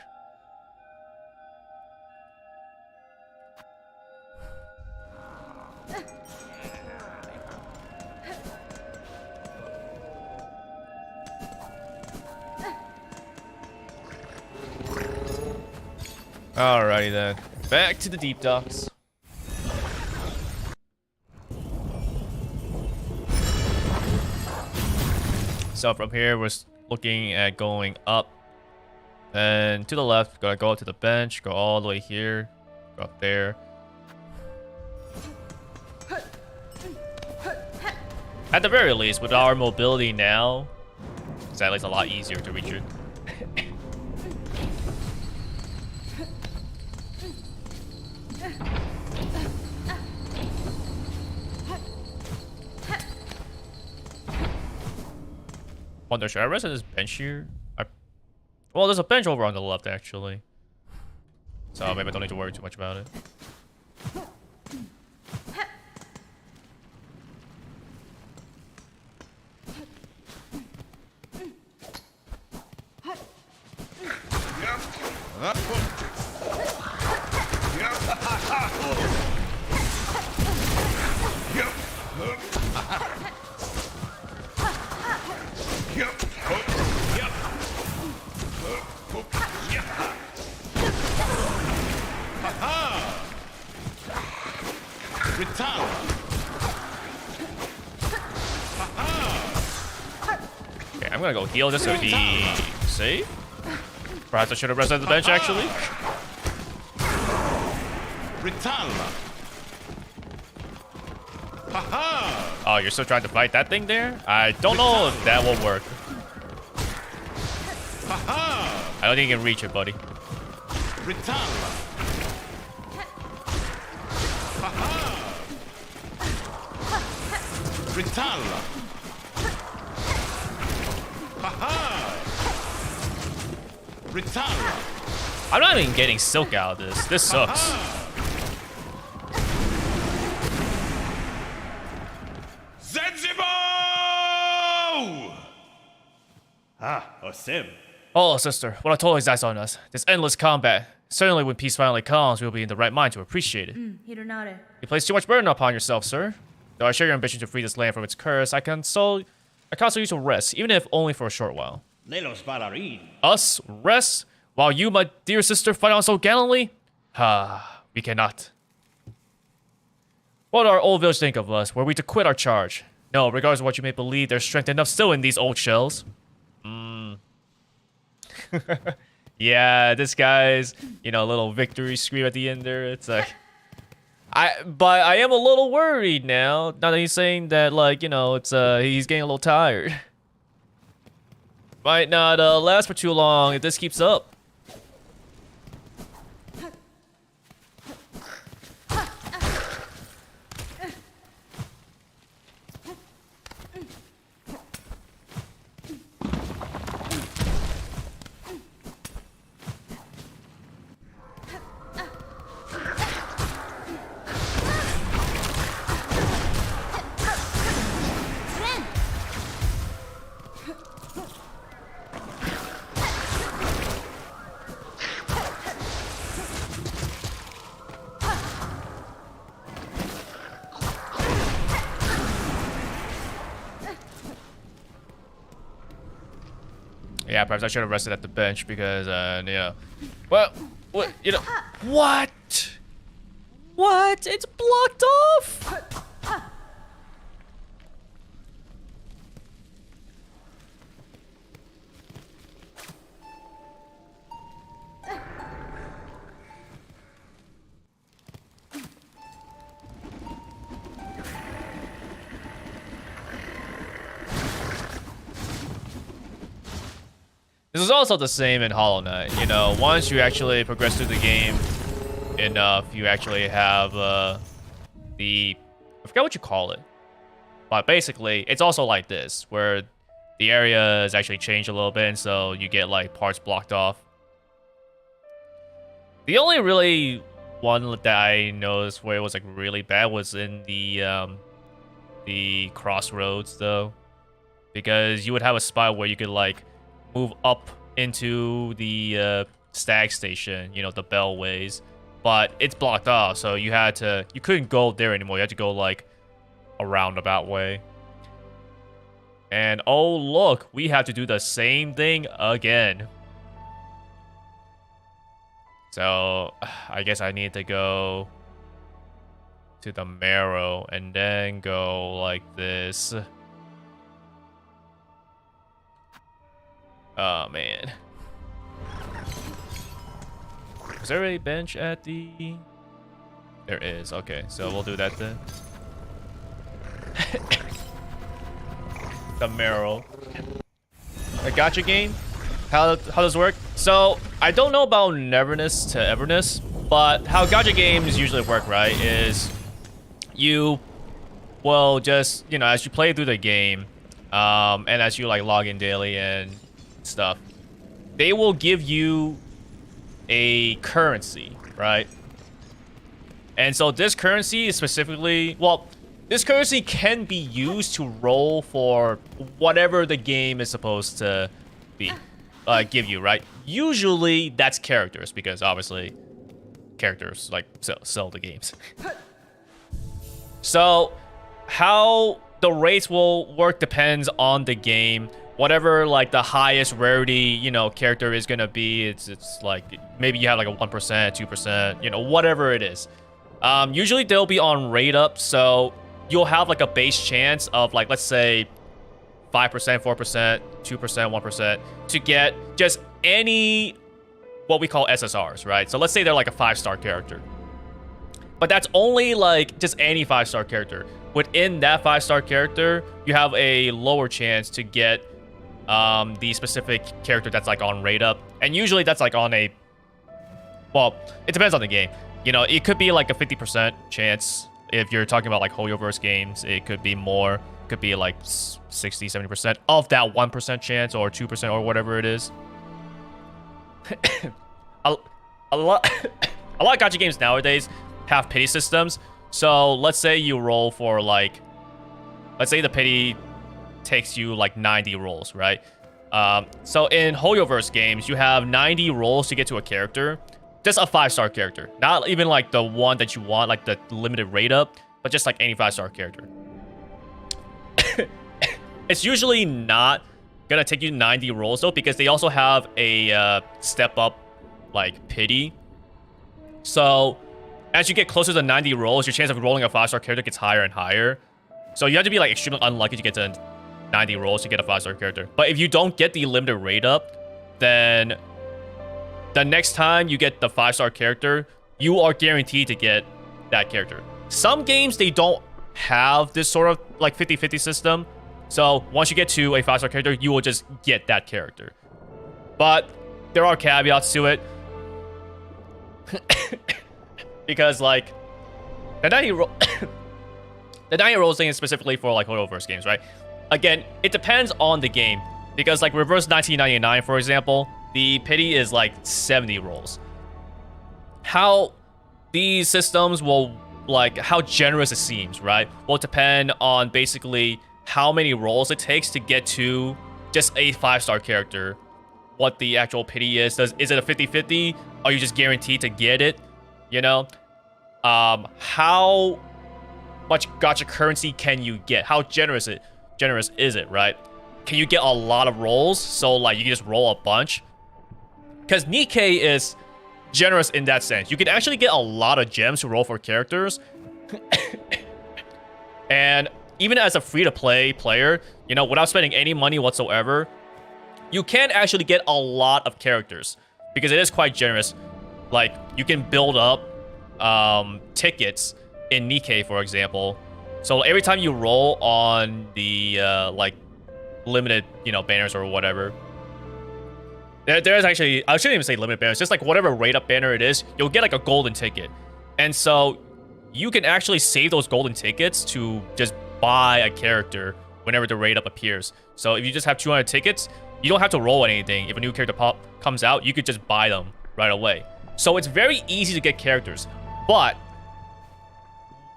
Alrighty then. Back to the Deep Docks. So from here, we're looking at going up. And to the left, gonna go up to the bench, go all the way here, go up there. At the very least, with our mobility now, it's at least a lot easier to reach it. Wonder, should I rest at this bench here? Well, there's a bench over on the left, actually. So maybe I don't need to worry too much about it. Okay, I'm gonna go heal just so he's safe. Perhaps I should have rested at the bench, actually. Oh, you're still trying to fight that thing there? I don't know if that will work. I don't think you can reach it, buddy. Ritalla. Ritalla. Ritalla. I'm not even getting silk out of this. This sucks. Zanzibar! Ah, Osim. Oh, sister, what a toll is that on us? This endless combat. Certainly when peace finally comes, we'll be in the right mind to appreciate it. Hironare. You place too much burden upon yourself, sir. Though I share your ambition to free this land from its curse, I counsel you to rest, even if only for a short while. Lelos Balarin. Us? Rest? While you, my dear sister, fight on so gallantly? We cannot. What do our old village think of us? Were we to quit our charge? No, regardless of what you may believe, there's strength enough still in these old shells. Yeah, this guy's, little victory scream at the end there. It's like, but I am a little worried now. Now that he's saying that, he's getting a little tired. Might not last for too long if this keeps up. Yeah, perhaps I should have rested at the bench because, well, what, what? What? It's blocked off? This is also the same in Hollow Knight. Once you actually progress through the game enough, you actually have I forgot what you call it. But basically, it's also like this, where the area is actually changed a little bit, and so you get parts blocked off. The only really one that I noticed where it was really bad was in the crossroads though, because you would have a spot where you could move up into the stag station, the bellways, but it's blocked off, so you couldn't go there anymore. You had to go a roundabout way. And oh look, we have to do the same thing again. So I guess I need to go to the marrow and then go like this. Oh, man. Is there a bench at the... There is. Okay, so we'll do that then. The marrow. A gacha game? How does it work? So, I don't know about Neverness to Everness, but how gacha games usually work, right, is you will just, as you play through the game, and as you log in daily and stuff, they will give you a currency, right? And so this currency is specifically, this currency can be used to roll for whatever the game is supposed to be, give you, right? Usually that's characters, because obviously characters sell the games. So how the rates will work depends on the game. Whatever the highest rarity character is gonna be, it's maybe you have a 1%, 2%, whatever it is. Usually they'll be on rate up, so you'll have a base chance of let's say 5%, 4%, 2%, 1% to get just any what we call SSRs, right? So let's say they're a 5-star character. But that's only just any 5-star character. within that 5-star character, you have a lower chance to get the specific character that's like on rate up. And usually that's like on a, well, it depends on the game. You know, it could be like a 50% chance if you're talking about like Hoyoverse games. It could be more. It could be like 60, 70% of that 1% chance or 2% or whatever it is. a lot of gacha games nowadays have pity systems. So let's say you roll for like, let's say the pity takes you like 90 rolls, right? So in Hoyoverse games, you have 90 rolls to get to a character. Just a 5-star character. Not even like the one that you want, like the limited rate up, but just like any 5-star character. It's usually not gonna take you 90 rolls though, because they also have a step up like pity. So as you get closer to 90 rolls, your chance of rolling a 5-star character gets higher and higher. So you have to be like extremely unlucky to get to 90 rolls to get a 5-star character. But if you don't get the limited rate up, then the next time you get the 5-star character, you are guaranteed to get that character. Some games, they don't have this sort of like 50-50 system. So once you get to a 5-star character, you will just get that character. But there are caveats to it. Because like the 90 rolls thing is specifically for like Hoyoverse games, right? Again, it depends on the game. Because like Reverse 1999, for example, the pity is like 70 rolls. How these systems will, like how generous it seems, right, will depend on basically how many rolls it takes to get to just a 5-star character. What the actual pity is. Is it a 50-50? Are you just guaranteed to get it? You know? How much gacha currency can you get? How generous is it, right? Can you get a lot of rolls? So like you can just roll a bunch? Because Nikkei is generous in that sense. You can actually get a lot of gems to roll for characters. And even as a free-to-play player, you know, without spending any money whatsoever, you can actually get a lot of characters. Because it is quite generous. Like, you can build up tickets in Nikkei, for example. So every time you roll on the, like, limited, you know, banners or whatever, there's actually, I shouldn't even say limited banners, just like whatever rate up banner it is, you'll get like a golden ticket. And so you can actually save those golden tickets to just buy a character whenever the rate up appears. So if you just have 200 tickets, you don't have to roll anything. If a new character comes out, you could just buy them right away. So it's very easy to get characters. But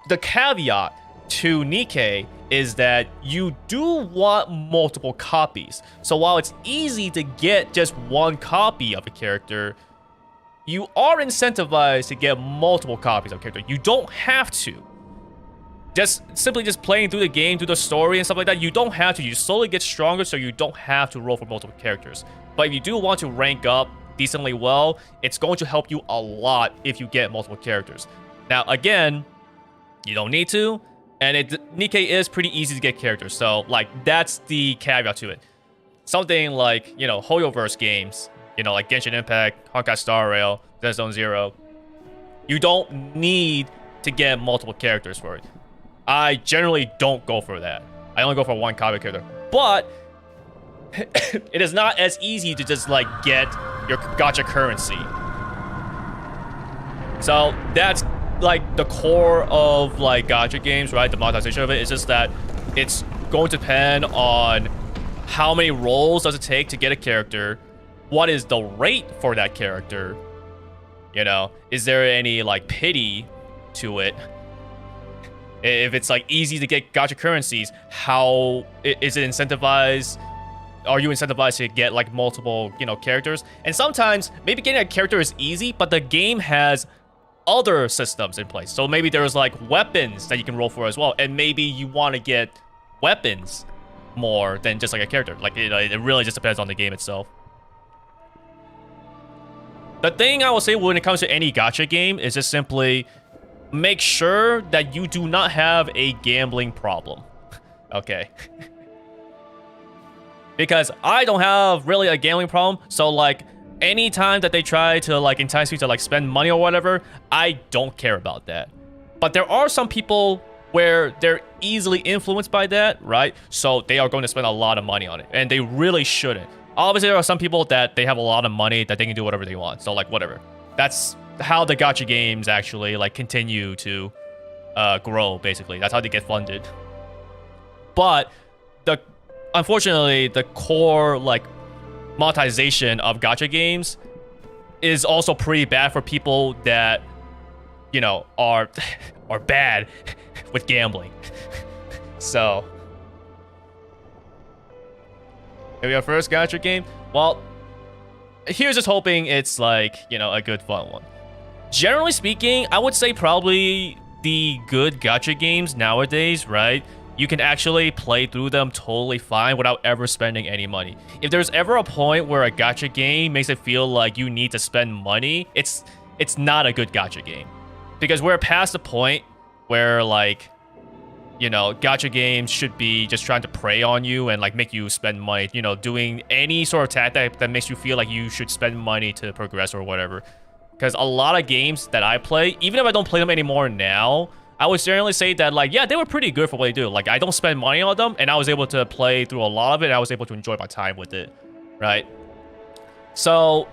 the caveat to Nikkei is that you do want multiple copies. So while it's easy to get just one copy of a character, you are incentivized to get multiple copies of a character. You don't have to. Just simply playing through the game, through the story and stuff like that, you don't have to. You slowly get stronger, so you don't have to roll for multiple characters. But if you do want to rank up decently well, it's going to help you a lot if you get multiple characters. Now, again, you don't need to. And Nikkei is pretty easy to get characters, so like that's the caveat to it. Something like, you know, Hoyoverse games, you know, like Genshin Impact, Honkai Star Rail, Dead Zone Zero, you don't need to get multiple characters for it. I generally don't go for that. I only go for one copy character. But it is not as easy to just like get your gacha currency. So that's like the core of like gacha games, right? The monetization of it is just that it's going to depend on how many rolls does it take to get a character, what is the rate for that character, you know, is there any like pity to it? If it's like easy to get gacha currencies, how is it incentivized? Are you incentivized to get like multiple, you know, characters? And sometimes maybe getting a character is easy, but the game has other systems in place. So maybe there's like weapons that you can roll for as well, and maybe you want to get weapons more than just like a character. Like it really just depends on the game itself. The thing I will say when it comes to any gacha game is just simply make sure that you do not have a gambling problem. Okay. Because I don't have really a gambling problem, so like anytime that they try to like entice me to like spend money or whatever, I don't care about that. But there are some people where they're easily influenced by that, right? So they are going to spend a lot of money on it, and they really shouldn't. Obviously, there are some people that they have a lot of money that they can do whatever they want. So like whatever. That's how the gacha games actually like continue to grow. Basically, that's how they get funded. But unfortunately, the core like monetization of gacha games is also pretty bad for people that, you know, are bad with gambling. So maybe our first gacha game. Well, here's just hoping it's like, you know, a good fun one. Generally speaking, I would say probably the good gacha games nowadays, right? You can actually play through them totally fine without ever spending any money. If there's ever a point where a gacha game makes it feel like you need to spend money, it's not a good gacha game. Because we're past the point where, like, you know, gacha games should be just trying to prey on you and like make you spend money, you know, doing any sort of tactic that makes you feel like you should spend money to progress or whatever. Because a lot of games that I play, even if I don't play them anymore now, I would generally say that, like, yeah, they were pretty good for what they do. Like, I don't spend money on them, and I was able to play through a lot of it, and I was able to enjoy my time with it, right? So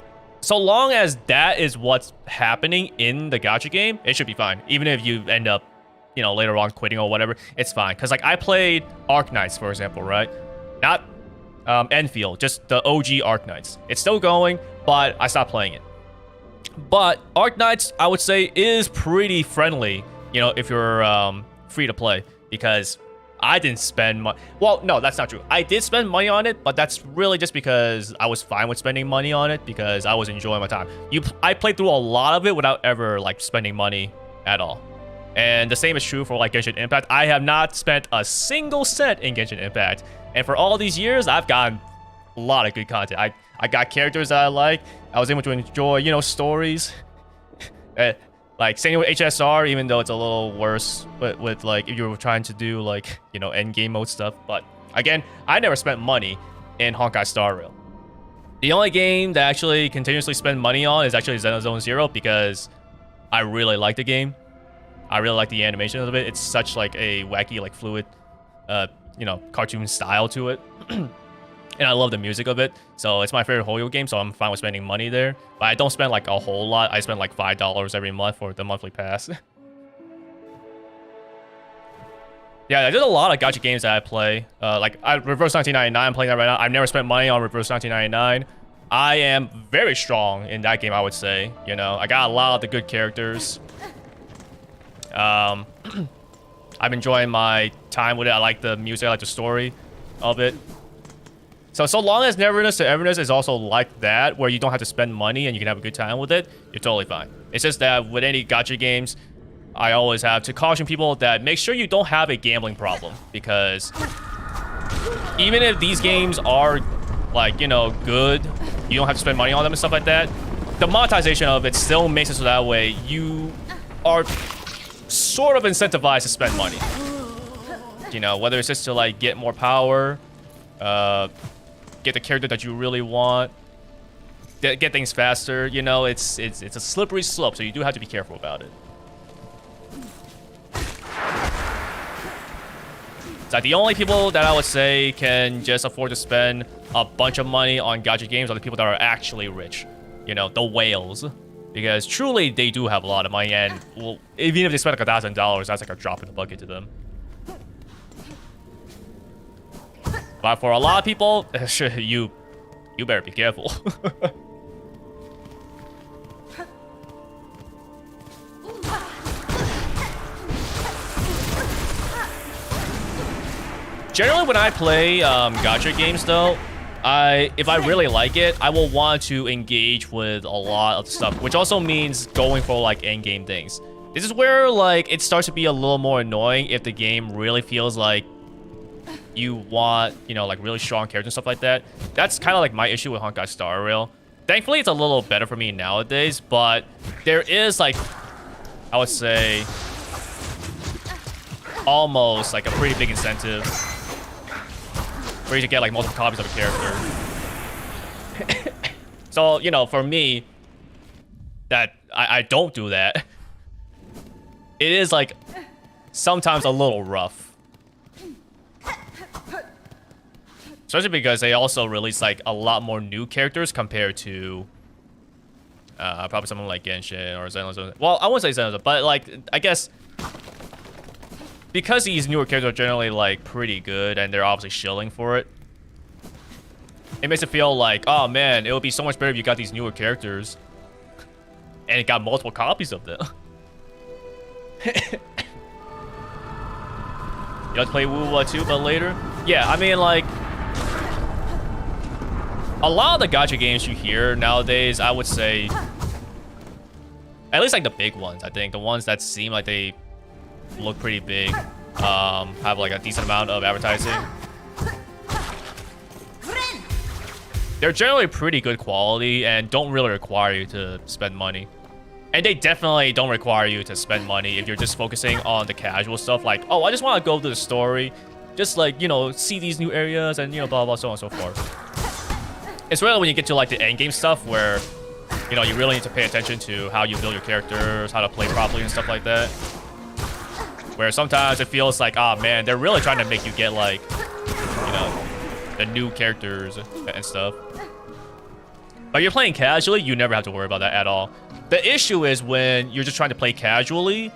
long as that is what's happening in the gacha game, it should be fine. Even if you end up, you know, later on quitting or whatever, it's fine. Because, like, I played Arknights, for example, right? Not Enfield, just the OG Arknights. It's still going, but I stopped playing it. But Arknights, I would say, is pretty friendly, you know, if you're free to play, because I didn't spend money. Well, no, that's not true. I did spend money on it, but that's really just because I was fine with spending money on it because I was enjoying my time. I played through a lot of it without ever like spending money at all. And the same is true for like Genshin Impact. I have not spent a single cent in Genshin Impact. And for all these years, I've gotten a lot of good content. I got characters that I like. I was able to enjoy, you know, stories. Like, same with HSR, even though it's a little worse with like, if you were trying to do, like, you know, end game mode stuff. But, again, I never spent money in Honkai Star Rail. The only game that actually continuously spend money on is actually Xenozone Zero, because I really like the game. I really like the animation of it. It's such, like, a wacky, like, fluid, you know, cartoon style to it. And I love the music of it. So it's my favorite Hoyo game, so I'm fine with spending money there. But I don't spend like a whole lot. I spend like $5 every month for the monthly pass. Yeah, there's a lot of gacha games that I play. Like Reverse 1999, I'm playing that right now. I've never spent money on Reverse 1999. I am very strong in that game, I would say. You know, I got a lot of the good characters. I'm enjoying my time with it. I like the music, I like the story of it. So long as Neverness to Everness is also like that, where you don't have to spend money and you can have a good time with it, you're totally fine. It's just that with any gacha games, I always have to caution people that make sure you don't have a gambling problem. Because even if these games are, like, you know, good, you don't have to spend money on them and stuff like that, the monetization of it still makes it so that way you are sort of incentivized to spend money. You know, whether it's just to, like, get more power, get the character that you really want, get things faster. You know, it's a slippery slope, so you do have to be careful about it. So the only people that I would say can just afford to spend a bunch of money on gacha games are the people that are actually rich. You know, the whales. Because truly, they do have a lot of money, and well, even if they spend like $1,000, that's like a drop in the bucket to them. But for a lot of people, you better be careful. Generally, when I play gacha games, though, if I really like it, I will want to engage with a lot of stuff, which also means going for like end game things. This is where like it starts to be a little more annoying if the game really feels like you want, you know, like really strong characters and stuff like that. That's kind of like my issue with Honkai Star Rail. Thankfully, it's a little better for me nowadays, but there is like, I would say, almost like a pretty big incentive for you to get like multiple copies of a character. So, you know, for me, that I don't do that. It is like sometimes a little rough. Especially because they also release like a lot more new characters compared to probably someone like Genshin or Xenoblade. Well, I wouldn't say Xenoblade, but like I guess because these newer characters are generally like pretty good and they're obviously shilling for it, it makes it feel like, oh man, it would be so much better if you got these newer characters and it got multiple copies of them. You have to play Wu too, but later? Yeah, I mean, like, a lot of the gacha games you hear nowadays, I would say, at least like the big ones, I think, the ones that seem like they look pretty big, have like a decent amount of advertising. They're generally pretty good quality and don't really require you to spend money. And they definitely don't require you to spend money if you're just focusing on the casual stuff. Like, oh, I just want to go to the story. Just like, you know, see these new areas and, you know, blah, blah, so on and so forth. It's really when you get to like the end game stuff where, you know, you really need to pay attention to how you build your characters, how to play properly and stuff like that. Where sometimes it feels like, ah, man, they're really trying to make you get like, you know, the new characters and stuff. But you're playing casually, you never have to worry about that at all. The issue is when you're just trying to play casually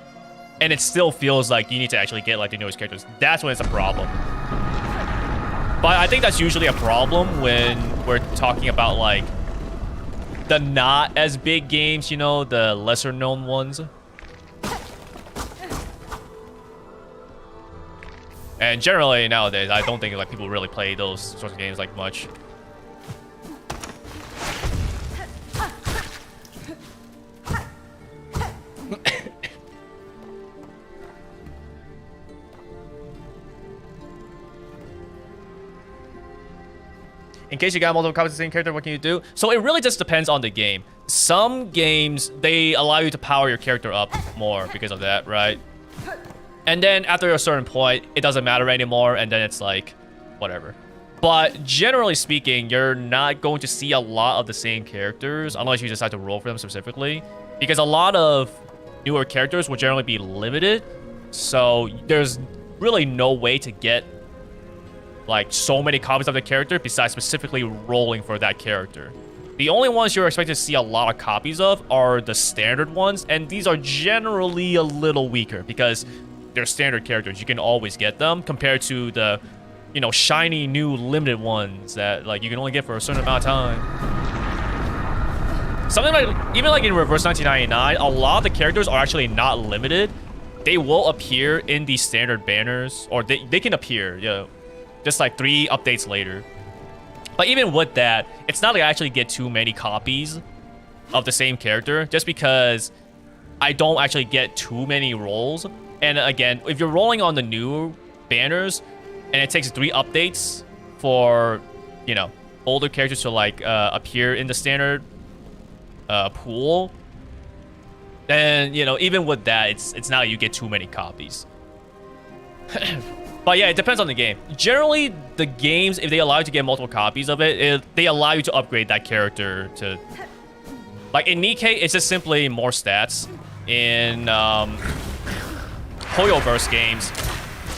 and it still feels like you need to actually get like the newest characters. That's when it's a problem. But I think that's usually a problem when we're talking about like the not as big games, you know, the lesser known ones. And generally nowadays, I don't think like people really play those sorts of games like much. In case you got multiple copies of the same character, what can you do? So it really just depends on the game. Some games, they allow you to power your character up more because of that, right? And then after a certain point, it doesn't matter anymore, and then it's like, whatever. But generally speaking, you're not going to see a lot of the same characters unless you decide to roll for them specifically. Because a lot of newer characters will generally be limited. So there's really no way to get like so many copies of the character besides specifically rolling for that character. The only ones you're expected to see a lot of copies of are the standard ones, and these are generally a little weaker because they're standard characters. You can always get them compared to the, you know, shiny new limited ones that like you can only get for a certain amount of time. Something like, even like in Reverse 1999, a lot of the characters are actually not limited. They will appear in the standard banners, or they can appear, you know, just like 3 updates later. But even with that, it's not like I actually get too many copies of the same character just because I don't actually get too many rolls. And again, if you're rolling on the new banners and it takes 3 updates for, you know, older characters to like appear in the standard pool, then, you know, even with that, it's not like you get too many copies. But yeah, it depends on the game. Generally, the games, if they allow you to get multiple copies of it, they allow you to upgrade that character to... Like, in Nikkei, it's just simply more stats. In Hoyoverse games,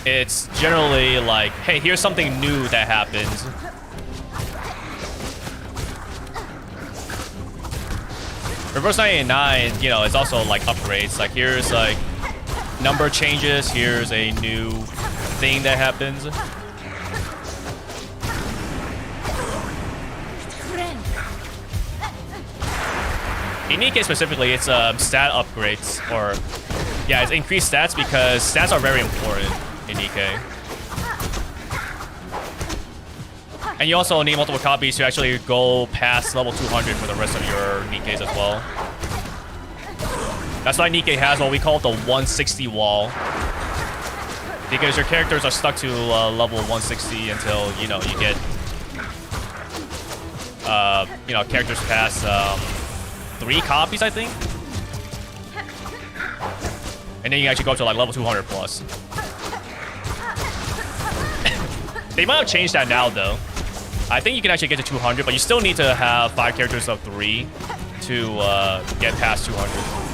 it's generally like, hey, here's something new that happens. Reverse 99, you know, it's also like upgrades. Like, here's like number changes, here's a new thing that happens. In Nikkei specifically, it's stat upgrades, or yeah, it's increased stats because stats are very important in Nikkei. And you also need multiple copies to actually go past level 200 for the rest of your Nikkeis as well. That's why Nikkei has what we call the 160 wall. Because your characters are stuck to level 160 until, you know, you get, you know, characters past 3 copies, I think. And then you actually go up to like level 200 plus. They might have changed that now, though. I think you can actually get to 200, but you still need to have 5 characters of 3 to get past 200.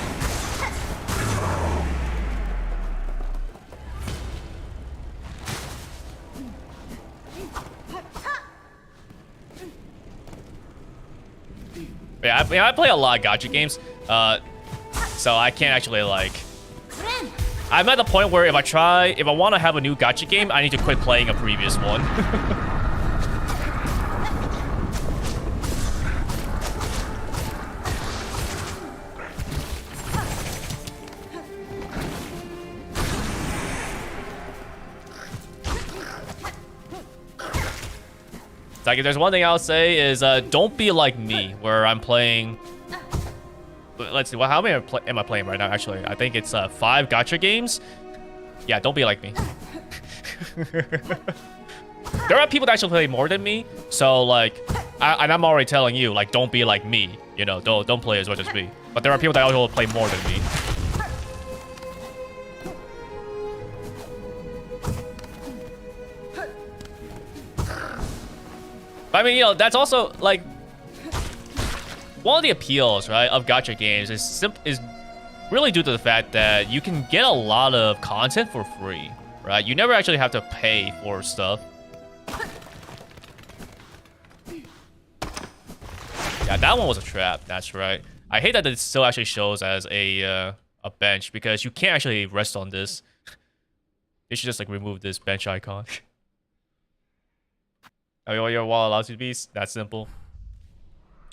I play a lot of gacha games, so I can't actually like. I'm at the point where if I want to have a new gacha game, I need to quit playing a previous one. Like, if there's one thing I'll say is, don't be like me, where I'm playing. Let's see, how many am I playing right now? Actually, I think it's 5 gacha games. Yeah, don't be like me. There are people that actually play more than me, so like, and I'm already telling you, like, don't be like me. You know, don't play as much as me. But there are people that also play more than me. I mean, you know, that's also like one of the appeals, right, of gacha games is really due to the fact that you can get a lot of content for free, right? You never actually have to pay for stuff. Yeah, that one was a trap. That's right. I hate that it still actually shows as a bench because you can't actually rest on this. They should just like remove this bench icon. I mean, your wall allows you to be that simple.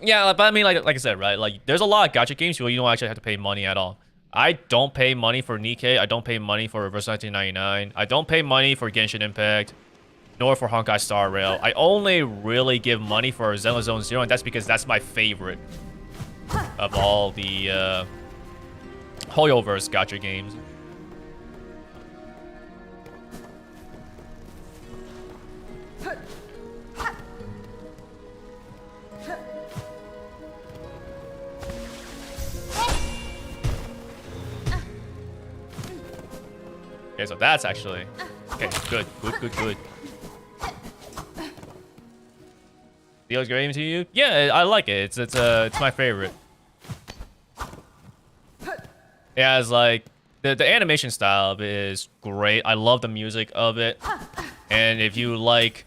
Yeah, but I mean, like I said, right? Like, there's a lot of gacha games where you don't actually have to pay money at all. I don't pay money for Nikkei. I don't pay money for Reverse 1999. I don't pay money for Genshin Impact, nor for Honkai Star Rail. I only really give money for Zenless Zone Zero, and that's because that's my favorite of all the Hoyoverse gacha games. Okay, so that's actually okay. Good. Feels great to you? Yeah, I like it. It's my favorite. It has like the animation style of it is great. I love the music of it, and if you like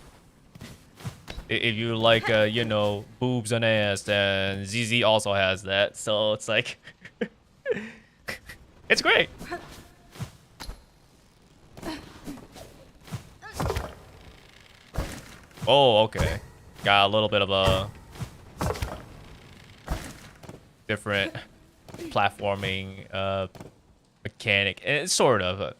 you know, boobs and ass, then ZZ also has that. So it's like it's great. Oh, okay. Got a little bit of a different platforming mechanic. It's sort of.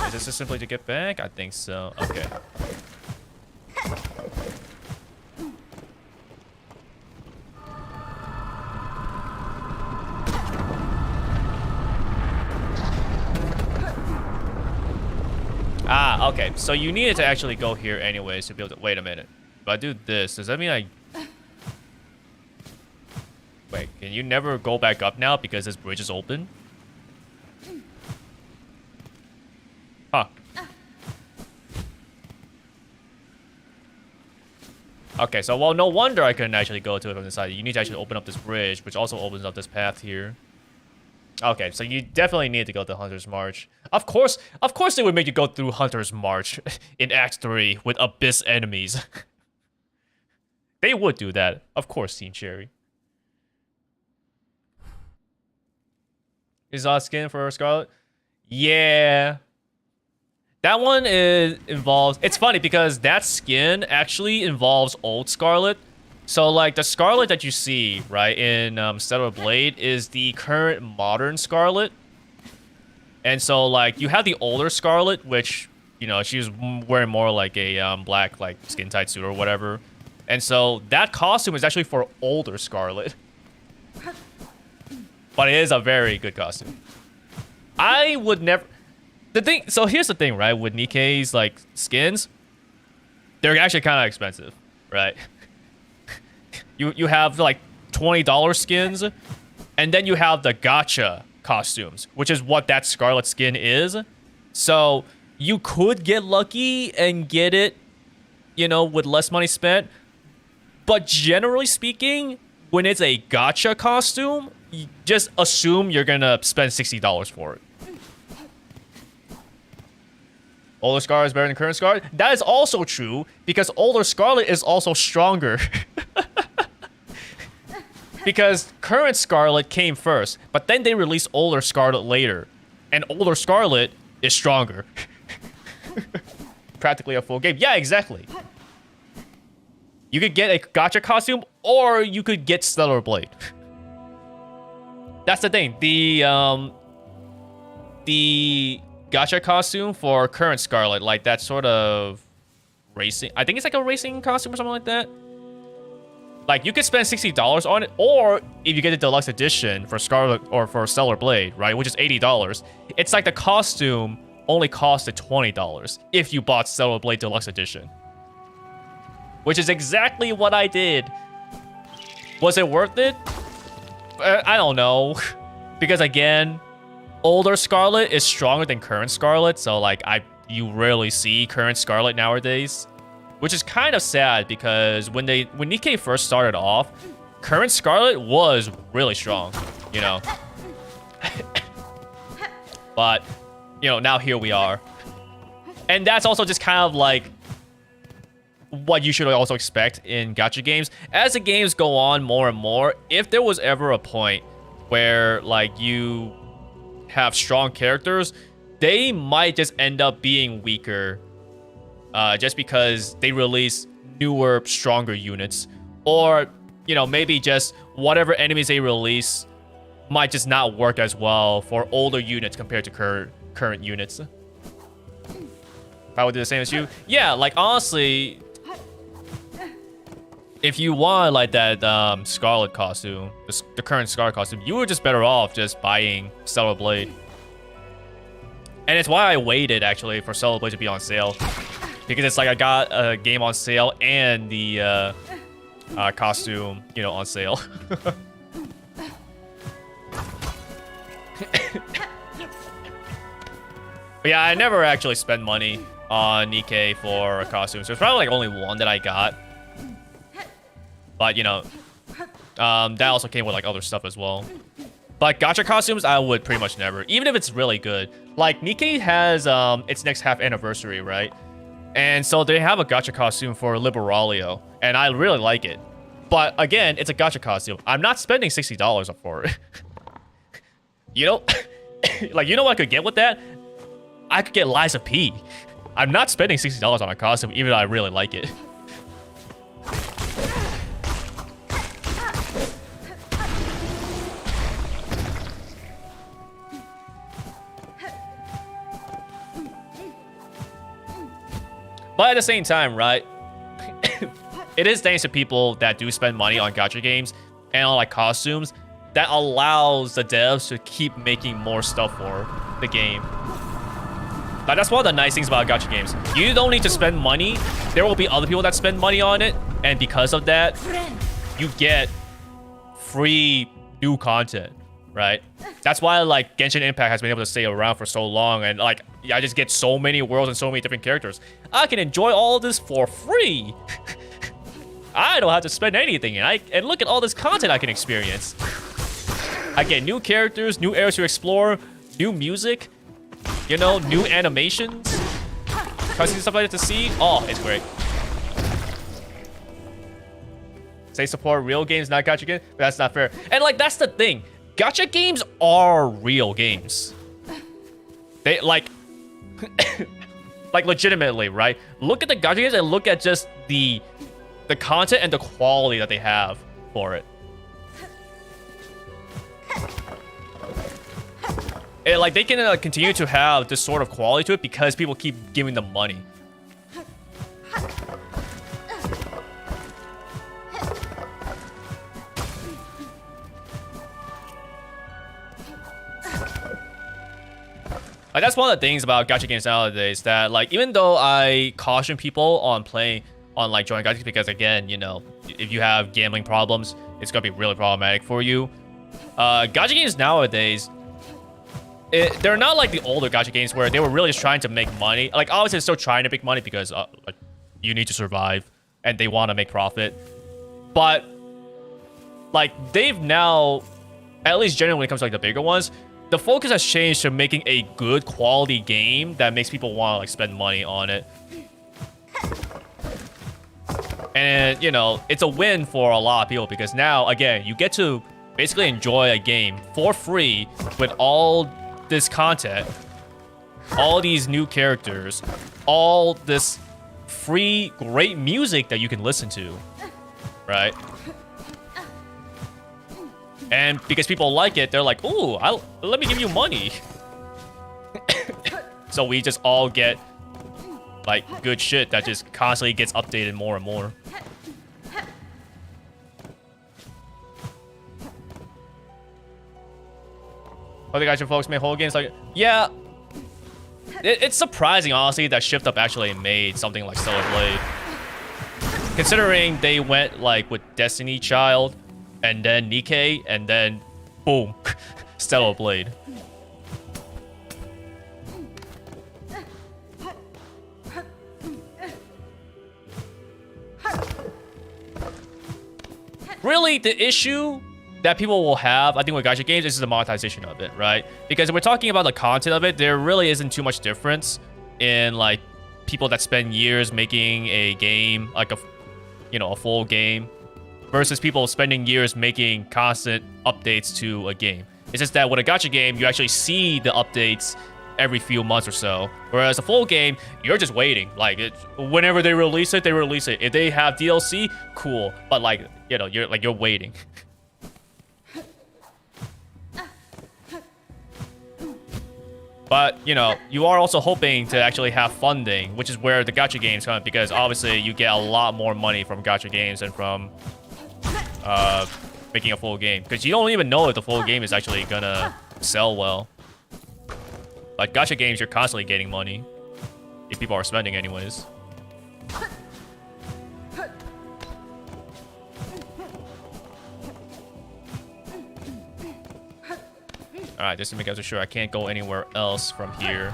Is this just simply to get back? I think so. Okay. Ah, okay. So you needed to actually go here anyways to be able to... Wait a minute. If I do this, does that mean I... Wait, can you never go back up now because this bridge is open? Huh. Okay, so well, no wonder I couldn't actually go to it from the side. You need to actually open up this bridge, which also opens up this path here. Okay, so you definitely need to go to Hunter's March. Of course they would make you go through Hunter's March in Act 3 with Abyss enemies. They would do that. Of course, Team Cherry. Is skin for Scarlet? Yeah. That one involves... It's funny because that skin actually involves old Scarlet. So, like, the Scarlet that you see, right, in Stellar Blade is the current modern Scarlet. And so, like, you have the older Scarlet, which, you know, she was wearing more like a black, like, skin-tight suit or whatever. And so that costume is actually for older Scarlet. But it is a very good costume. I would never... So here's the thing, right? With Nikkei's, like, skins, they're actually kind of expensive, right? You have, like, $20 skins, and then you have the gacha costumes, which is what that Scarlet skin is. So You could get lucky and get it, you know, with less money spent. But generally speaking, when it's a gacha costume, you just assume you're gonna spend $60 for it. Older Scarlet is better than current Scarlet? That is also true, because older Scarlet is also stronger. Because current Scarlet came first, but then they released older Scarlet later. And older Scarlet is stronger. Practically a full game. Yeah, exactly. You could get a gacha costume, or you could get Stellar Blade. That's the thing. The gacha costume for current Scarlet, like that sort of racing. I think it's like a racing costume or something like that. Like, you could spend $60 on it, or if you get the deluxe edition for Scarlet or for Stellar Blade, right, which is $80, it's like the costume only costed $20 if you bought Stellar Blade Deluxe Edition. Which is exactly what I did. Was it worth it? I don't know. Because again, older Scarlet is stronger than current Scarlet, so like you rarely see current Scarlet nowadays. Which is kind of sad, because when Nikkei first started off, current Scarlet was really strong, you know. But, you know, now here we are. And that's also just kind of like what you should also expect in gacha games. As the games go on more and more, if there was ever a point where like you have strong characters, they might just end up being weaker. Just because they release newer, stronger units. Or, you know, maybe just whatever enemies they release might just not work as well for older units compared to current units. If I would do the same as you? Yeah, like, honestly, if you want, like, that Scarlet costume, the current Scarlet costume, you were just better off just buying Stellar Blade. And it's why I waited, actually, for Stellar Blade to be on sale. Because it's like I got a game on sale and the costume, you know, on sale. But yeah, I never actually spent money on Nikkei for a costume. So it's probably like only one that I got. But, you know, that also came with like other stuff as well. But gacha costumes, I would pretty much never. Even if it's really good. Like, Nikkei has its next half anniversary, right? And so they have a gacha costume for Liberalio, and I really like it. But again, it's a gacha costume. I'm not spending $60 for it. You know, like, you know what I could get with that? I could get Liza P. I'm not spending $60 on a costume, even though I really like it. But at the same time, right, it is thanks to people that do spend money on gacha games and on like costumes that allows the devs to keep making more stuff for the game. Like, that's one of the nice things about gacha games. You don't need to spend money. There will be other people that spend money on it, and because of that, you get free new content, right? That's why like Genshin Impact has been able to stay around for so long, and like I just get so many worlds and so many different characters. I can enjoy all of this for free. I don't have to spend anything, and look at all this content I can experience. I get new characters, new areas to explore, new music, you know, new animations, cutscenes, stuff like that to see. Oh, it's great. Say support real games, not gacha games, but that's not fair. And like, that's the thing. Gacha games are real games. They like, like legitimately, right? Look at the gacha games and look at just the content and the quality that they have for it. And like, they can continue to have this sort of quality to it because people keep giving them money. Like, that's one of the things about gacha games nowadays, that like, even though I caution people on playing on like joining gacha, because again, you know, if you have gambling problems, it's gonna be really problematic for you. Gacha games nowadays, they're not like the older gacha games where they were really just trying to make money. Like, obviously, they're still trying to make money because like, you need to survive and they want to make profit. But like, they've now, at least generally when it comes to like the bigger ones, the focus has changed to making a good quality game that makes people want to like spend money on it. And, you know, it's a win for a lot of people because now, again, you get to basically enjoy a game for free with all this content, all these new characters, all this free, great music that you can listen to, right? And because people like it, they're like, ooh, let me give you money. So we just all get like good shit that just constantly gets updated more and more. Other guys and folks made whole games like, yeah. It's surprising, honestly, that Shift Up actually made something like Stellar Blade. Considering they went like with Destiny Child and then Nikkei and then boom, Stellar Blade. Really, the issue that people will have, I think, with gacha games is the monetization of it, right? Because if we're talking about the content of it, there really isn't too much difference in like people that spend years making a game, like a full game, versus people spending years making constant updates to a game. It's just that with a gacha game, you actually see the updates every few months or so. Whereas a full game, you're just waiting. Like, whenever they release it, they release it. If they have DLC, cool. But like, you know, you're waiting. But, you know, you are also hoping to actually have funding, which is where the gacha games come, because obviously you get a lot more money from gacha games than from making a full game. Because you don't even know if the full game is actually gonna sell well. Like, gacha games, you're constantly getting money. If people are spending anyways. Alright, just to make sure I can't go anywhere else from here.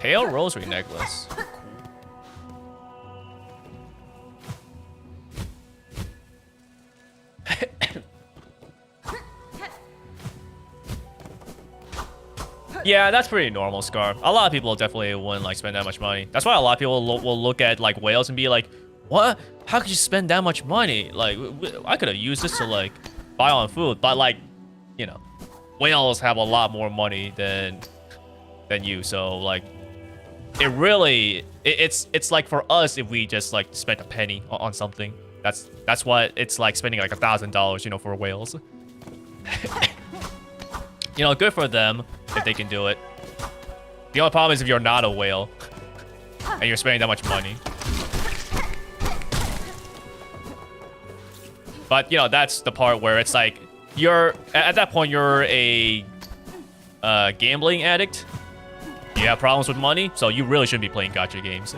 Pale rosary necklace. Yeah, that's pretty normal, Scar. A lot of people definitely wouldn't like spend that much money. That's why a lot of people will look at like whales and be like, "What? How could you spend that much money? Like, I could have used this to like buy on food." But like, you know, whales have a lot more money than you. So like, it's like for us, if we just like spent a penny on something, that's what it's like spending like $1,000, you know, for whales. You know, good for them if they can do it. The only problem is if you're not a whale and you're spending that much money. But, you know, that's the part where it's like, at that point, you're a gambling addict. You have problems with money, so you really shouldn't be playing gacha games.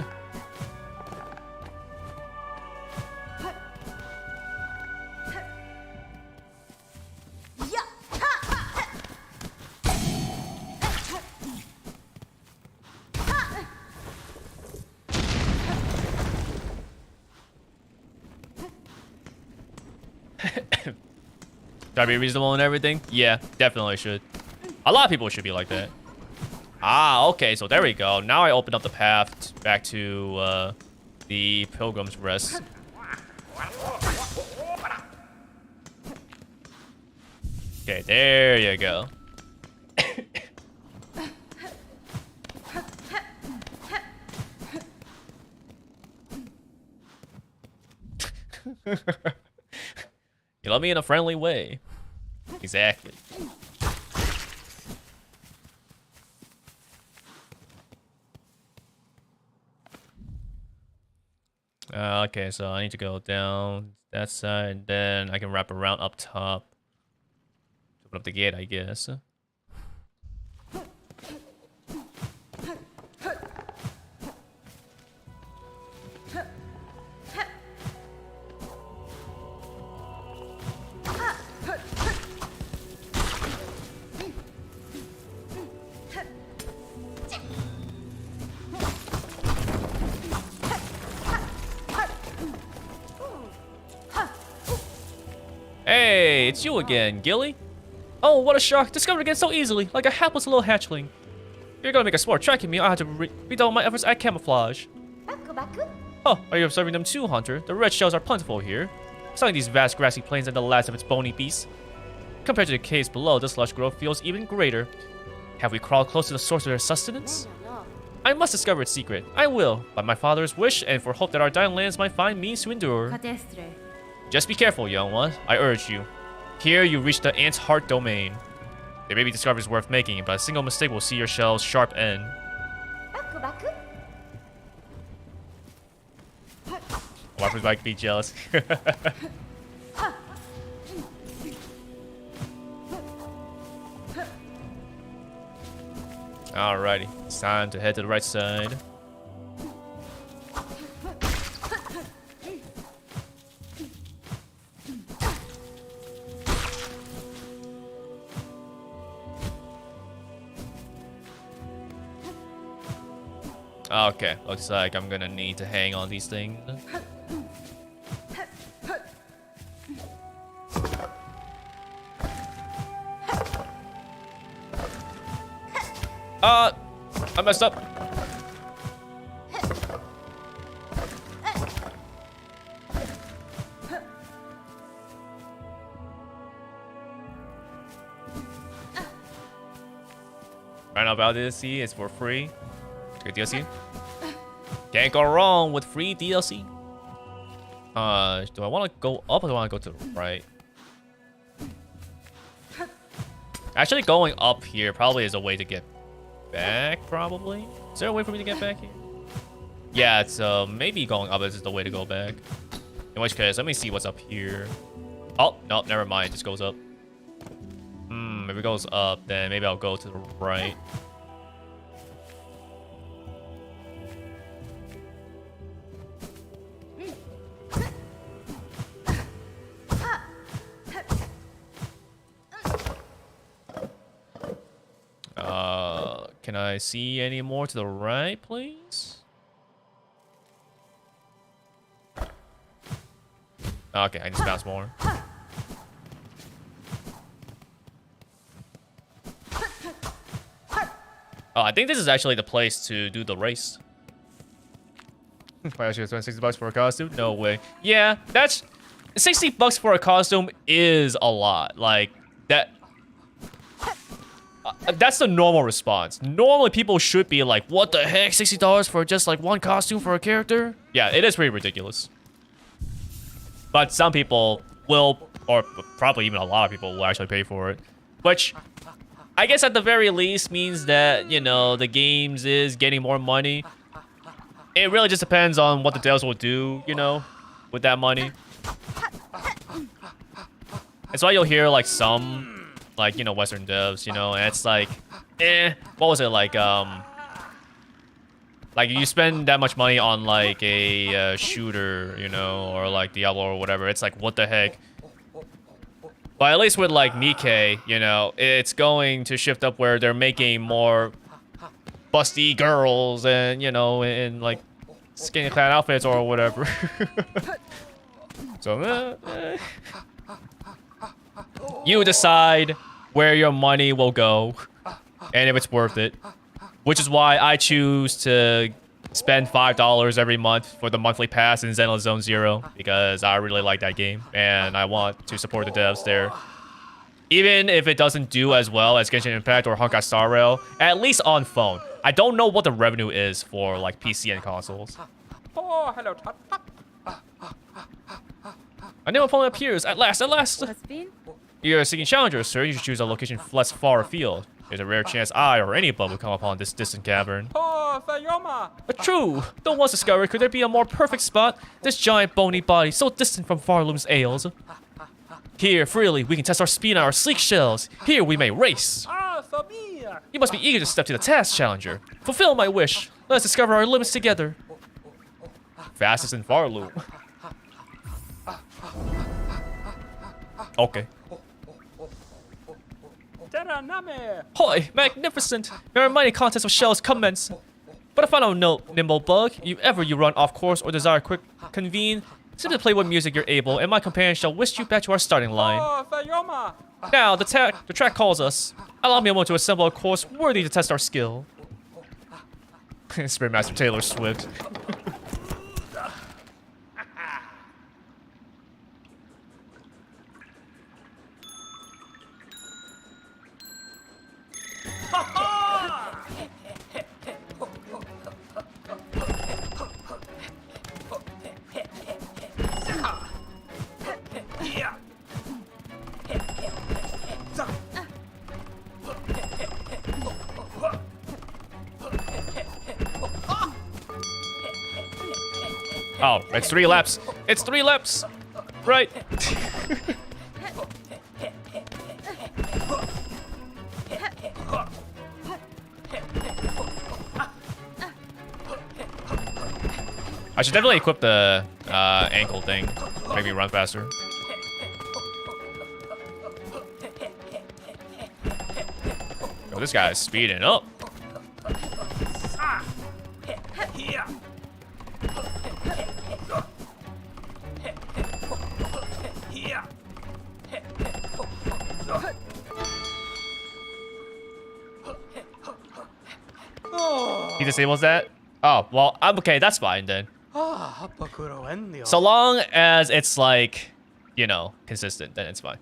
Should I be reasonable and everything? Yeah, definitely should. A lot of people should be like that. Ah, okay, so there we go. Now I open up the path back to the Pilgrim's Rest. Okay, there you go. You love me in a friendly way. Exactly. Okay, so I need to go down that side, and then I can wrap around up top. Open up the gate, I guess. Hey, it's you again, Gilly. Oh, what a shock. Discovered again so easily, like a helpless little hatchling. You're gonna make a smart tracking me. I'll have to redouble my efforts at camouflage. Oh, are you observing them too, Hunter? The red shells are plentiful here. Selling these vast grassy plains and the last of its bony beasts. Compared to the caves below, this lush growth feels even greater. Have we crawled close to the source of their sustenance? I must discover its secret. I will, by my father's wish and for hope that our dying lands might find means to endure. Cadestre. Just be careful, young one. I urge you. Here you reach the Ant's Heart domain. There may be discoveries worth making, but a single mistake will see your shell's sharp end. Why would Mike be jealous? Alrighty, it's time to head to the right side. Okay, looks like I'm gonna need to hang on these things. I messed up. Right now about DLC is for free. Good DLC. Can't go wrong with free DLC. Do I want to go up or do I want to go to the right? Actually, going up here probably is a way to get back, probably. Is there a way for me to get back here? Yeah, it's maybe going up is the way to go back. In which case, let me see what's up here. Oh, no, never mind. It just goes up. If it goes up, then maybe I'll go to the right. Can I see any more to the right, please? Okay, I just bounced more. Oh, I think this is actually the place to do the race. Why, I should spend $60 for a costume? No way. Yeah, that's... $60 for a costume is a lot. Like, that... that's the normal response. Normally, people should be like, what the heck? $60 for just, like, one costume for a character? Yeah, it is pretty ridiculous. But some people will, or probably even a lot of people will actually pay for it. Which, I guess at the very least means that, you know, the games is getting more money. It really just depends on what the devs will do, you know, with that money. That's why you'll hear, like, some... like, you know, Western devs, you know, and it's like, what was it, like you spend that much money on, like, a shooter, you know, or, like, Diablo or whatever, it's like, what the heck? But at least with, like, Nikkei, you know, it's going to shift up where they're making more busty girls and, you know, in, like, skinny clad outfits or whatever. So, you decide where your money will go and if it's worth it. Which is why I choose to spend $5 every month for the monthly pass in Zenless Zone Zero because I really like that game and I want to support the devs there. Even if it doesn't do as well as Genshin Impact or Honkai Star Rail, at least on phone. I don't know what the revenue is for like PC and consoles. Oh, hello, Todd. A new opponent appears. At last, at last. What's been? You're seeking challengers, sir. You should choose a location less far afield. There's a rare chance I or any bub will come upon this distant cavern. Oh, True. Though once discovered, could there be a more perfect spot? This giant bony body, so distant from Farloom's ales. Here, freely, we can test our speed on our sleek shells. Here, we may race. You must be eager to step to the task, Challenger. Fulfill my wish. Let's discover our limits together. Fastest in Farloom. Okay. Hoi, magnificent! May our mighty contest of shells commence. But if I don't know, Nimble Bug, if ever you run off course or desire quick convene, simply play what music you're able, and my companion shall whisk you back to our starting line. Now, the track calls us. Allow me a moment to assemble a course worthy to test our skill. Spearmaster Taylor Swift. Oh, it's 3 laps. It's 3 laps. Right. I should definitely equip the ankle thing. Make me run faster. Oh, this guy is speeding up. He disables that? Oh, well, I'm okay. That's fine then. So long as it's like, you know, consistent, then it's fine.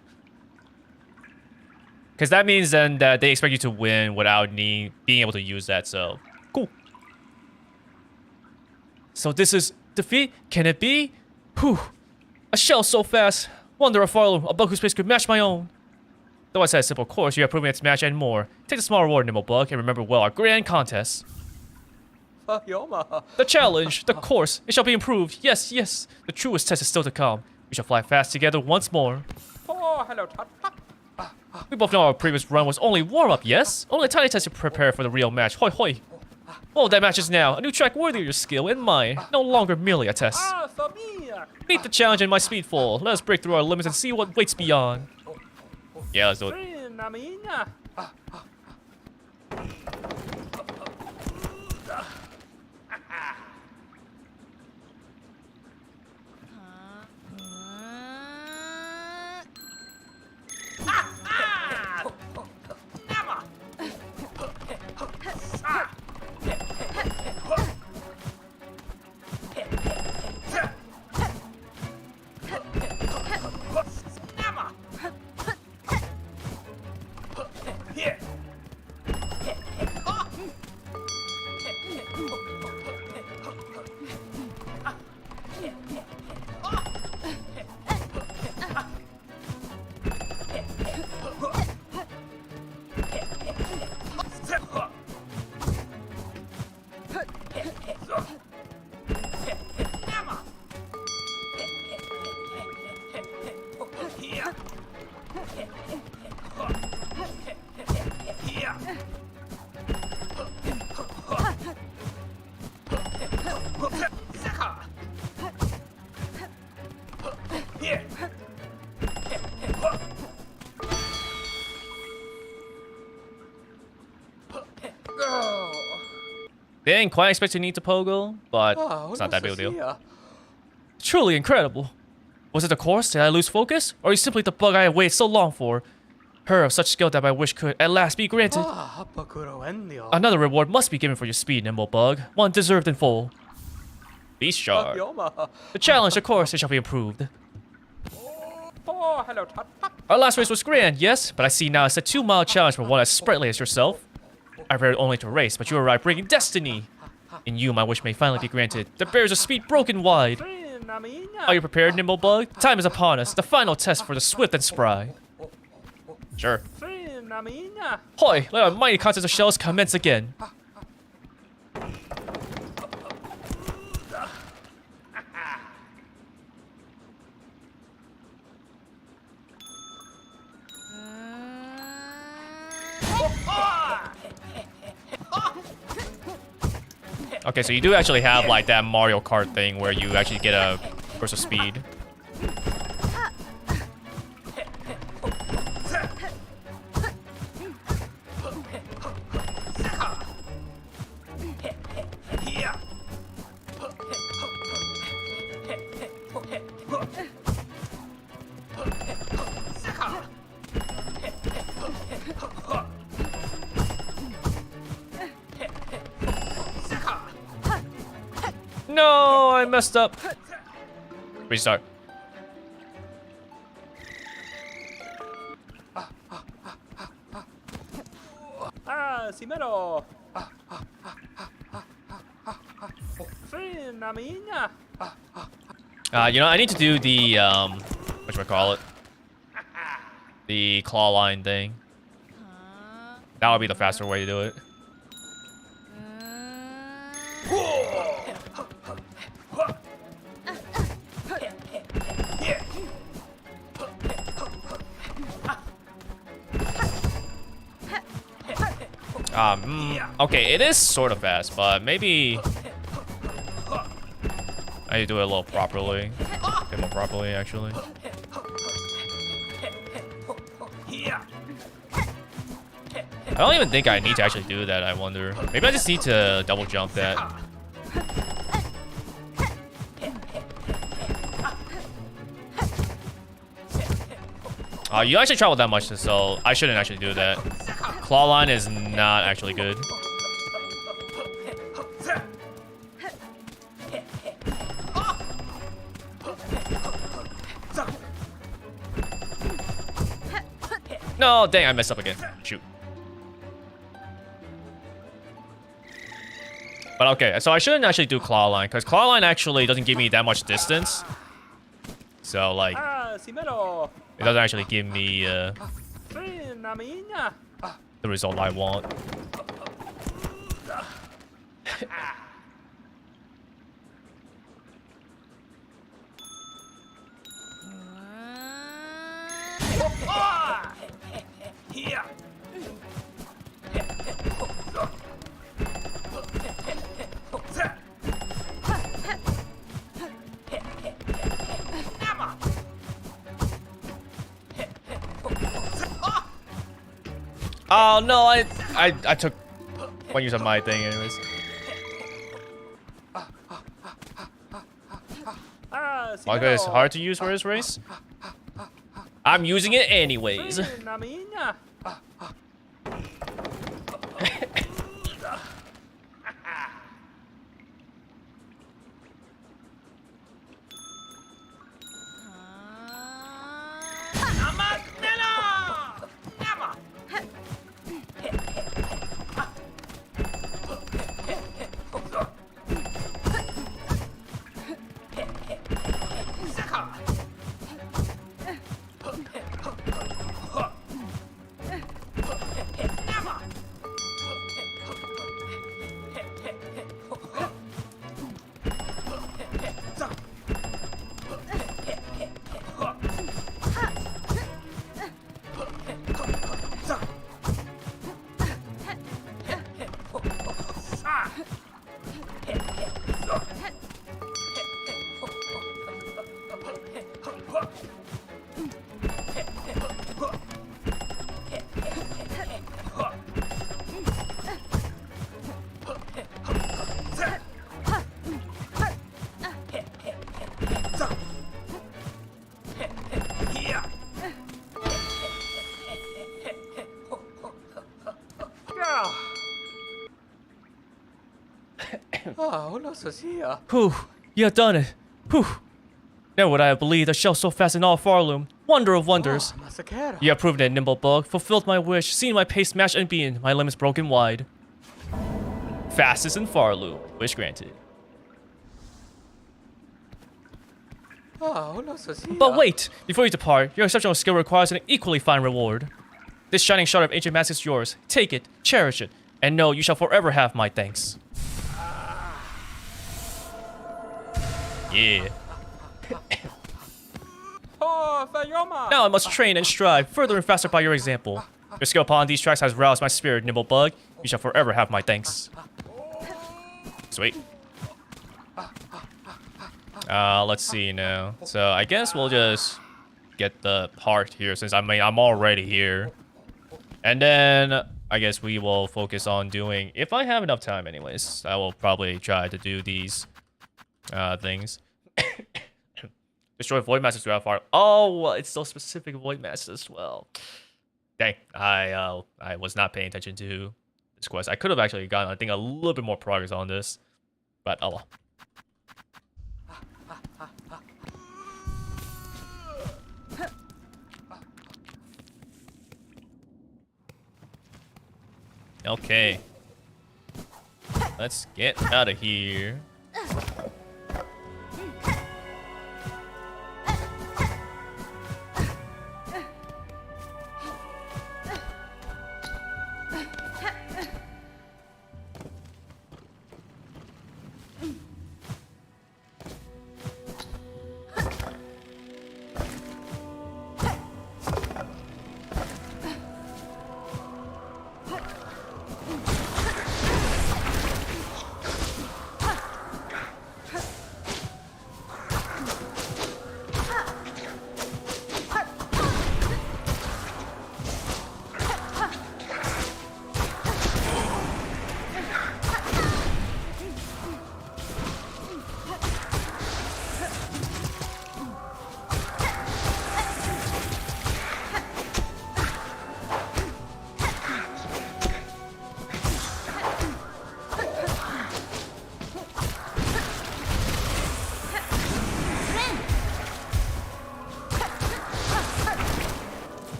Because that means then that they expect you to win without being able to use that, so cool. So this is defeat? Can it be? Whew. A shell so fast. Wonder if Farloom, a bug whose pace could match my own. Though I said a simple course, you have proven its match and more. Take the small reward, Nimble Bug, and remember well our grand contest. The challenge, the course, it shall be improved. Yes, yes. The truest test is still to come. We shall fly fast together once more. We both know our previous run was only warm-up, yes? Only a tiny test to prepare for the real match. Hoi hoi. Oh, that match is now. A new track worthy of your skill and mine. No longer merely a test. Meet the challenge in my speedful. Let us break through our limits and see what waits beyond. Yeah, let's do it. They didn't quite expect you to need to pogo, but it's not that big a deal. Truly incredible. Was it the course? Did I lose focus? Or are you simply the bug I have waited so long for? Her of such skill that my wish could at last be granted. Another reward must be given for your speed, Nimble Bug. One deserved in full. Beast Shard. The challenge, of course, it shall be improved. Our last race was grand, yes, but I see now it's a 2-mile challenge for one as sprightly as yourself. I prepared only to race, but you arrived bringing destiny. In you, my wish may finally be granted. The barriers of speed broken wide. Are you prepared, Nimble Bug? Time is upon us. The final test for the swift and spry. Sure. Hoi! Let our mighty contest of shells commence again. Okay, so you do actually have like that Mario Kart thing where you actually get a burst of speed. No, I messed up. Restart. Simero. Fina minha. You know, I need to do the whatchamacallit? The claw line thing. That would be the faster way to do it. Okay, it is sort of fast, but maybe I need to do it a little properly. A bit more properly, actually. I don't even think I need to actually do that, I wonder. Maybe I just need to double jump that. You actually travel that much, so I shouldn't actually do that. Claw line is not actually good. No, dang, I messed up again. Shoot. But okay, so I shouldn't actually do claw line, because claw line actually doesn't give me that much distance. So, like, Simero. it doesn't actually give me Fina minha. the result I want. Oh no, I took one use of my thing anyways. Manga is hard to use for his race. I'm using it anyways. Fina minha. Whew, you have done it. Whew. Never would I have believed a shell so fast in all Farloom. Wonder of wonders. You have proven it, Nimble Bug. Fulfilled my wish, seen my pace smashed and beaten, my limits broken wide. Fastest in Farloom. Wish granted. But wait! Before you depart, your exceptional skill requires an equally fine reward. This shining shard of ancient mask is yours. Take it, cherish it, and know you shall forever have my thanks. Yeah. Now I must train and strive further and faster by your example. Your skill upon these tracks has roused my spirit, Nimble Bug. You shall forever have my thanks. Sweet. Let's see now. So I guess we'll just get the heart here since I'm already here. And then I guess we will focus on doing, if I have enough time anyways, I will probably try to do these things. Destroy void masters throughout fire. Oh, well, it's so specific void masters as well. Dang, I was not paying attention to this quest. I could have actually gotten, I think, a little bit more progress on this, but oh well. Okay, let's get out of here.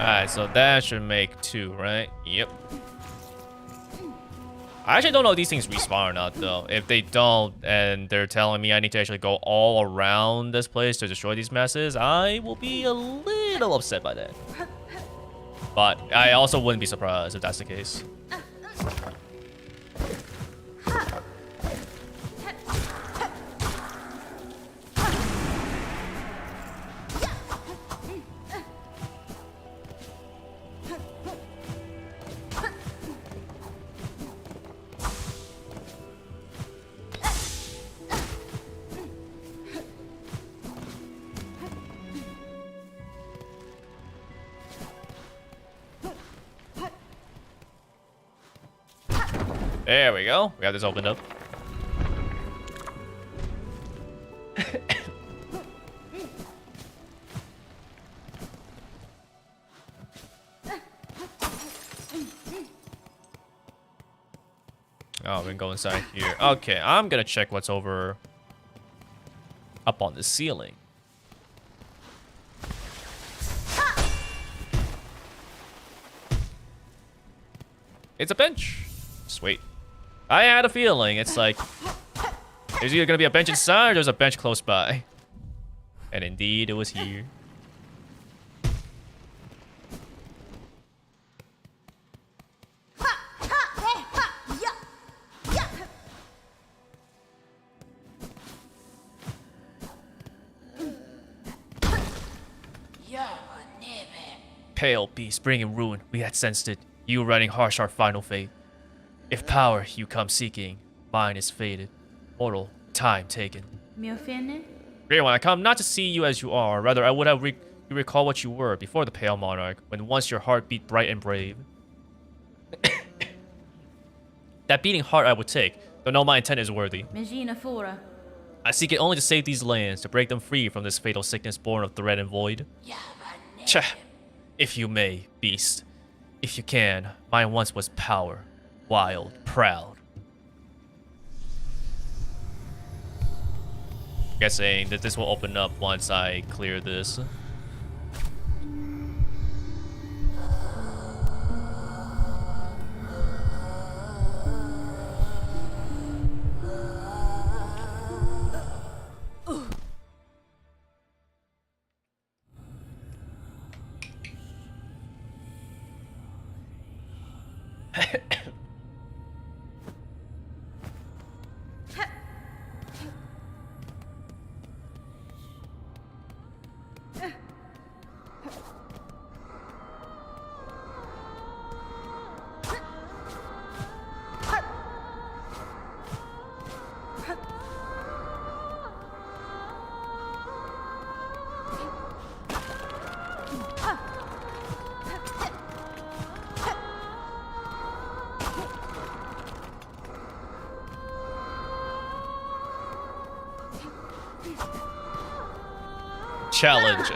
Alright, so that should make 2, right? Yep. I actually don't know if these things respawn or not, though. If they don't, and they're telling me I need to actually go all around this place to destroy these messes, I will be a little upset by that. But I also wouldn't be surprised if that's the case. There we go. We got this opened up. Oh, we can go inside here. Okay, I'm gonna check what's over up on the ceiling. It's a bench. Sweet. I had a feeling. It's like there's either gonna be a bench inside or there's a bench close by. And indeed, it was here. Pale beast bringing ruin. We had sensed it. You running harsh our final fate. If power you come seeking, mine is faded. Mortal, time taken. Mio finne? Great one, I come not to see you as you are. Rather, I would have you recall what you were before the Pale Monarch, when once your heart beat bright and brave. That beating heart I would take, though no my intent is worthy. Megina fora. I seek it only to save these lands, to break them free from this fatal sickness born of threat and void. Cha! If you may, beast. If you can, mine once was power. Wild, proud. Guessing that this will open up once I clear this. Challenge.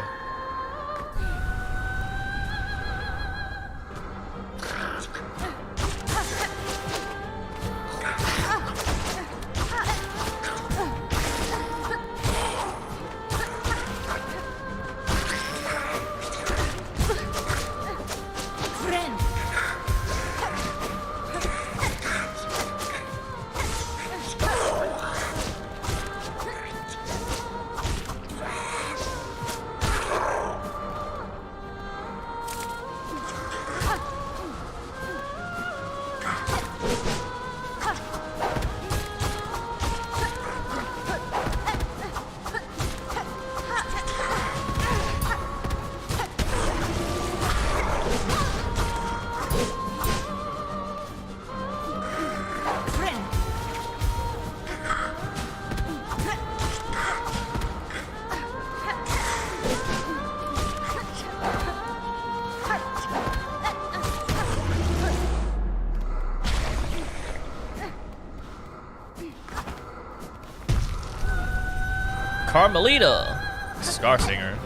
Carmelita, Scar Singer.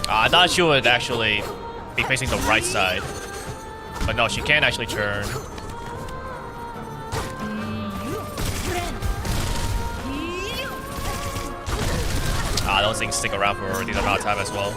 I thought she would actually be facing the right side, but no, she can't actually turn. Those things stick around for a decent amount of time as well.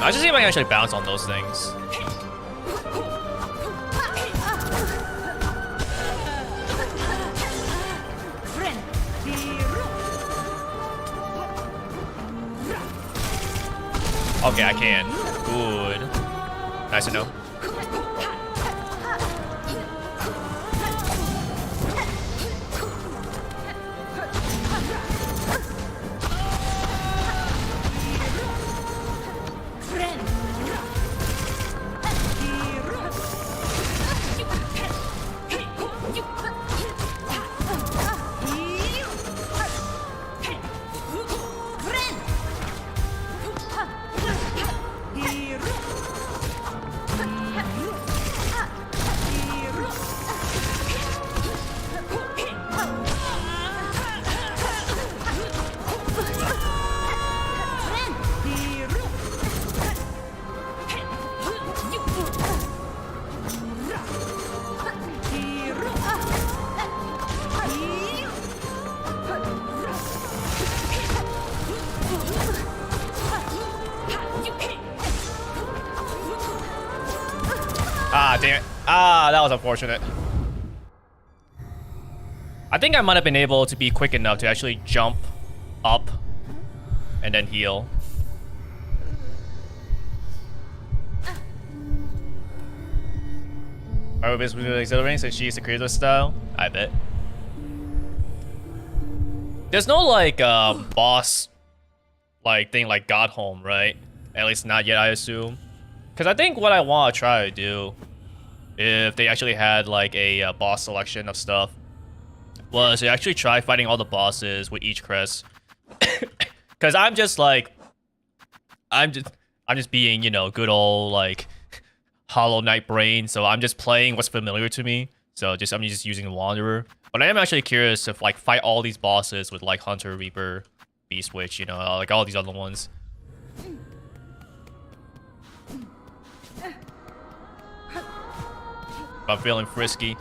I just see if I can actually bounce on those things. Okay, I can. Good. Nice to know. Ah, damn it. Ah, that was unfortunate. I think I might have been able to be quick enough to actually jump up and then heal. Are we basically exhilarating since she's the creator style? I bet. There's no like boss like thing like God Home, right? At least not yet, I assume. Because I think what I want to try to do, if they actually had like a boss selection of stuff, was to actually try fighting all the bosses with each crest. Because I'm just like, I'm just being, you know, good old like Hollow Knight brain. So I'm just playing what's familiar to me. So I'm just using Wanderer. But I am actually curious to like fight all these bosses with like Hunter, Reaper, Beast Witch, you know, like all these other ones. I'm feeling frisky.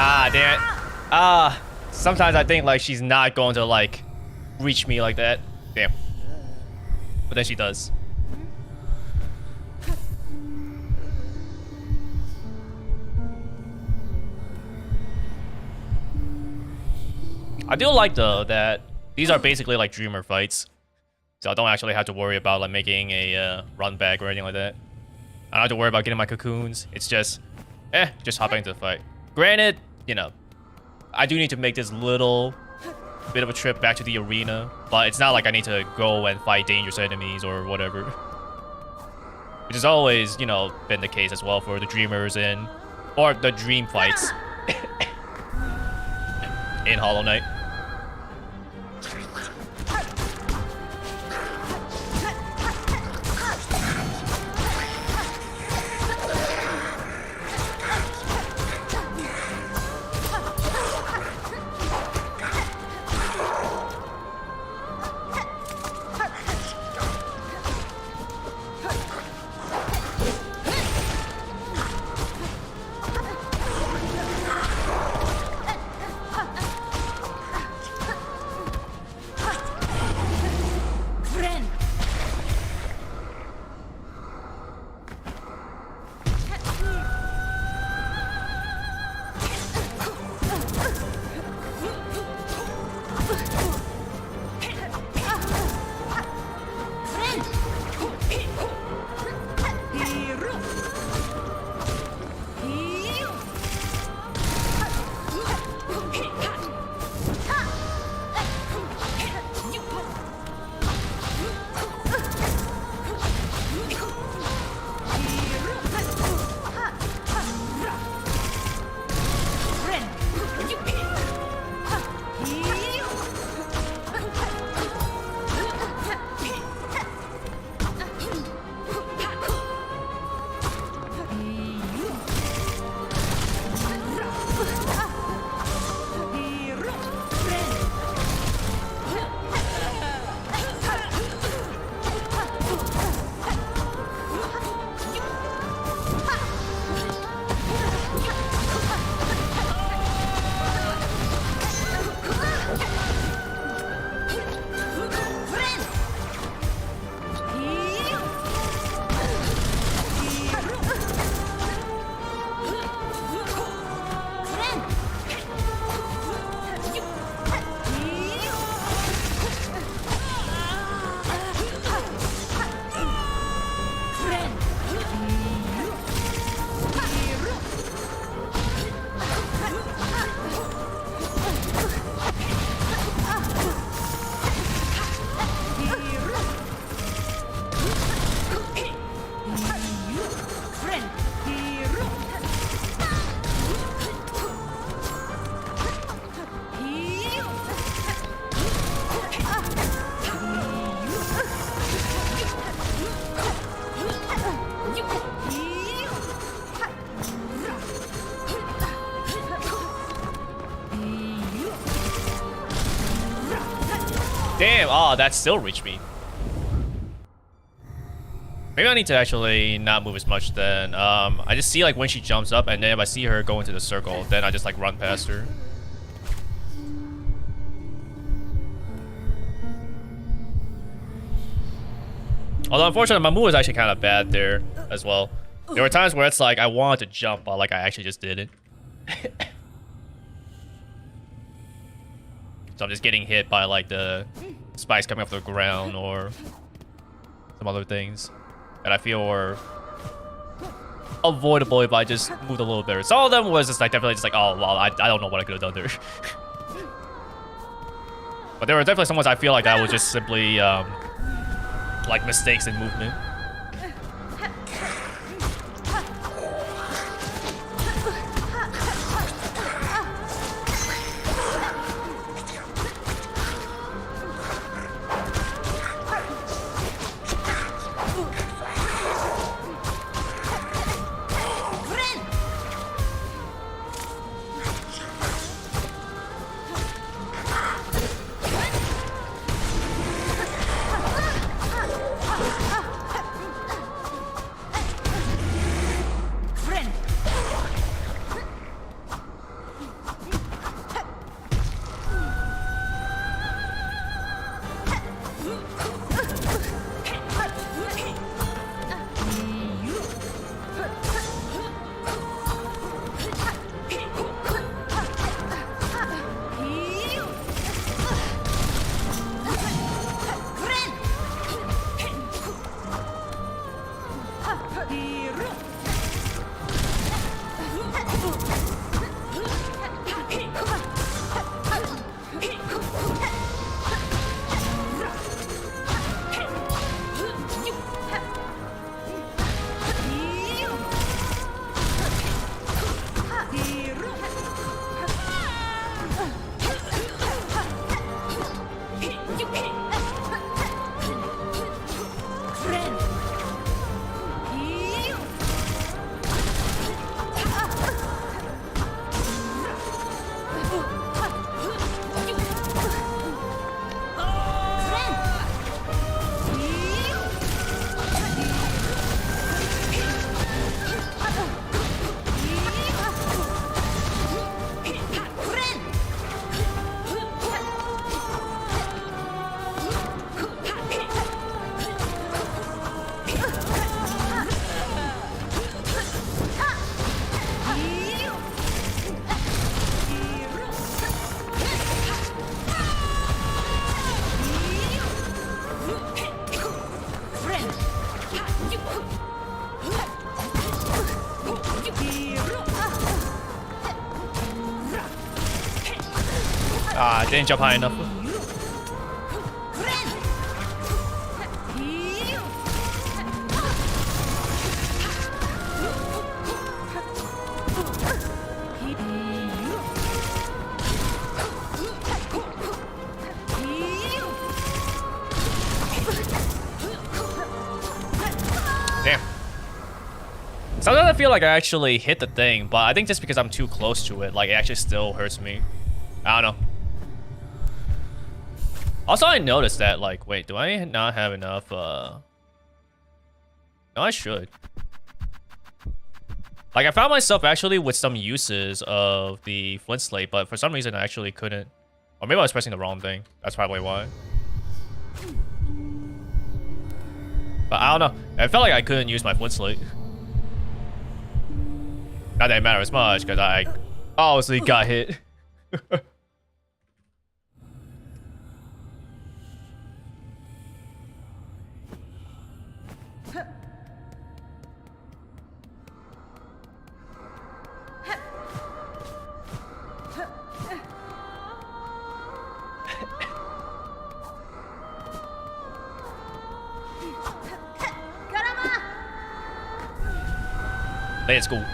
Ah, damn it. Sometimes I think like she's not going to like reach me like that. Damn. But then she does. I do like though that these are basically like dreamer fights. So I don't actually have to worry about like making a run back or anything like that. I don't have to worry about getting my cocoons. It's just hopping into the fight. Granted, you know, I do need to make this little bit of a trip back to the arena, but it's not like I need to go and fight dangerous enemies or whatever. Which has always, you know, been the case as well for the dreamers or the dream fights in Hollow Knight. Damn, oh, that still reached me. Maybe I need to actually not move as much then. I just see like when she jumps up, and then if I see her go into the circle, then I just like run past her. Although unfortunately my move was actually kind of bad there as well. There were times where it's like I wanted to jump, but like I actually just didn't. So I'm just getting hit by like the spikes coming off the ground or some other things that I feel were avoidable if I just moved a little better. Some of them was just like definitely just like, oh well, I don't know what I could have done there. But there were definitely some ones I feel like that was just simply like mistakes in movement. Ah, I didn't jump high enough. Damn. Sometimes I feel like I actually hit the thing, but I think just because I'm too close to it, like it actually still hurts me. I don't know. Also, I noticed that, like, wait, do I not have enough, No, I should. Like, I found myself actually with some uses of the flint slate, but for some reason I actually couldn't. Or maybe I was pressing the wrong thing. That's probably why. But I don't know. I felt like I couldn't use my flint slate. Not that it matters much, because I obviously got hit. Let's go.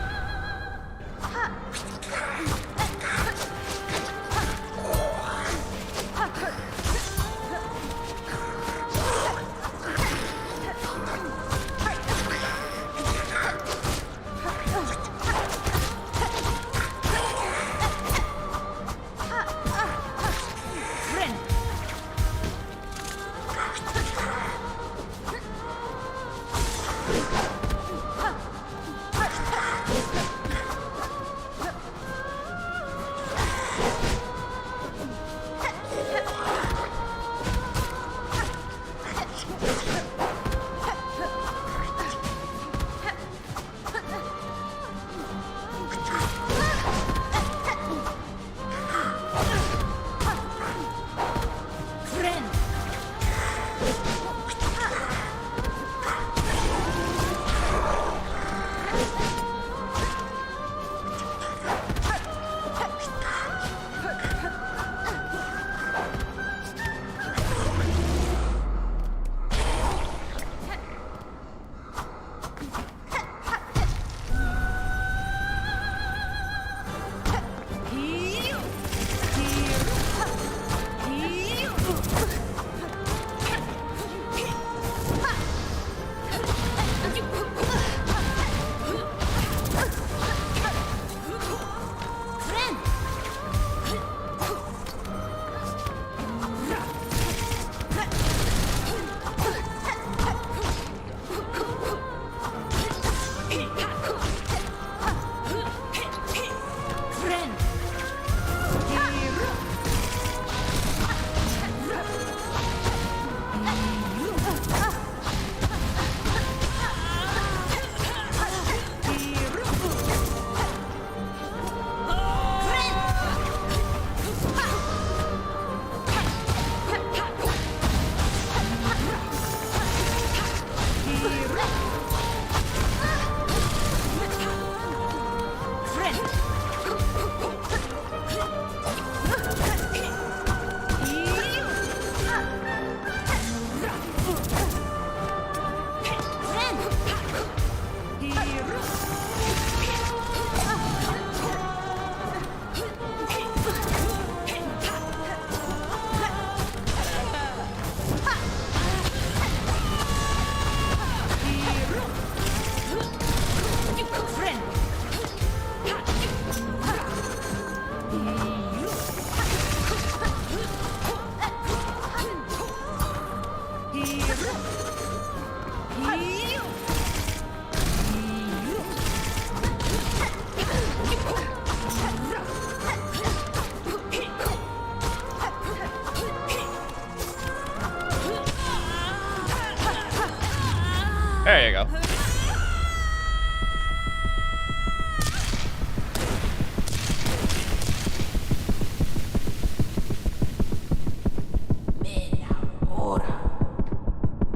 There you go.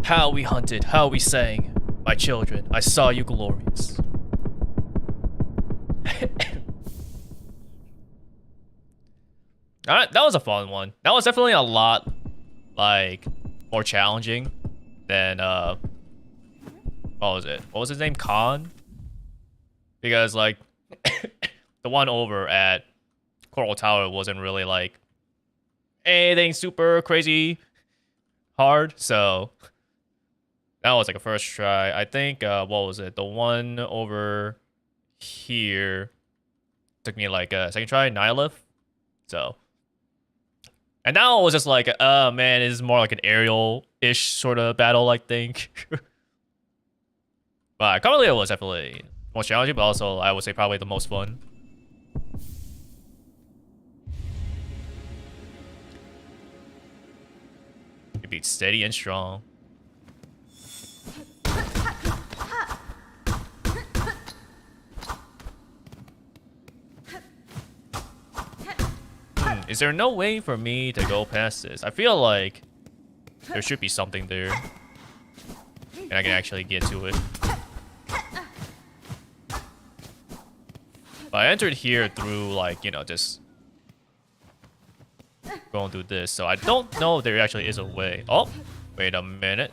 How we hunted, how we sang. My children, I saw you glorious. Alright, that was a fun one. That was definitely a lot, like, more challenging than, what was it? What was his name? Khan? Because, like, the one over at Coral Tower wasn't really, like, anything super crazy hard, so that was, like, a first try. I think, what was it? The one over here took me, like, a second try, Nihilith, so... And now it was just like, man, this is more like an aerial-ish sort of battle, I think. But Cavalier was definitely most challenging, but also I would say probably the most fun. You beat steady and strong. Is there no way for me to go past this? I feel like there should be something there. And I can actually get to it. But I entered here through, like, you know, just going through this. So I don't know if there actually is a way. Oh, wait a minute.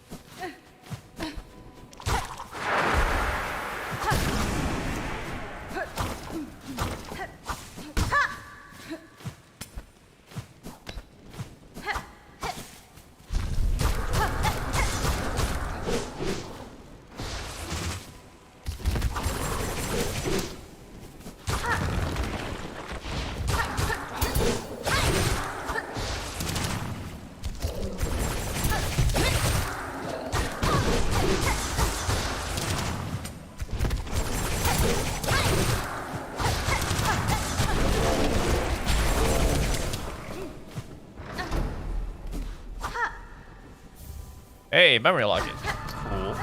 Hey, memory locking. Cool.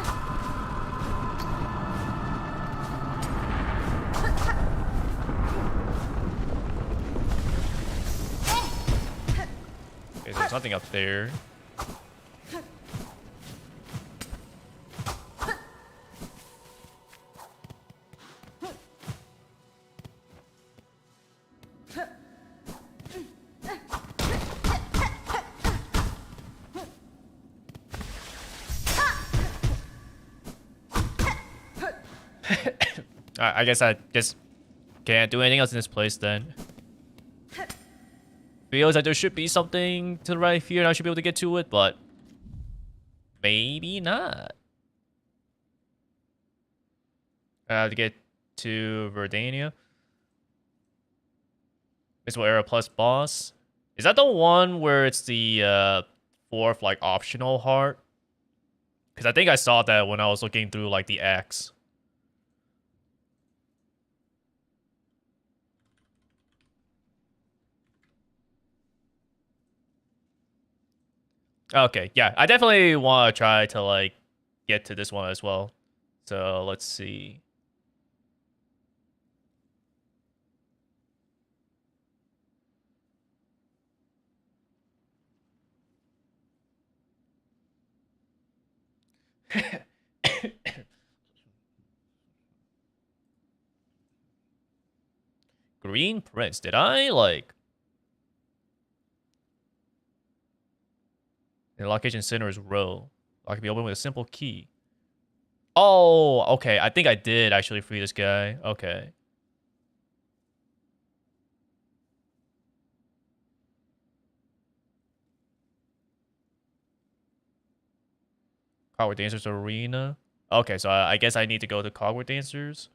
Okay, there's nothing up there. I guess I just can't do anything else in this place then. Feels like there should be something to the right here and I should be able to get to it, but maybe not. I have to get to Verdania. Mystical Era plus boss. Is that the one where it's the fourth, like, optional heart? Because I think I saw that when I was looking through, like, the X. Okay, yeah, I definitely want to try to, like, get to this one as well. So, let's see. Green Prince, did I, like... The location center is row. Lock can be opened with a simple key. Oh, okay. I think I did actually free this guy. Okay. Cogward Dancers Arena. Okay, so I guess I need to go to Cogward Dancers.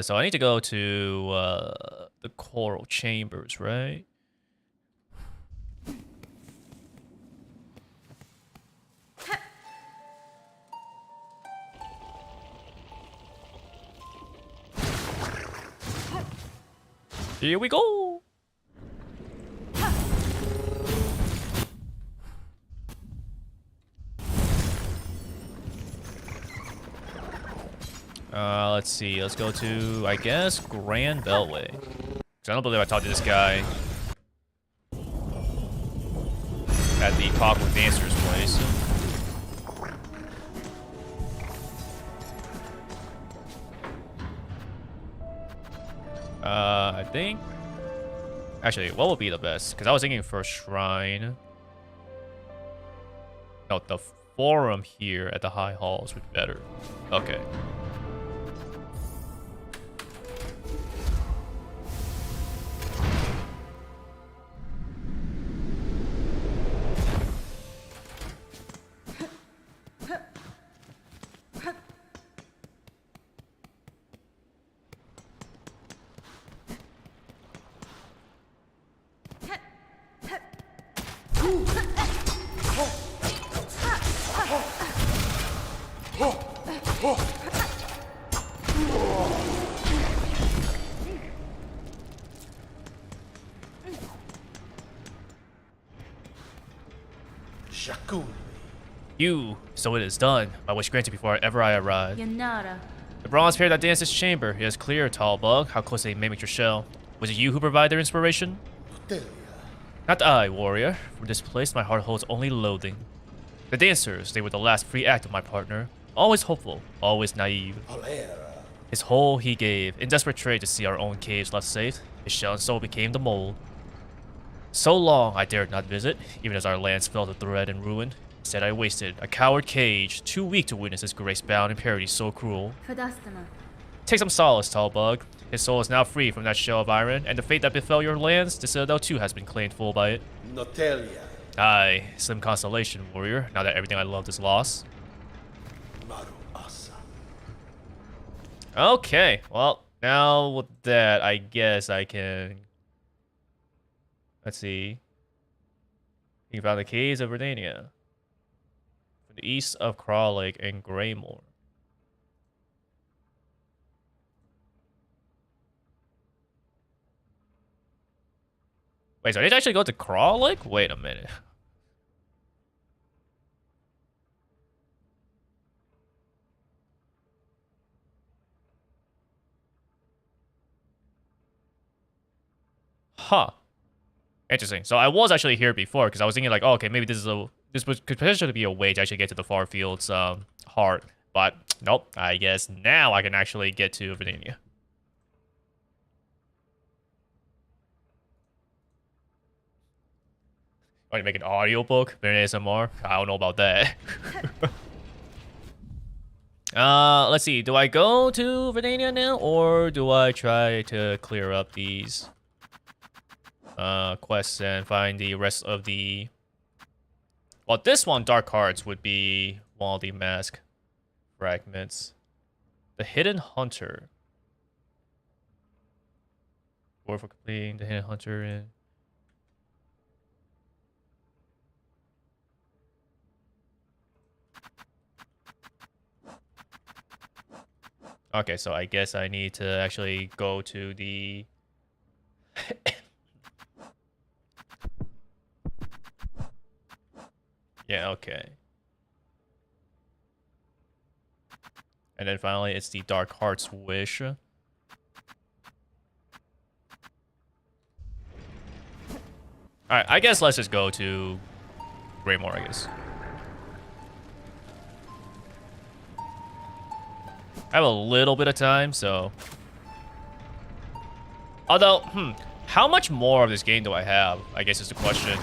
So I need to go to the Coral Chambers, right? Here we go. Let's see. Let's go to, I guess, Grand Beltway. Because I don't believe I talked to this guy at the Clockwork Dancers place. think. Actually, what would be the best? Because I was thinking for shrine. No, the forum here at the high halls would be better. Okay. You, so it is done. My wish granted before ever I arrive. Yanara. The bronze pair that danced this chamber. It is clear, tall bug, how close they mimicked your shell. Was it you who provided their inspiration? Not I, warrior. For this place, my heart holds only loathing. The dancers, they were the last free act of my partner. Always hopeful, always naive. His whole he gave, in desperate trade to see our own caves left safe. His shell and soul became the mold. So long I dared not visit, even as our lands fell to thread and ruin. Instead I wasted, a coward cage, too weak to witness his grace bound in parody so cruel. Fadastana. Take some solace, tall bug. His soul is now free from that shell of iron, and the fate that befell your lands, the citadel too has been claimed full by it. Notelia. Aye, slim consolation, warrior, now that everything I loved is lost. Maru Asa. Okay, well, now with that, I guess I can... Let's see. You found the caves of Verdania. To the east of Craw Lake and Greymore. Wait, so I did actually go to Craw Lake? Wait a minute. Huh. Interesting. So I was actually here before because I was thinking like, oh, okay, maybe this could potentially be a way to actually get to the Farfield's heart, but nope. I guess now I can actually get to Verdania. Want to make an audiobook? ASMR? I don't know about that. Let's see. Do I go to Verdania now, or do I try to clear up these quests and find the rest of the... Well, this one, Dark Hearts, would be one of the mask fragments. The Hidden Hunter. Or for completing the Hidden Hunter in... Okay, so I guess I need to actually go to the... Yeah, okay. And then finally, it's the Dark Heart's Wish. Alright, I guess let's just go to Greymore, I guess. I have a little bit of time, so... Although, how much more of this game do I have? I guess is the question.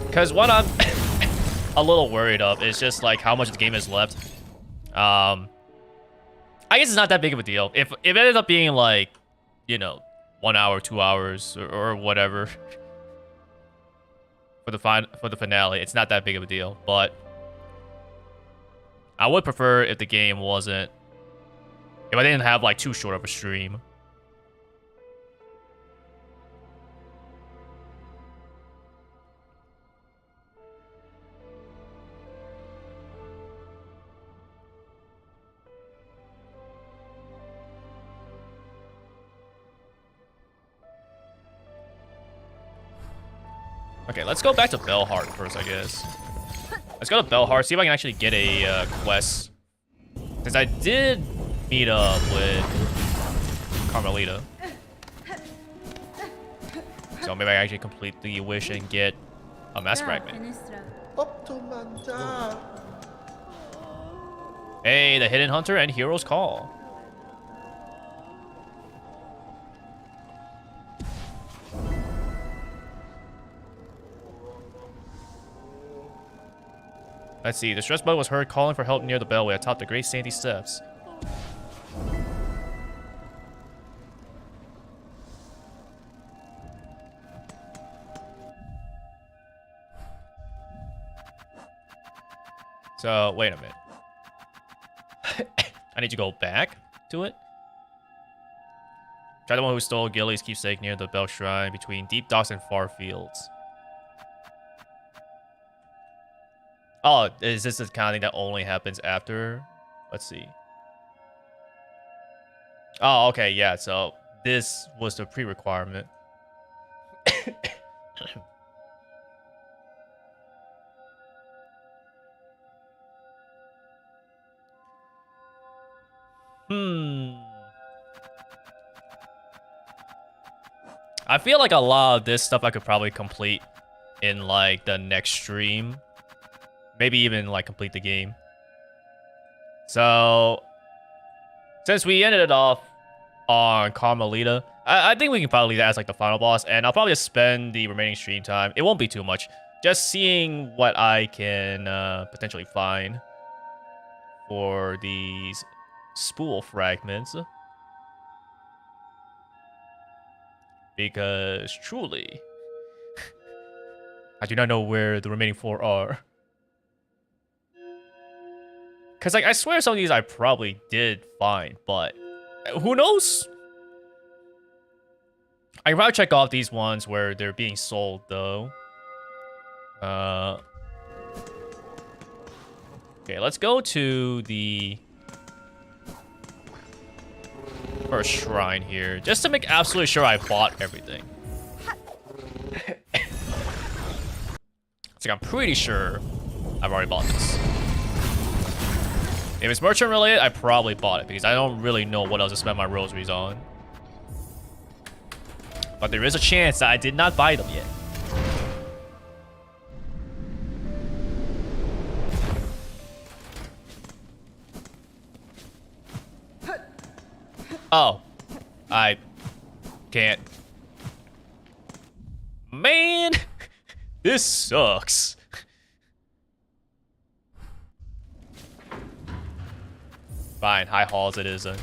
Because what I'm a little worried of is just, like, how much of the game is left. I guess it's not that big of a deal. If it ended up being, like, you know, 1 hour, 2 hours, or whatever... For the finale, it's not that big of a deal, but I would prefer if the game wasn't... If I didn't have, like, too short of a stream. Okay, let's go back to Bellheart first, I guess. Let's go to Bellheart, see if I can actually get a quest. Since I did meet up with Carmelita. So maybe I actually complete the wish and get a mass fragment. Hey, the Hidden Hunter and Hero's Call. Let's see. The stress bug was heard calling for help near the bellway atop the Great Sandy Steps. So, wait a minute. I need to go back to it. Try the one who stole Gilly's keepsake near the Bell Shrine between deep docks and far fields. Oh, is this the kind of thing that only happens after? Let's see. Oh, okay, yeah, so this was the pre-requirement. I feel like a lot of this stuff I could probably complete in like the next stream. Maybe even like complete the game. So since we ended it off on Carmelita, I think we can probably leave that as like the final boss, and I'll probably just spend the remaining stream time. It won't be too much. Just seeing what I can potentially find for these spool fragments. Because truly, I do not know where the remaining 4 are. Because like I swear some of these I probably did find, but who knows? I can probably check off these ones where they're being sold though. Okay, let's go to the first shrine here, just to make absolutely sure I bought everything. It's like I'm pretty sure I've already bought this. If it's merchant related, I probably bought it because I don't really know what else to spend my rosaries on. But there is a chance that I did not buy them yet. Oh, I can't. Man, this sucks. Fine, high halls it is then.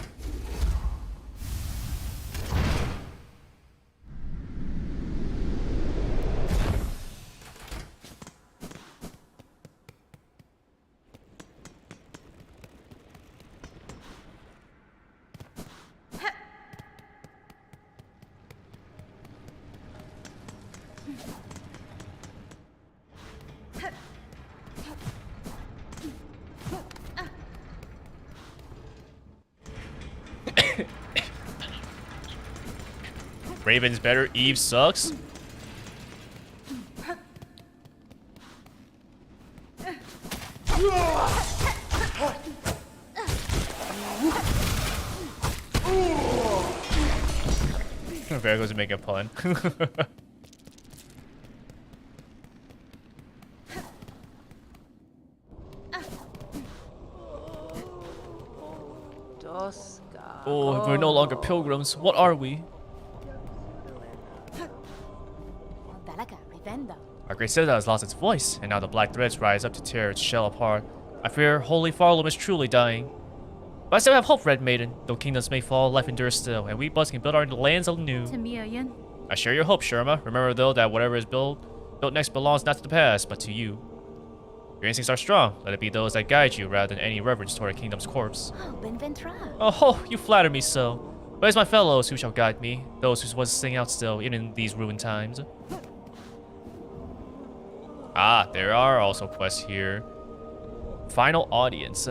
Raven's better, Eve sucks. There goes to make a pun. Oh, we're no longer pilgrims. What are we? Our great citadel has lost its voice, and now the black threads rise up to tear its shell apart. I fear Holy Farlum is truly dying. But I still have hope, Red Maiden. Though kingdoms may fall, life endures still, and we buds can build our lands anew. I share your hope, Sherma. Remember, though, that whatever is built next belongs not to the past, but to you. Your instincts are strong. Let it be those that guide you, rather than any reverence toward a kingdom's corpse. Oh, you flatter me so. But it's my fellows who shall guide me, those whose voices sing out still, even in these ruined times. Ah, there are also quests here. Final audience.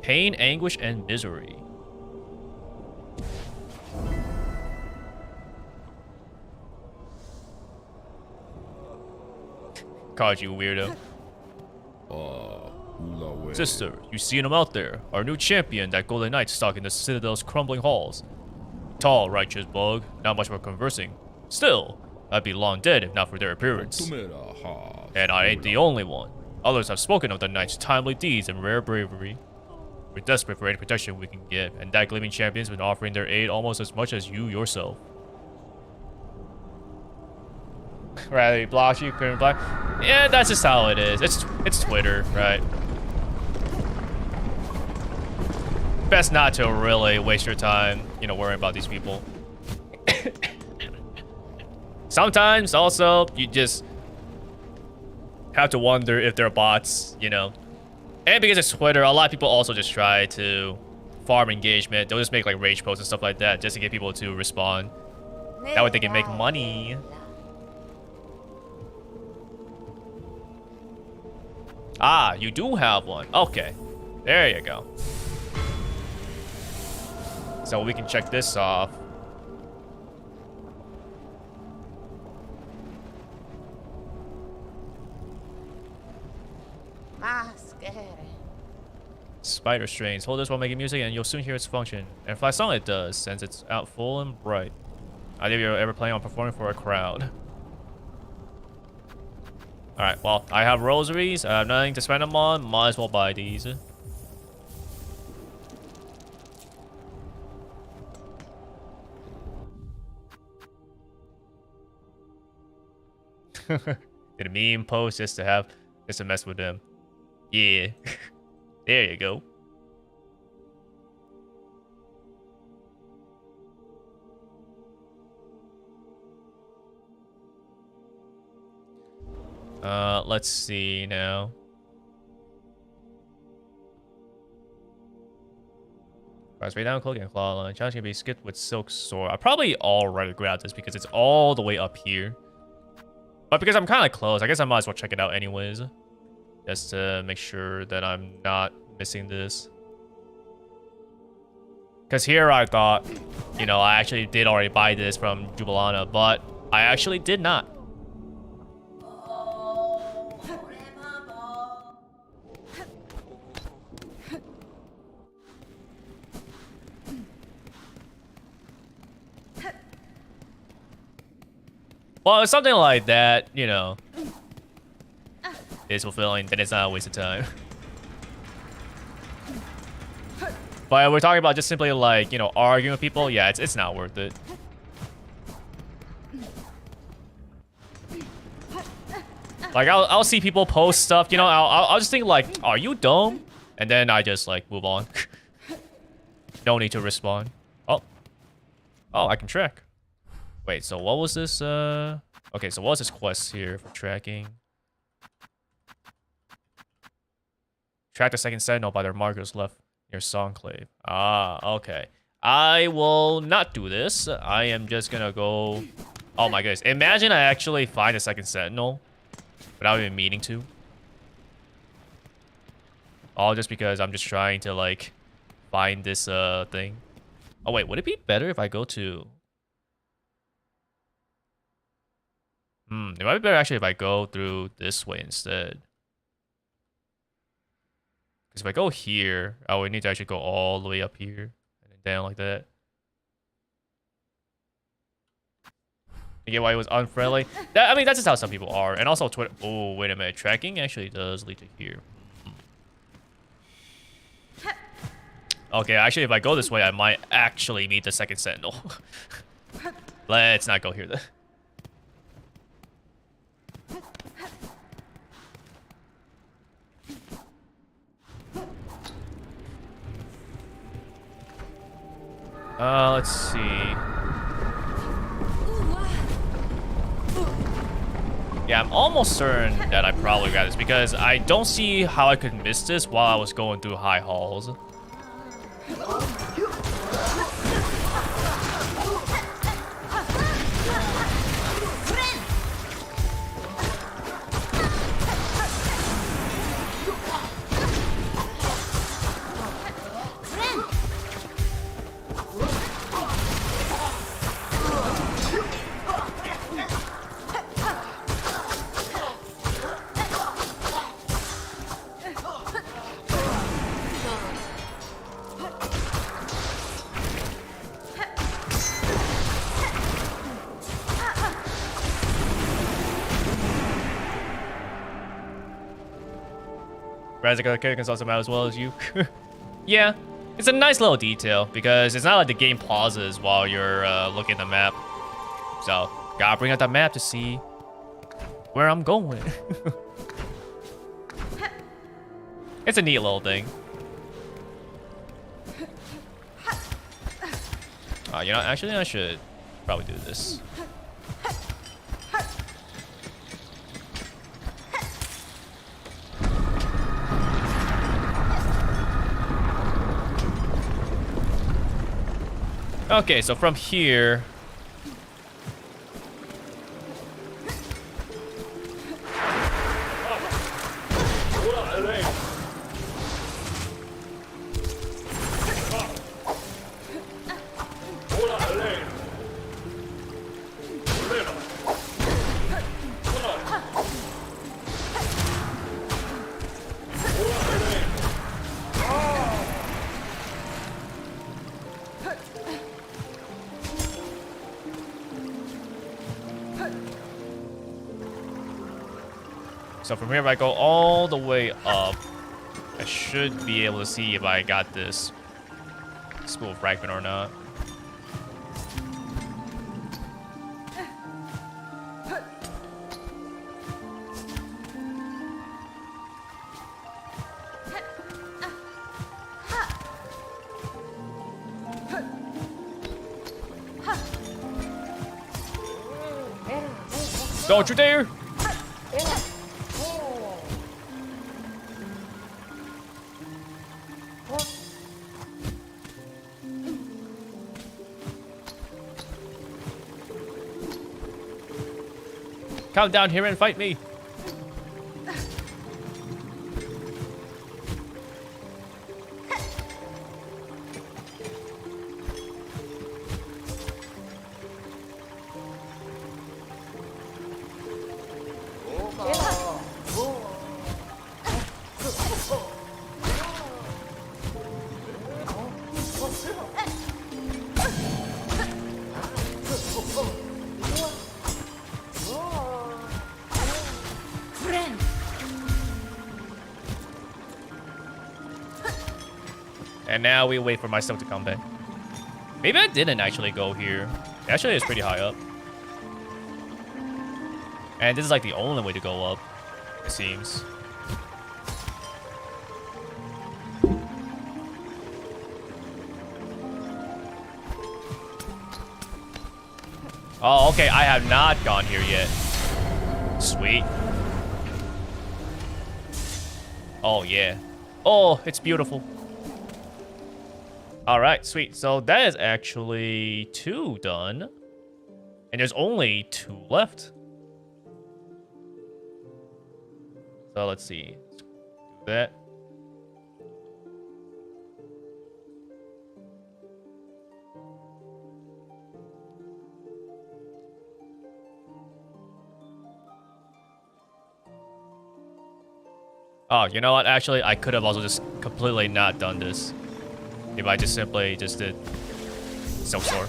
Pain, anguish, and misery. Called you weirdo. Sister, you seen him out there? Our new champion, that golden knight stalking the Citadel's crumbling halls. Tall, righteous bug, not much for conversing. Still, I'd be long dead if not for their appearance. And I ain't the only one. Others have spoken of the knight's timely deeds and rare bravery. We're desperate for any protection we can get, and that gleaming champion's been offering their aid almost as much as you yourself. Right, he blocks you, couldn't block. Yeah, that's just how it is. It's Twitter, right? Best not to really waste your time, you know, worrying about these people. Sometimes, also, you just have to wonder if they're bots, you know. And because it's Twitter, a lot of people also just try to farm engagement. They'll just make like rage posts and stuff like that just to get people to respond. That way they can make money. Ah, you do have one. Okay. There you go. So we can check this off. Spider strains. Hold this while making music and you'll soon hear its function. And if I song it does, since it's out full and bright. I doubt you're ever planning on performing for a crowd. Alright, well, I have rosaries. I have nothing to spend them on. Might as well buy these. Did a meme post just to mess with them. Yeah. There you go. Let's see now. Press way down, cloak and claw line. Challenge can be skipped with Silksong. I probably already grab this because it's all the way up here. But because I'm kind of close, I guess I might as well check it out anyways. Just to make sure that I'm not missing this. Because here I thought, you know, I actually did already buy this from Jubilana, but I actually did not. Well, it's something like that, you know, is fulfilling, then it's not a waste of time. But we're talking about just simply like, you know, arguing with people. Yeah, it's not worth it. Like I'll see people post stuff, you know, I'll just think like, are you dumb? And then I just like move on. No need to respond. Oh, I can track. Wait, so what was this? Okay, so what was this quest here for tracking? Track the second sentinel by their markers left near Songclave. Ah, okay. I will not do this. I am just gonna go... Oh my goodness. Imagine I actually find a second sentinel without even meaning to. All just because I'm just trying to, like, find this thing. Oh wait, would it be better if I go to... it might be better actually if I go through this way instead. Because if I go here, I would need to actually go all the way up here and then down like that. You get why it was unfriendly? I mean, that's just how some people are. And also Twitter. Oh, wait a minute. Tracking actually does lead to here. Okay, actually, if I go this way, I might actually meet the second sentinel. Let's not go here then. Let's see. Yeah, I'm almost certain that I probably got this because I don't see how I could miss this while I was going through high halls. Razika can consult them out as well as you. Yeah, it's a nice little detail because it's not like the game pauses while you're looking at the map. So, gotta bring out the map to see where I'm going. It's a neat little thing. You know, actually, I should probably do this. Okay, so from here... So from here, if I go all the way up, I should be able to see if I got this school fragment or not. Don't you dare! Come down here and fight me. And now we wait for my stuff to come back. Maybe I didn't actually go here. Actually, it's pretty high up. And this is like the only way to go up, it seems. Oh, okay, I have not gone here yet. Sweet. Oh, yeah. Oh, it's beautiful. All right, sweet. So that is actually 2 done. And there's only 2 left. So let's see. Let's do that. Oh, you know what? Actually, I could have also just completely not done this. If I just simply just did Silksong.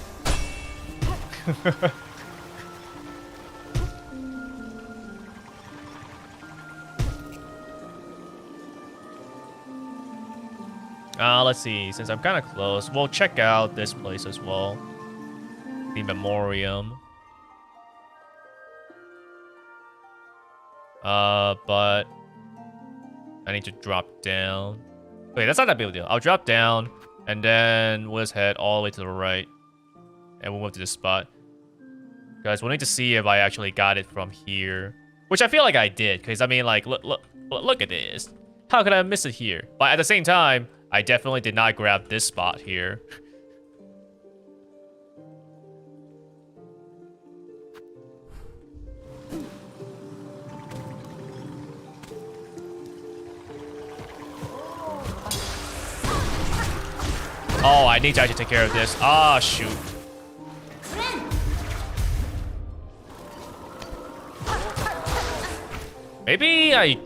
Let's see. Since I'm kind of close, we'll check out this place as well. The Memoriam. But I need to drop down. Wait, that's not that big of a deal. I'll drop down, and then we'll just head all the way to the right. And we'll move to this spot. Guys, we'll need to see if I actually got it from here. Which I feel like I did, because I mean, like, look at this. How could I miss it here? But at the same time, I definitely did not grab this spot here. Oh, I need to actually take care of this. Ah, shoot. Maybe I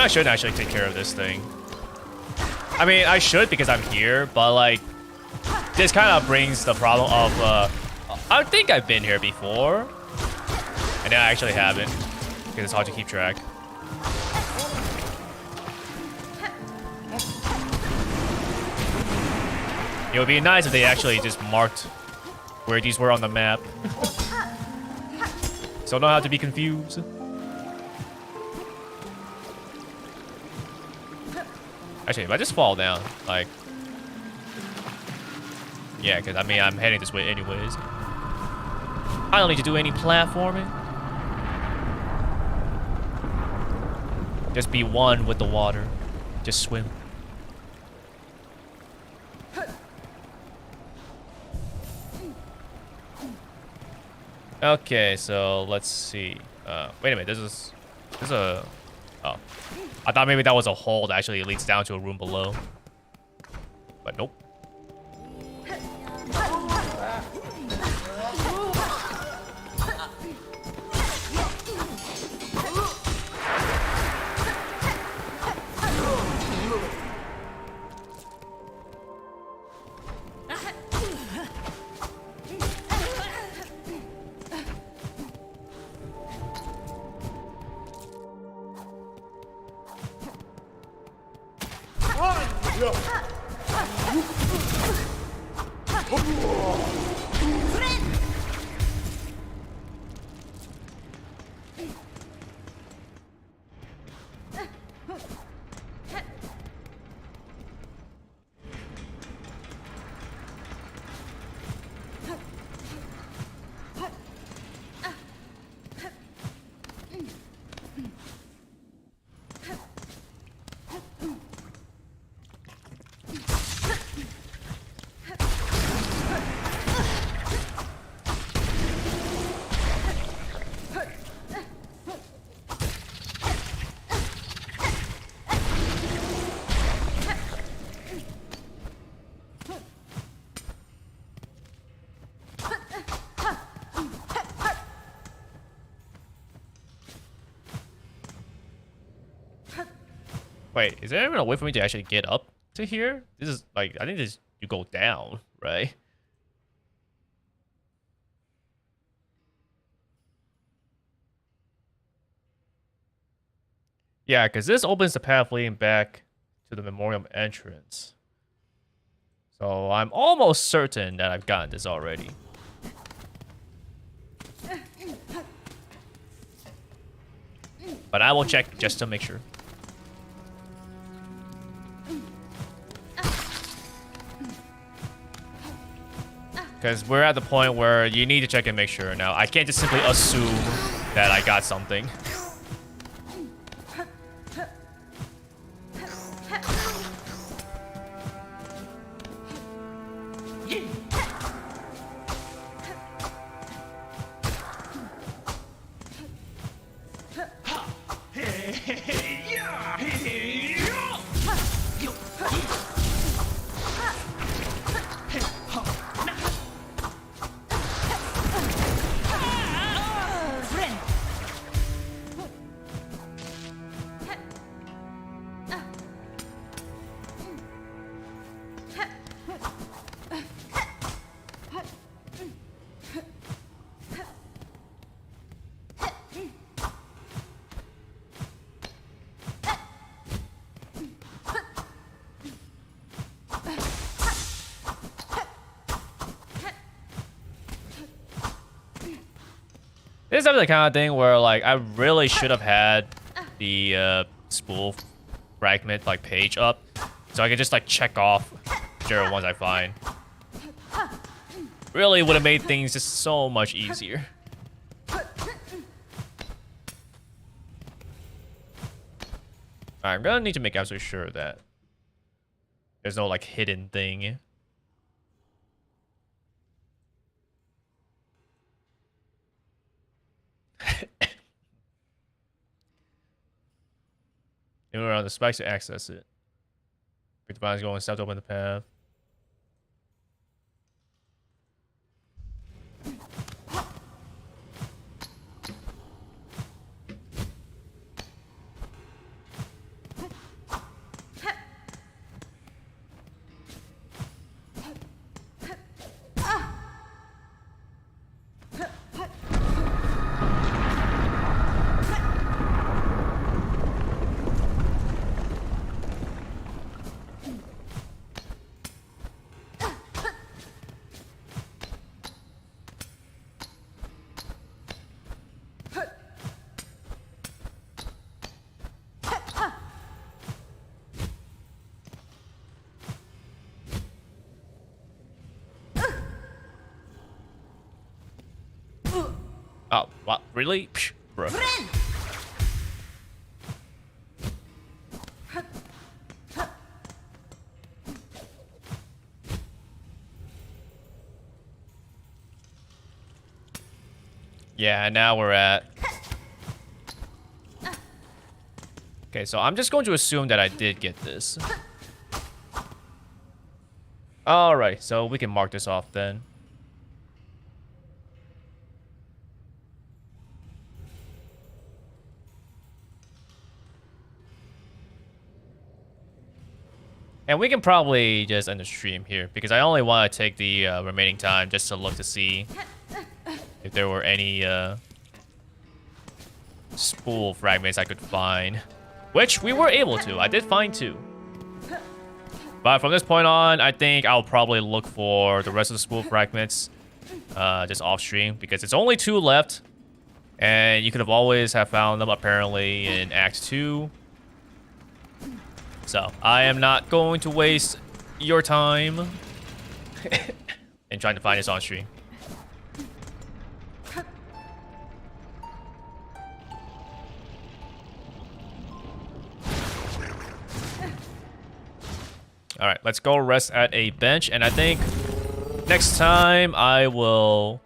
shouldn't actually take care of this thing. I mean, I should because I'm here, but like, this kind of brings the problem of, I think I've been here before. And then I actually haven't, because it's hard to keep track. It would be nice if they actually just marked where these were on the map. So I don't have to be confused. Actually, if I just fall down, like... Yeah, because I mean, I'm heading this way anyways. I don't need to do any platforming. Just be one with the water. Just swim. Okay, so let's see. Wait a minute, this is a... Oh. I thought maybe that was a hole that actually leads down to a room below. But nope. Wait, is there even a way for me to actually get up to here? This is like, I think this, you go down, right? Yeah, because this opens the path leading back to the memorial entrance. So I'm almost certain that I've gotten this already. But I will check just to make sure. Because we're at the point where you need to check and make sure. Now, I can't just simply assume that I got something. This is definitely the kind of thing where, like, I really should have had the spool fragment, like, page up, so I could just, like, check off whichever ones I find. Really would have made things just so much easier. Alright, I'm gonna need to make absolutely sure that there's no, like, hidden thing. Around the spikes to access it. Pick the bombs going, step to open the path. Oh, what? Really? Psh, bro. Yeah, now we're at... Okay, so I'm just going to assume that I did get this. Alright, so we can mark this off then. And we can probably just end the stream here, because I only want to take the remaining time just to look to see if there were any spool fragments I could find. Which we were able to. I did find 2. But from this point on, I think I'll probably look for the rest of the spool fragments just off stream, because it's only 2 left. And you could have always have found them apparently in Act 2. So, I am not going to waste your time in trying to find this on stream. Alright, let's go rest at a bench, and I think next time I will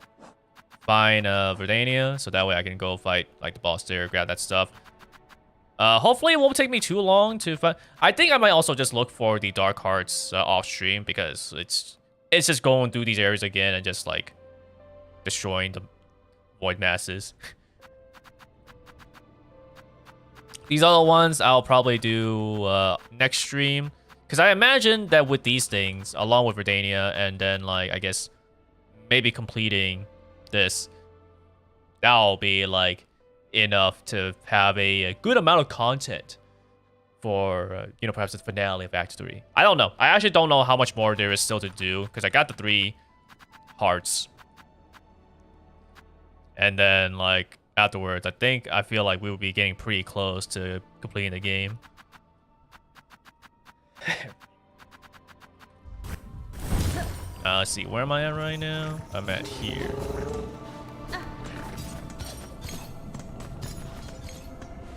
find Verdania, so that way I can go fight like the boss there, grab that stuff. Hopefully it won't take me too long to find. I think I might also just look for the dark hearts off stream, because it's just going through these areas again and just like destroying the void masses. These other ones I'll probably do next stream, because I imagine that with these things, along with Verdania, and then like I guess maybe completing this, that'll be like enough to have a good amount of content for you know, perhaps the finale of Act 3. I don't know. I actually don't know how much more there is still to do, because I got the 3 hearts, and then like afterwards I feel like we will be getting pretty close to completing the game. Let's see, where am I at right now? I'm at here.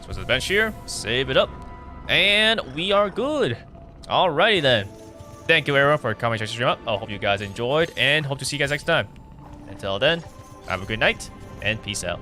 So it's the bench here. Save it up. And we are good. Alrighty then. Thank you everyone for coming to stream up. I hope you guys enjoyed, and hope to see you guys next time. Until then, have a good night and peace out.